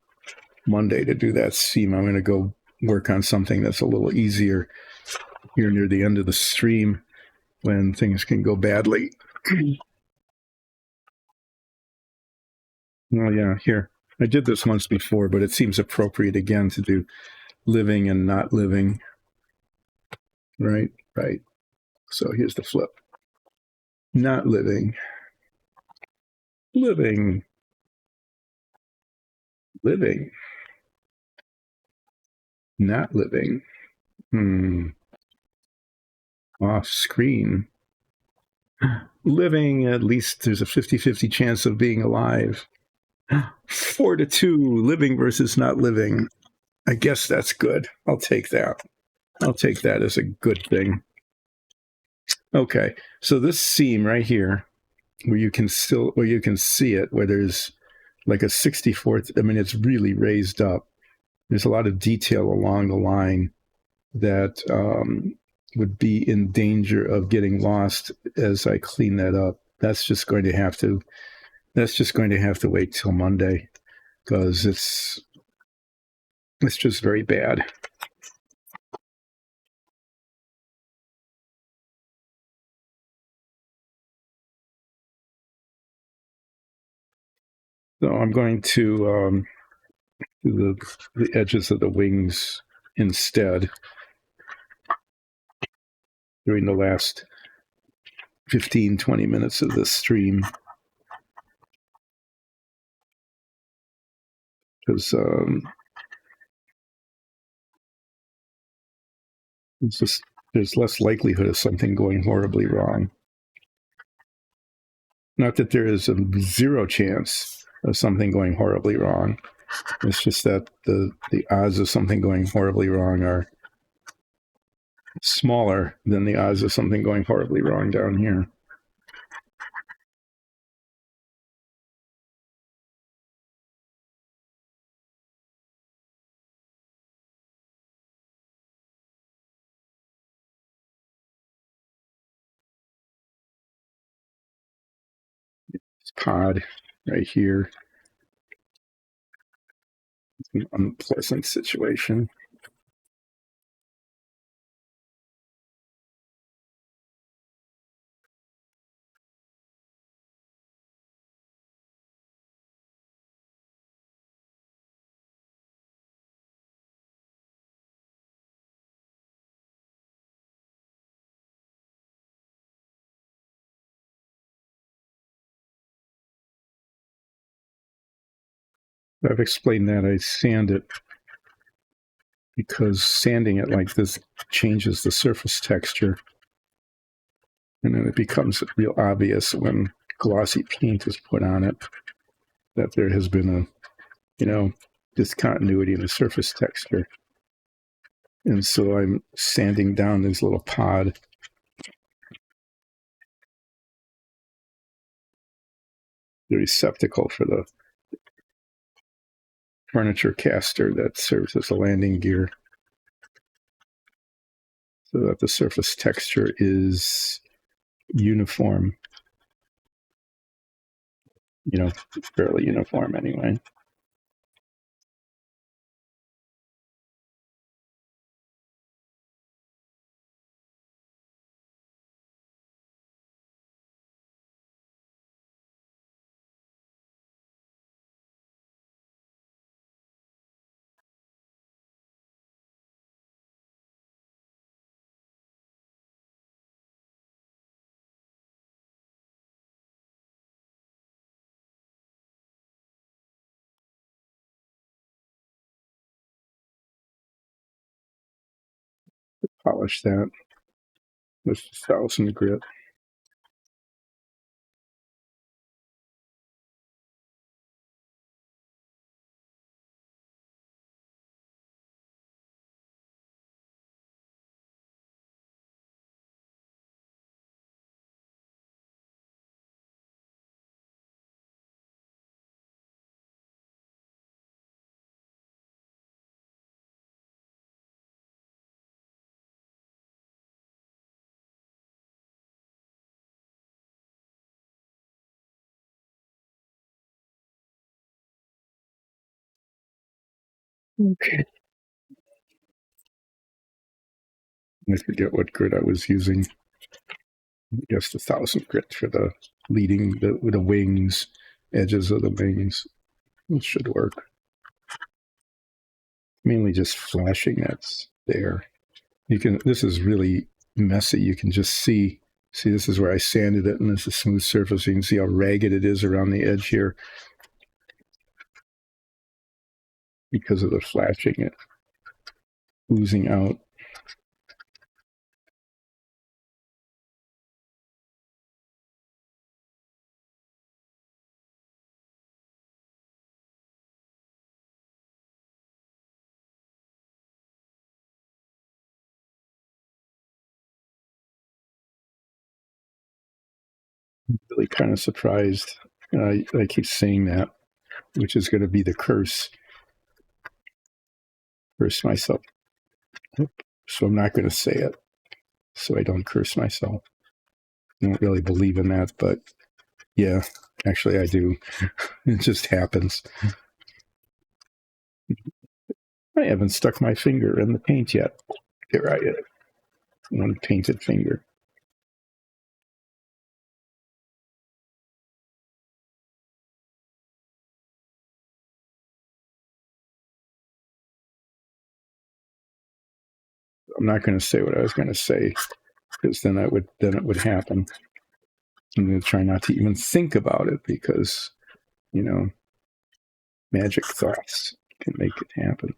[SPEAKER 1] Monday to do that seam. I'm going to go work on something that's a little easier here near the end of the stream when things can go badly. Oh, yeah, here. I did this once before, but it seems appropriate again to do living and not living. Right. So here's the flip. Not living. Living. Not living. Off screen. Living, at least there's a 50-50 chance of being alive. 4-2, living versus not living. I guess that's good. I'll take that. I'll take that as a good thing. Okay, so this seam right here, where you can see it, where there's like a 64th, I mean, it's really raised up. There's a lot of detail along the line that would be in danger of getting lost as I clean that up. That's just going to have to wait till Monday because it's just very bad. So I'm going to do the edges of the wings instead during the last 15-20 minutes of this stream, because there's less likelihood of something going horribly wrong. Not that there is a zero chance of something going horribly wrong. It's just that the odds of something going horribly wrong are smaller than the odds of something going horribly wrong down here. This pod right here. It's an unpleasant situation. I've explained that I sand it because sanding it like this changes the surface texture. And then it becomes real obvious when glossy paint is put on it that there has been a, discontinuity in the surface texture. And so I'm sanding down this little pod. The receptacle for the furniture caster that serves as a landing gear, so that the surface texture is uniform, fairly uniform anyway. polish that with 1000 grit. Okay. I forget what grit I was using. I guess the 1000 grit for the leading, the wings, edges of the wings. It should work. Mainly just flashing that's there. You can, this is really messy. You can just see, this is where I sanded it and it's a smooth surface. You can see how ragged it is around the edge here because of the flashing, it oozing out. Really kind of surprised. I keep saying that, which is going to be the curse. Curse myself. So I'm not going to say it, so I don't curse myself. I don't really believe in that, but yeah, actually I do. It just happens. I haven't stuck my finger in the paint yet. Here I am. One painted finger. I'm not going to say what I was going to say because then it would happen. I'm going to try not to even think about it because, you know, magic thoughts can make it happen.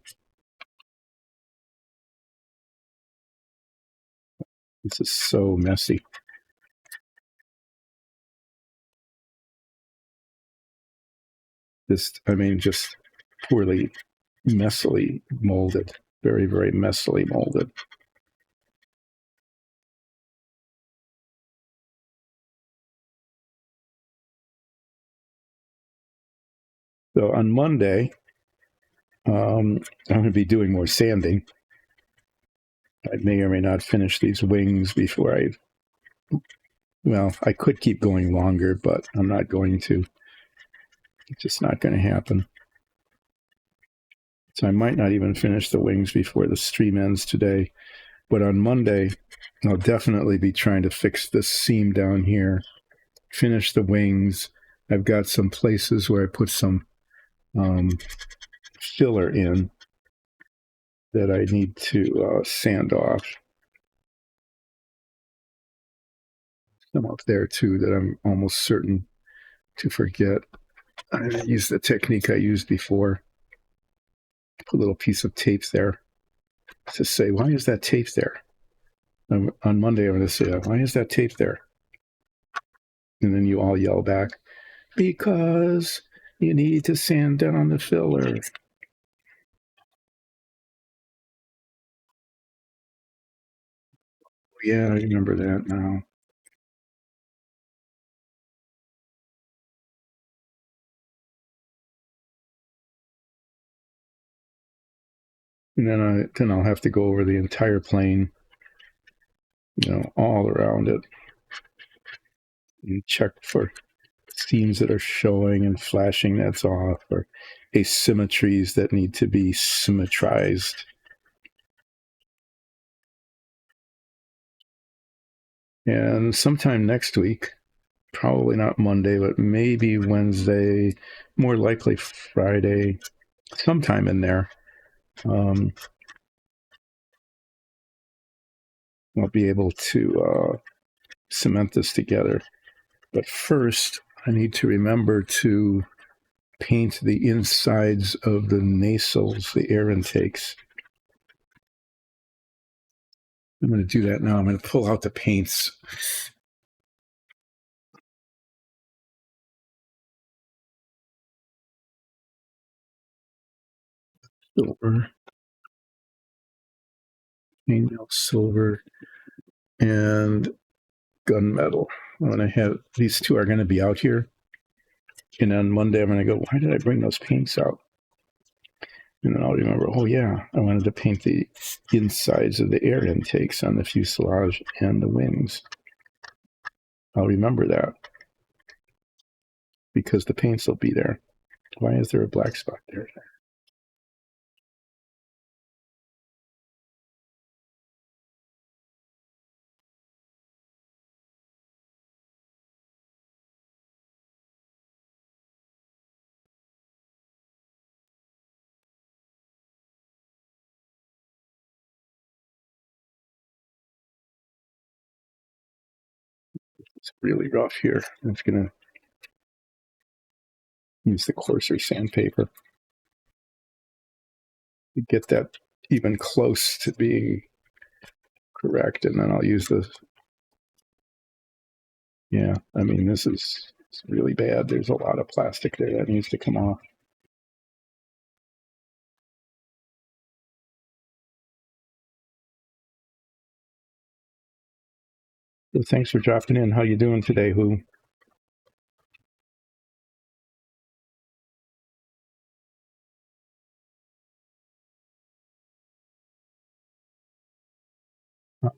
[SPEAKER 1] This is so messy. Just poorly, messily molded. Very, very messily molded. So on Monday, I'm going to be doing more sanding. I may or may not finish these wings before I could keep going longer, but I'm not going to. It's just not going to happen. So I might not even finish the wings before the stream ends today. But on Monday, I'll definitely be trying to fix this seam down here, finish the wings. I've got some places where I put some filler in that I need to sand off. Some up there too that I'm almost certain to forget. I use the technique I used before. Put a little piece of tape there to say, why is that tape there? On Monday, I'm going to say, why is that tape there? And then you all yell back, because you need to sand down the filler. Yeah, I remember that now. And then I'll have to go over the entire plane, all around it, and check for seams that are showing and flashing that's off, or asymmetries that need to be symmetrized. And sometime next week, probably not Monday, but maybe Wednesday, more likely Friday, sometime in there, I'll be able to cement this together. But first, I need to remember to paint the insides of the nacelles, the air intakes. I'm going to do that now. I'm going to pull out the paints. Silver, chainmail silver, and gunmetal. I'm going to have these two are going to be out here. And on Monday, I'm going to go, why did I bring those paints out? And then I'll remember, oh, yeah, I wanted to paint the insides of the air intakes on the fuselage and the wings. I'll remember that because the paints will be there. Why is there a black spot there? It's really rough here. I'm just going to use the coarser sandpaper to get that even close to being correct. And then I'll use the, yeah, I mean, this is it's really bad. There's a lot of plastic there that needs to come off. So thanks for dropping in. How you doing today, Who?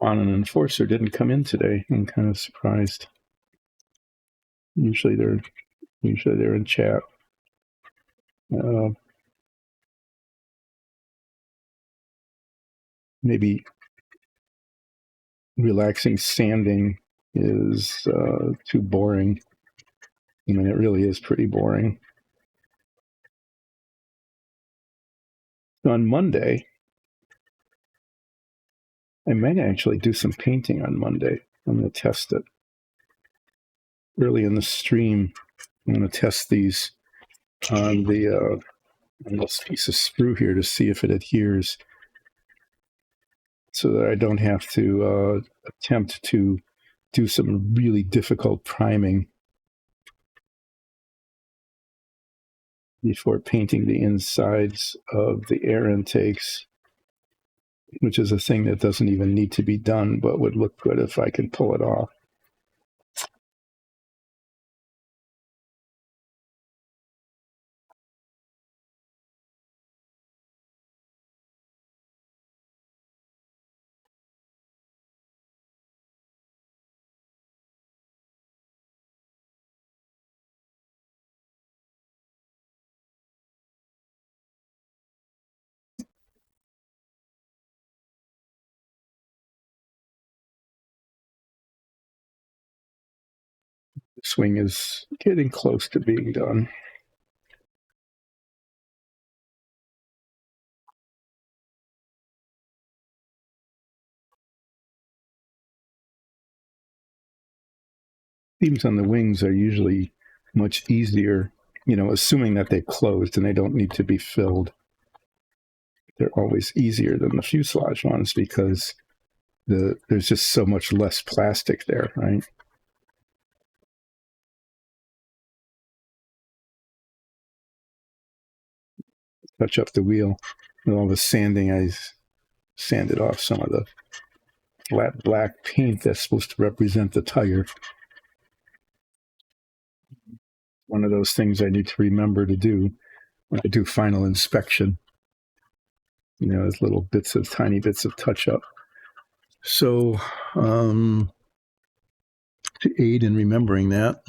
[SPEAKER 1] On an enforcer didn't come in today. I'm kind of surprised. Usually they're in chat. Maybe relaxing sanding is too boring. I mean, it really is pretty boring. On Monday, I might actually do some painting on Monday. I'm going to test it. Early in the stream, I'm going to test these on this piece of sprue here to see if it adheres so that I don't have to attempt to do some really difficult priming before painting the insides of the air intakes, which is a thing that doesn't even need to be done, but would look good if I could pull it off. The swing is getting close to being done. Seams on the wings are usually much easier, assuming that they're closed and they don't need to be filled. They're always easier than the fuselage ones because there's just so much less plastic there, right? Touch up the wheel. With all the sanding, I sanded off some of the flat black paint that's supposed to represent the tire. One of those things I need to remember to do when I do final inspection. As tiny bits of touch up. So, to aid in remembering that,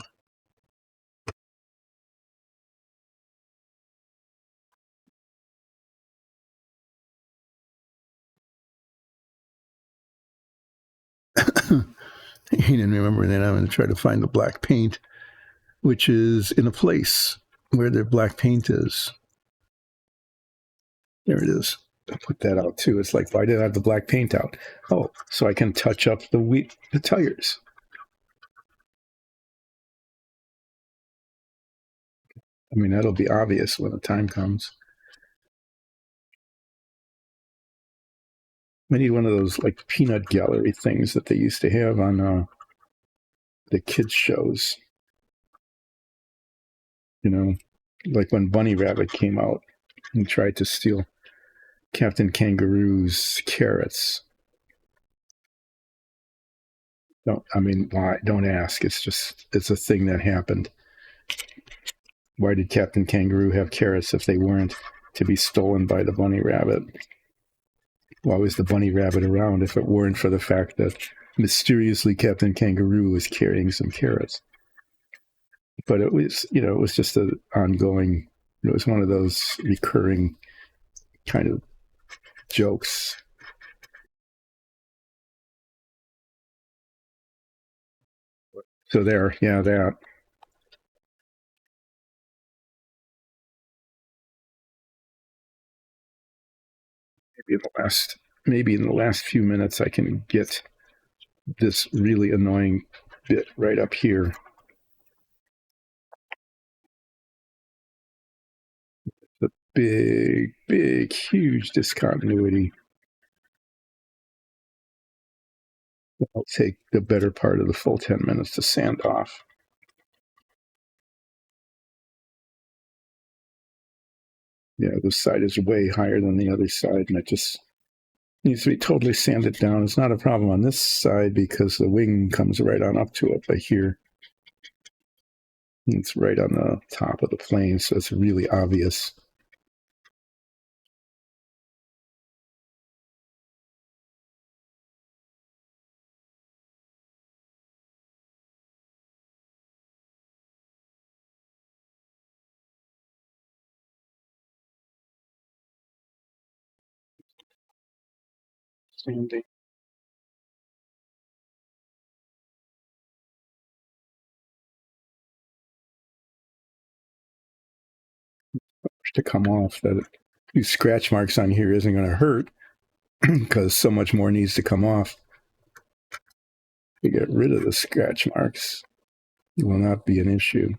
[SPEAKER 1] aid in remembering that, I'm going to try to find the black paint, which is in a place where the black paint is. There it is. I put that out too. It's like, why did I have the black paint out? Oh, so I can touch up the tires. I mean, that'll be obvious when the time comes. We need one of those like peanut gallery things that they used to have on the kids shows. You know, like when Bunny Rabbit came out and tried to steal Captain Kangaroo's carrots. Why? Don't ask. It's a thing that happened. Why did Captain Kangaroo have carrots if they weren't to be stolen by the Bunny Rabbit? Why was the Bunny Rabbit around if it weren't for the fact that mysteriously Captain Kangaroo was carrying some carrots? But it was just an ongoing, it was one of those recurring kind of jokes. So there, yeah, that. Maybe in the last few minutes I can get this really annoying bit right up here. The big, huge discontinuity. I'll take the better part of the full 10 minutes to sand off. Yeah, this side is way higher than the other side, and it just needs to be totally sanded down. It's not a problem on this side because the wing comes right on up to it by here. It's right on the top of the plane, so it's really obvious. Sanding. To come off. That these scratch marks on here isn't going to hurt because so much more needs to come off. To get rid of the scratch marks, it will not be an issue.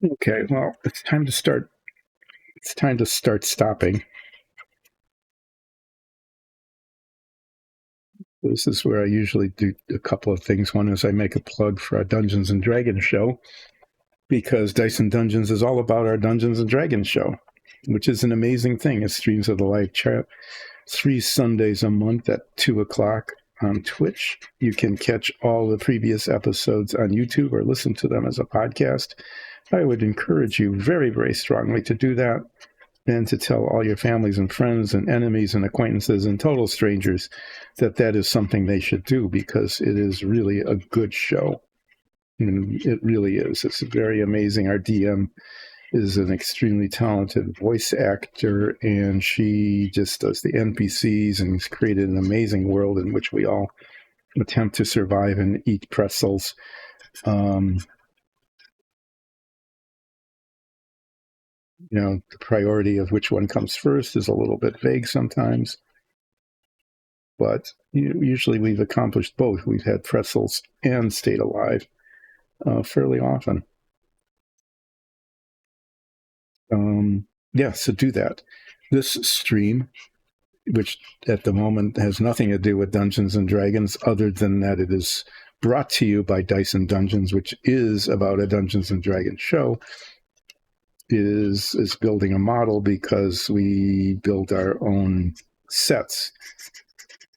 [SPEAKER 1] Okay, well, it's time to start. It's time to start stopping. This is where I usually do a couple of things. One is I make a plug for our Dungeons and Dragons show, because Dice and Dungeons is all about our Dungeons and Dragons show, which is an amazing thing. It streams of the live chat 3 Sundays a month at 2:00 on Twitch. You can catch all the previous episodes on YouTube or listen to them as a podcast. I would encourage you very, very strongly to do that, and to tell all your families and friends and enemies and acquaintances and total strangers that that is something they should do, because it is really a good show. And it really is. It's very amazing. Our DM is an extremely talented voice actor, and she just does the NPCs and has created an amazing world in which we all attempt to survive and eat pretzels. The priority of which one comes first is a little bit vague sometimes. but usually we've accomplished both. We've had pretzels and stayed alive fairly often. Yeah, so do that. This stream, which at the moment has nothing to do with Dungeons and Dragons, other than that it is brought to you by Dyson Dungeons, which is about a Dungeons and Dragons show, is building a model because we build our own sets,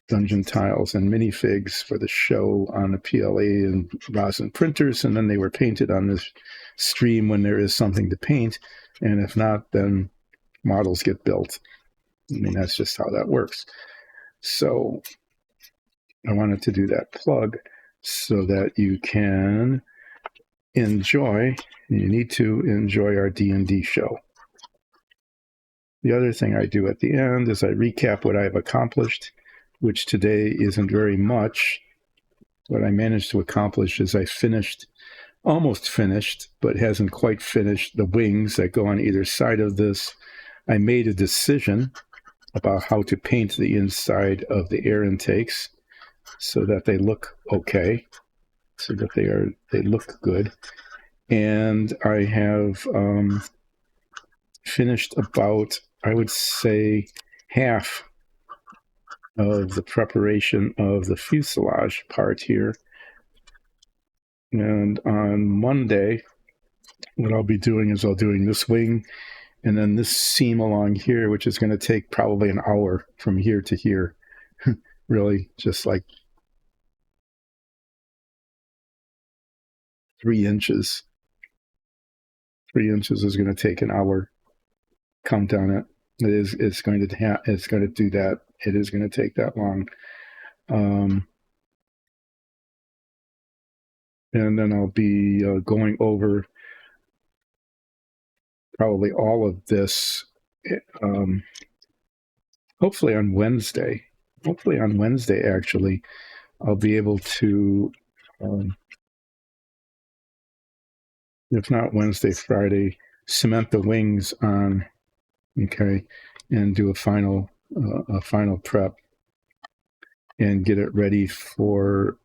[SPEAKER 1] dungeon tiles and minifigs for the show on a PLA and rosin printers, and then they were painted on this stream when there is something to paint, and if not, then models get built. I mean, that's just how that works. So I wanted to do that plug so that you can enjoy, you need to enjoy our D&D show. The other thing I do at the end is I recap what I've accomplished, which today isn't very much. What I managed to accomplish is I almost finished, but hasn't quite finished the wings that go on either side of this. I made a decision about how to paint the inside of the air intakes so that they look okay, so that they look good. And I have finished about, I would say, half of the preparation of the fuselage part here. And on Monday, what I'll be doing is I'll doing this wing and then this seam along here, which is going to take probably an hour from here to here. Really, just like 3 inches. 3 inches is going to take an hour. Count on it. It's going to do that. It is going to take that long. And then I'll be going over probably all of this hopefully on Wednesday. Hopefully on Wednesday, actually, I'll be able to, if not Wednesday, Friday, cement the wings on, okay, and do a final prep and get it ready for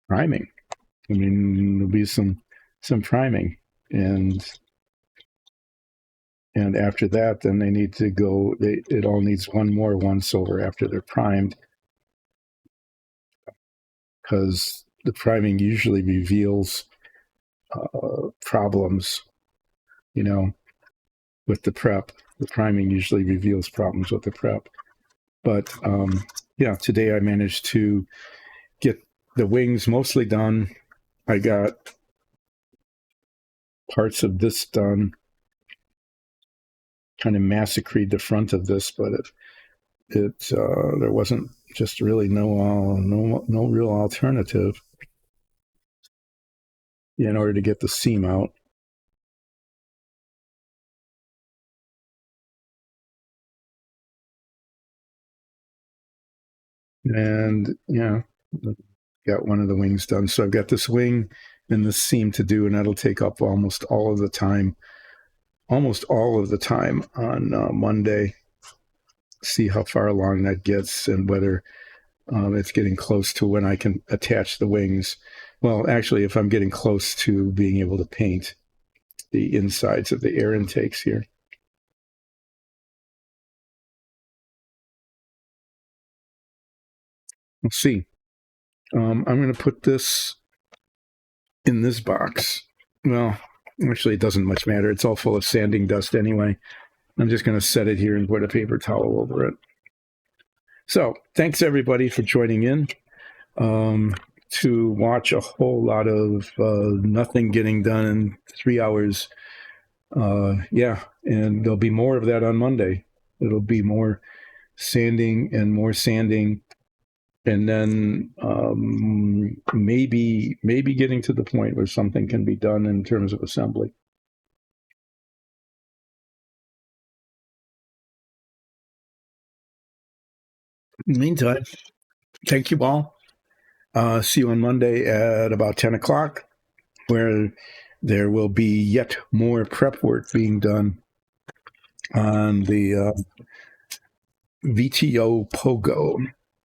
[SPEAKER 1] priming. I mean, there'll be some priming, and after that, then they need to go. It all needs one more once over after they're primed, because the priming usually reveals problems, with the prep. The priming usually reveals problems with the prep. But yeah, today I managed to get the wings mostly done. I got parts of this done. Kind of massacred the front of this, but there wasn't just really no real alternative in order to get the seam out. And yeah, got one of the wings done. So I've got this wing and this seam to do, and that'll take up almost all of the time on Monday. See how far along that gets and whether it's getting close to when I can attach the wings. Well, actually, if I'm getting close to being able to paint the insides of the air intakes here. We'll see. I'm going to put this in this box. Well, actually, it doesn't much matter. It's all full of sanding dust anyway. I'm just going to set it here and put a paper towel over it. So thanks, everybody, for joining in to watch a whole lot of nothing getting done in 3 hours. Yeah, and there'll be more of that on Monday. It'll be more sanding and more sanding. And then maybe getting to the point where something can be done in terms of assembly. In the meantime, thank you all. See you on Monday at about 10 o'clock, where there will be yet more prep work being done on the VTO Pogo.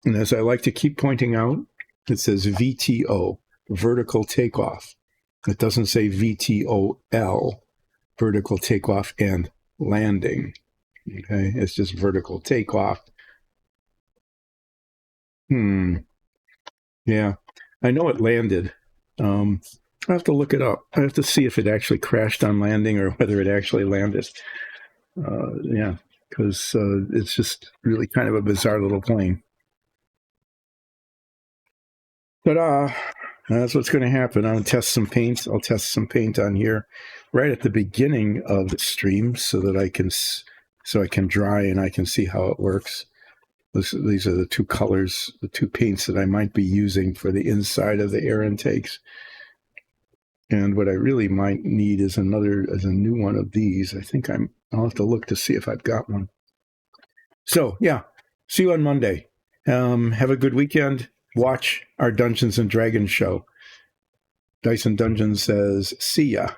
[SPEAKER 1] And as I like to keep pointing out, it says VTO, vertical takeoff. It doesn't say VTOL, vertical takeoff and landing. Okay, it's just vertical takeoff. Yeah, I know it landed. I have to look it up. I have to see if it actually crashed on landing or whether it actually landed. Yeah, because it's just really kind of a bizarre little plane. Ta-da! That's what's going to happen. I'll test some paint. I'll test some paint on here right at the beginning of the stream so that I can dry and I can see how it works. These are the two colors, the two paints that I might be using for the inside of the air intakes. And what I really might need is a new one of these. I think I'll have to look to see if I've got one. So yeah, see you on Monday. Have a good weekend. Watch our Dungeons and Dragons show. Dyson Dungeons says, see ya.